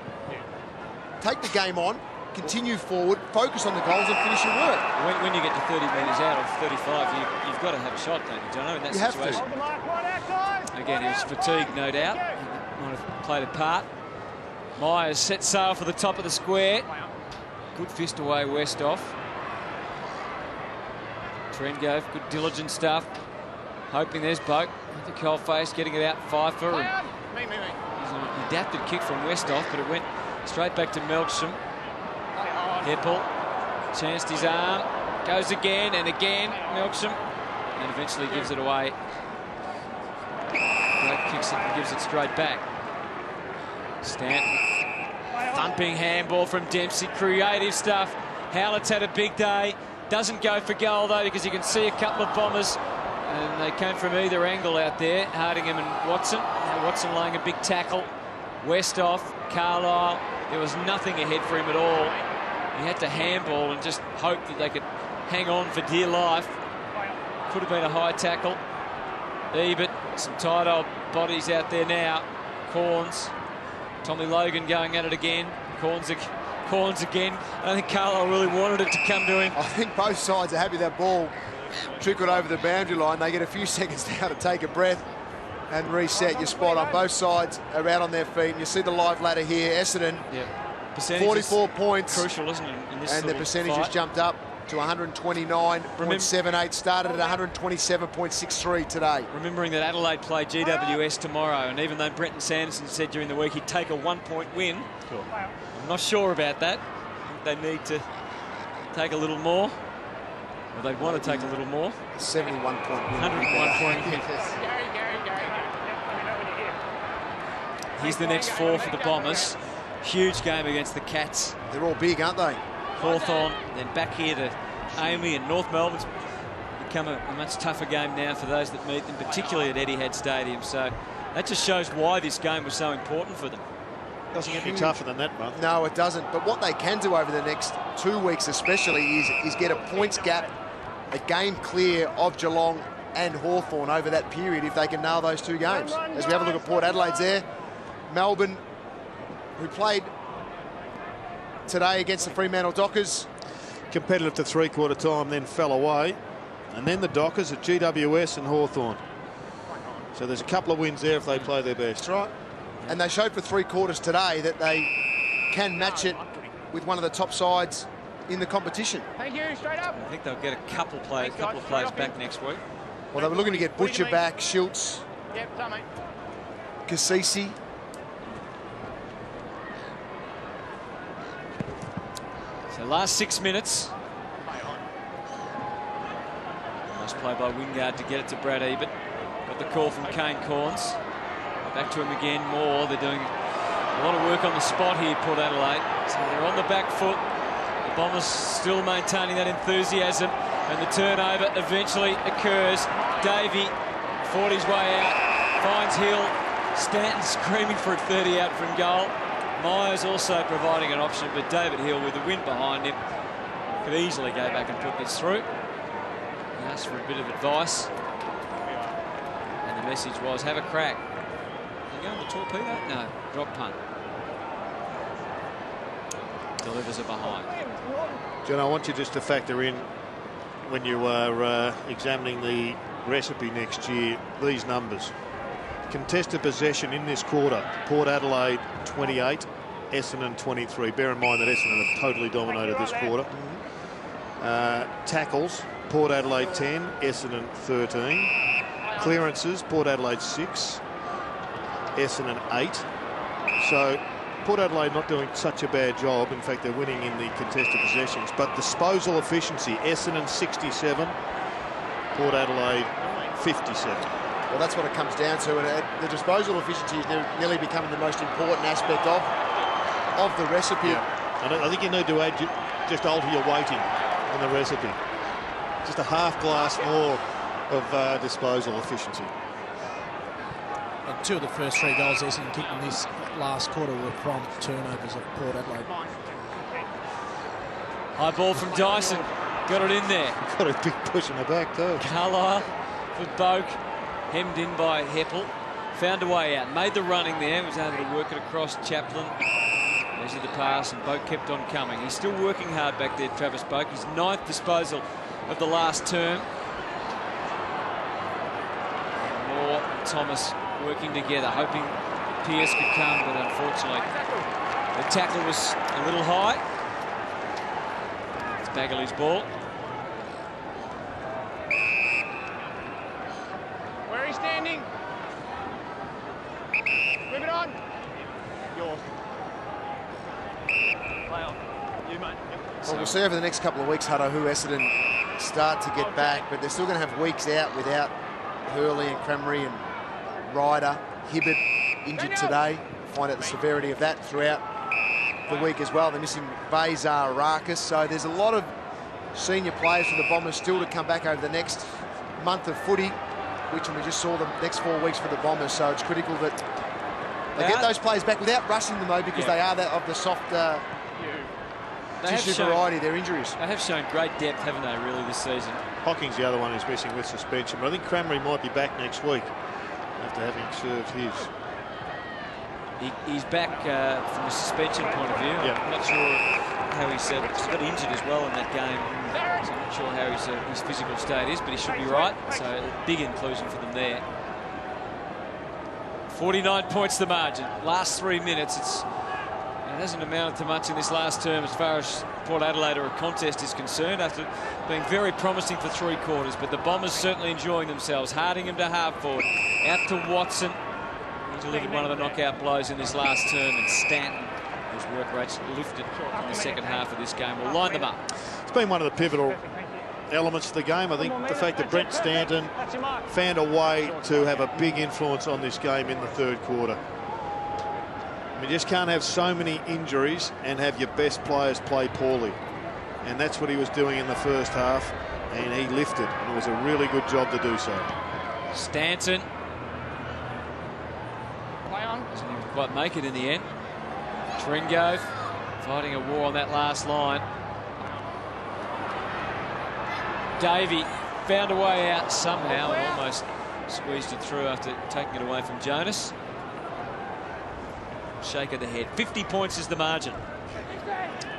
the game on, continue forward, focus on the goals and finish your work. When you get to 30 metres out of 35, you've got to have a shot, don't you, Jono, in that situation? Again, he was fatigued, no doubt. He might have played a part. Myers set sail for the top of the square. Good fist away, Westhoff. Trengove, good diligent stuff. Hoping there's Boak. The cold face getting it out Pfeiffer. And he's an adapted kick from Westhoff, but it went straight back to Melksham. Heppel chanced his arm. Goes again and again, Melksham. And eventually gives it away. Great kicks it and gives it straight back. Stanton. Thumping handball from Dempsey. Creative stuff. Howlett's had a big day. Doesn't go for goal, though, because you can see a couple of Bombers. And they came from either angle out there. Hardingham and Watson. Now Watson laying a big tackle. Westhoff, Carlisle. There was nothing ahead for him at all. He had to handball and just hope that they could hang on for dear life. Could have been a high tackle. Ebert, some tight old bodies out there now. Corns. Tommy Logan going at it again. Corns again. I don't think Carlisle really wanted it to come to him. I think both sides are happy that ball trickled over the boundary line. They get a few seconds now to take a breath and reset. Your spot on both sides are out on their feet. And you see the live ladder here. Essendon, 44 points. Crucial, isn't it? In this and the percentage has jumped up to 129.78. Started at 127.63 today. Remembering that Adelaide play GWS tomorrow, and even though Brenton Sanderson said during the week he'd take a 1-point win, I'm not sure about that. I think they need to take a little more. Or they'd want to take a little more. 71-point win. 101-point win. Here's the next 4 for the Bombers. Huge game against the Cats. They're all big, aren't they? Hawthorn, then back here to Amy and North Melbourne's become a much tougher game now for those that meet them, particularly at Etihad Stadium. So that just shows why this game was so important for them. Doesn't get any tougher than that month. No, it doesn't. But what they can do over the next 2 weeks especially is get a points gap, a game clear of Geelong and Hawthorn over that period if they can nail those 2 games. As we have a look at Port Adelaide's there, Melbourne, who played today against the Fremantle Dockers. Competitive to three-quarter time, then fell away. And then the Dockers at GWS and Hawthorn. So there's a couple of wins there if they play their best. That's right. And they showed for 3 quarters today that they can match it with one of the top sides in the competition. Thank you, straight up. I think they'll get a couple of players back next week. Well, they were looking to get Butcher back, Schultz, Yep, done, mate. Cassisi. So last 6 minutes. Nice play by Wingard to get it to Brad Ebert. Got the call from Kane Corns. Back to him again, more. They're doing a lot of work on the spot here, Port Adelaide. So they're on the back foot. The Bombers still maintaining that enthusiasm. And the turnover eventually occurs. Davey fought his way out. Finds Hill. Stanton screaming for a 30 out from goal. Myers also providing an option, but David Hill, with the wind behind him, could easily go back and put this through. He asked for a bit of advice. And the message was, have a crack. You going the torpedo? No, drop punt. Delivers it behind. John, I want you just to factor in when you are examining the recipe next year, these numbers. Contested possession in this quarter, Port Adelaide 28, Essendon 23. Bear in mind that Essendon have totally dominated this quarter. Tackles, Port Adelaide 10, Essendon 13. Clearances, Port Adelaide 6, Essendon 8. So Port Adelaide not doing such a bad job. In fact, they're winning in the contested possessions. But disposal efficiency, Essendon 67, Port Adelaide 57. Well, that's what it comes down to, and the disposal efficiency is nearly becoming the most important aspect of the recipe. Yeah. I think you need to add, just alter your weighting on the recipe. Just a half glass more of disposal efficiency. And 2 of the first 3 goals Essendon kicked in this last quarter were from turnovers of Port Adelaide. High ball from Dyson. Got it in there. Got a big push in the back too. Carlisle for Boak. Hemmed in by Heppel. Found a way out. Made the running there. Was able to work it across Chaplin. Measured the pass and Boak kept on coming. He's still working hard back there, Travis Boak. His 9th disposal of the last term. Moore and Thomas working together, hoping Pearce could come, but unfortunately the tackle was a little high. It's Bagley's ball. Where are you standing? Move it on. Yours. Play on. You, mate. Yep. Well, we'll see over the next couple of weeks, Hutto, who Essendon start to get back, but they're still going to have weeks out without Hurley and Crameri and Ryder. Hibbert injured today. Find out the severity of that throughout the week as well. They're missing Bazar, Rakus, so there's a lot of senior players for the Bombers still to come back over the next month of footy, which we just saw the next 4 weeks for the Bombers, so it's critical that they get those players back without rushing them, though, because they are that of the soft tissue variety, their injuries. They have shown great depth, haven't they, really, this season? Hocking's the other one who's missing with suspension, but I think Crameri might be back next week after having served his. He's back from a suspension point of view. Yeah. I'm not sure how he's got injured as well in that game, so I'm not sure how his physical state is, but he should be right. So a big inclusion for them there. 49 points the margin. Last 3 minutes. It hasn't amounted to much in this last term as far as Port Adelaide or a contest is concerned, after being very promising for 3 quarters. But the Bombers certainly enjoying themselves. Hardingham to half forward. Out to Watson. He delivered one of the knockout blows in this last term. And Stanton, whose work rates lifted in the second half of this game, will line them up. It's been one of the pivotal elements of the game. I think the fact that Brent Stanton found a way to have a big influence on this game in the 3rd quarter. You just can't have so many injuries and have your best players play poorly. And that's what he was doing in the first half, and he lifted, and it was a really good job to do so. Stanton. Play on. Doesn't even quite make it in the end. Tringo fighting a war on that last line. Davey found a way out somehow and almost squeezed it through after taking it away from Jonas. Shake of the head. 50 points is the margin.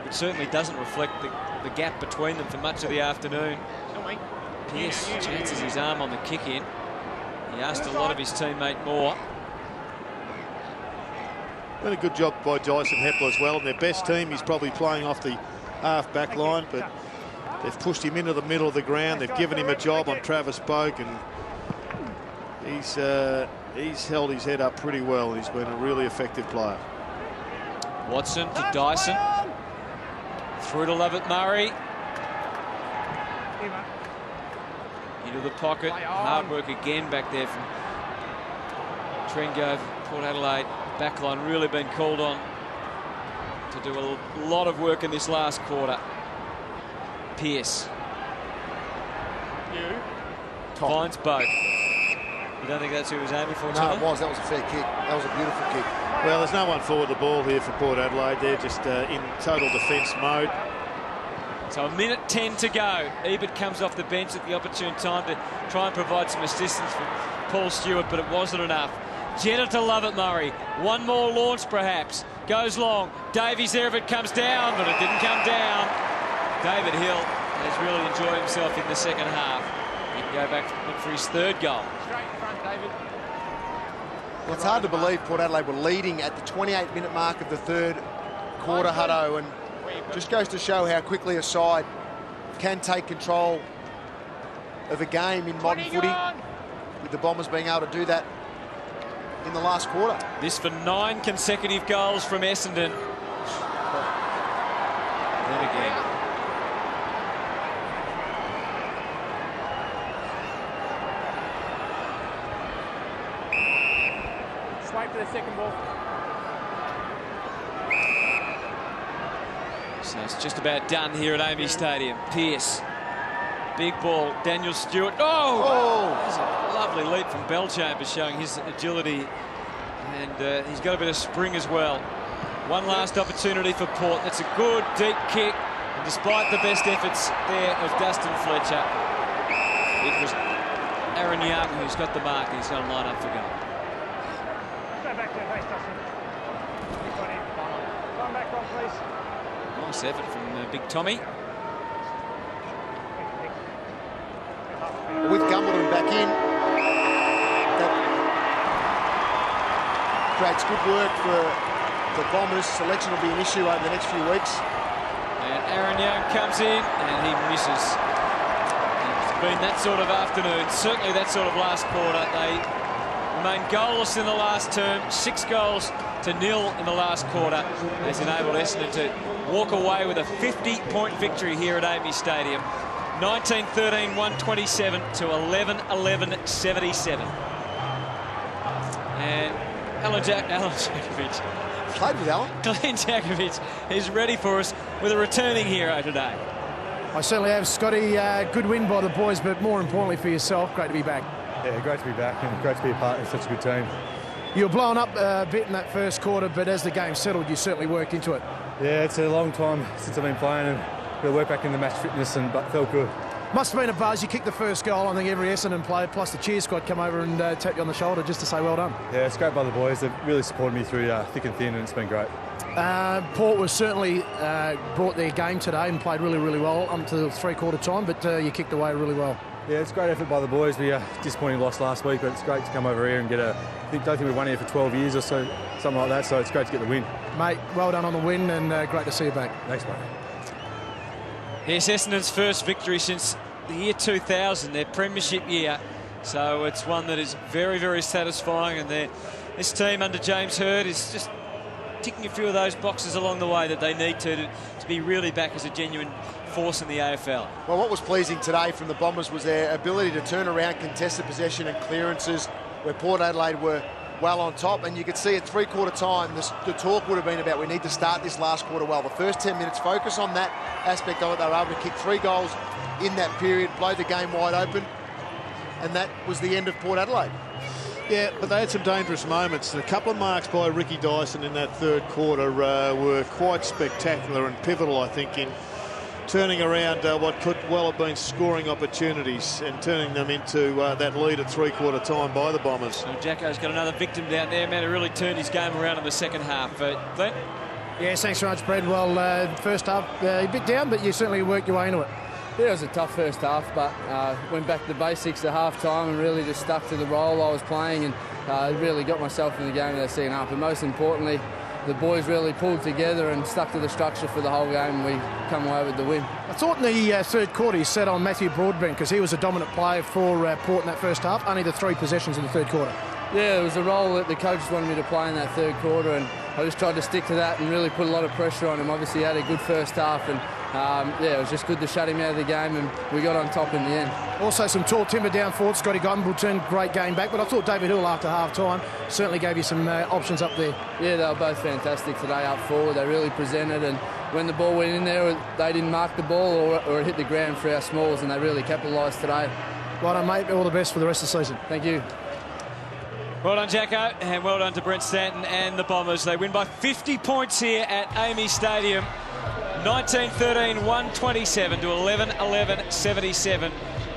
It certainly doesn't reflect the gap between them for much of the afternoon. Pearce chances his arm on the kick in. He asked a lot of his teammate Moore. Been a good job by Dyson Heppel as well. And their best team, he's probably playing off the half-back line, but they've pushed him into the middle of the ground. They've given him a job on Travis Boak, and he's held his head up pretty well. He's been a really effective player. Watson to Dyson. Through to Lovett Murray. Into the pocket. Hard work again back there from Tringo. Port Adelaide backline really been called on to do a lot of work in this last quarter. Pearce. Finds Boak. You don't think that's who he was aiming for, No, Tyler? it was. That was a fair kick. That was a beautiful kick. Well, there's no one forward the ball here for Port Adelaide. They're just in total defence mode. So 1:10 to go. Ebert comes off the bench at the opportune time to try and provide some assistance for Paul Stewart, but it wasn't enough. Jenner to Lovett Murray. One more launch, perhaps. Goes long. Davies there if it comes down, but it didn't come down. David Hill has really enjoyed himself in the second half. He can go back and look for his third goal. Straight in front, David. Well, it's hard to believe Port Adelaide were leading at the 28-minute mark of the third quarter, Hutto, and just goes to show how quickly a side can take control of a game in modern footy, with the Bombers being able to do that in the last quarter. This for 9 consecutive goals from Essendon. Then again. Just wait for the second ball. So it's just about done here at AAMI Stadium. Pearce. Big ball. Daniel Stewart. Oh! That's a lovely leap from Bellchambers, showing his agility. And he's got a bit of spring as well. One last opportunity for Port. That's a good, deep kick. And despite the best efforts there of Dustin Fletcher, it was Aaron Young who's got the mark, and he's going to line up for goal. Go back to the face, Dustin. Come back on, please. Nice effort from Big Tommy. With Gumbleton back in, that creates good work for the Bombers. Selection will be an issue over the next few weeks. And Aaron Young comes in and he misses. It's been that sort of afternoon, certainly that sort of last quarter. They remain goalless in the last term, 6 goals to 0 in the last quarter, has enabled Essendon to walk away with a 50-point victory here at AAMI Stadium. 19-13, 127 to 11-11, 77. And Alan Jakovic. Played with Alan. Glenn Jakovic is ready for us with a returning hero today. I certainly have, Scotty. Good win by the boys, but more importantly for yourself, great to be back. Yeah, great to be back and great to be a part of such a good team. You were blown up a bit in that first quarter, but as the game settled, you certainly worked into it. Yeah, it's a long time since I've been playing and got to work back in the match fitness, but felt good. Must have been a buzz. You kicked the first goal. I think every Essendon player, plus the cheer squad, come over and tap you on the shoulder just to say well done. Yeah, it's great by the boys. They've really supported me through thick and thin, and it's been great. Port was certainly brought their game today and played really, really well up to the three-quarter time, but you kicked away really well. Yeah, it's a great effort by the boys. We disappointing loss last week, but it's great to come over here and get a... I don't think we've won here for 12 years or so, something like that, so it's great to get the win. Mate, well done on the win, and great to see you back. Thanks, mate. Yes, Essendon's first victory since the year 2000, their premiership year. So it's one that is very, very satisfying, and this team under James Hird is just ticking a few of those boxes along the way that they need to be really back as a genuine force in the AFL. Well, what was pleasing today from the Bombers was their ability to turn around contested possession and clearances where Port Adelaide were well on top, and you could see at three-quarter time the talk would have been about we need to start this last quarter well. The first 10 minutes, focus on that aspect of it. They were able to kick 3 goals in that period, blow the game wide open, and that was the end of Port Adelaide. Yeah, but they had some dangerous moments. A couple of marks by Ricky Dyson in that third quarter were quite spectacular and pivotal, I think, in turning around what could well have been scoring opportunities and turning them into that lead at three-quarter time by the Bombers. So Jacko's got another victim down there, man, who really turned his game around in the second half. Glenn? Yes, thanks very much, Brad. Well, first half, a bit down, but you certainly worked your way into it. Yeah, it was a tough first half, but went back to the basics at half-time and really just stuck to the role I was playing, and really got myself in the game in the second half. But most importantly, the boys really pulled together and stuck to the structure for the whole game, and we come away with the win. I thought in the third quarter you set on Matthew Broadbent because he was a dominant player for Port in that first half, only the 3 possessions in the third quarter. Yeah, it was a role that the coaches wanted me to play in that third quarter, and I just tried to stick to that and really put a lot of pressure on him. Obviously, he had a good first half, and yeah, it was just good to shut him out of the game, and we got on top in the end. Also some tall timber down forward. Scotty Gumbleton, great game back, but I thought David Hill after half-time certainly gave you some options up there. Yeah, they were both fantastic today up forward. They really presented, and when the ball went in there, they didn't mark the ball or it hit the ground for our smalls, and they really capitalised today. Well done, mate. All the best for the rest of the season. Thank you. Well done, Jacko, and well done to Brent Stanton and the Bombers. They win by 50 points here at AAMI Stadium. 19-13, 127 to 11-11, 77.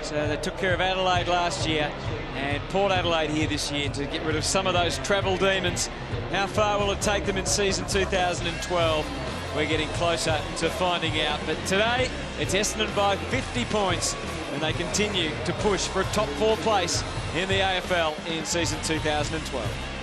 So they took care of Adelaide last year and Port Adelaide here this year to get rid of some of those travel demons. How far will it take them in season 2012? we're getting closer to finding out. But today, it's Essendon by 50 points, and they continue to push for a top 4 place in the AFL in season 2012.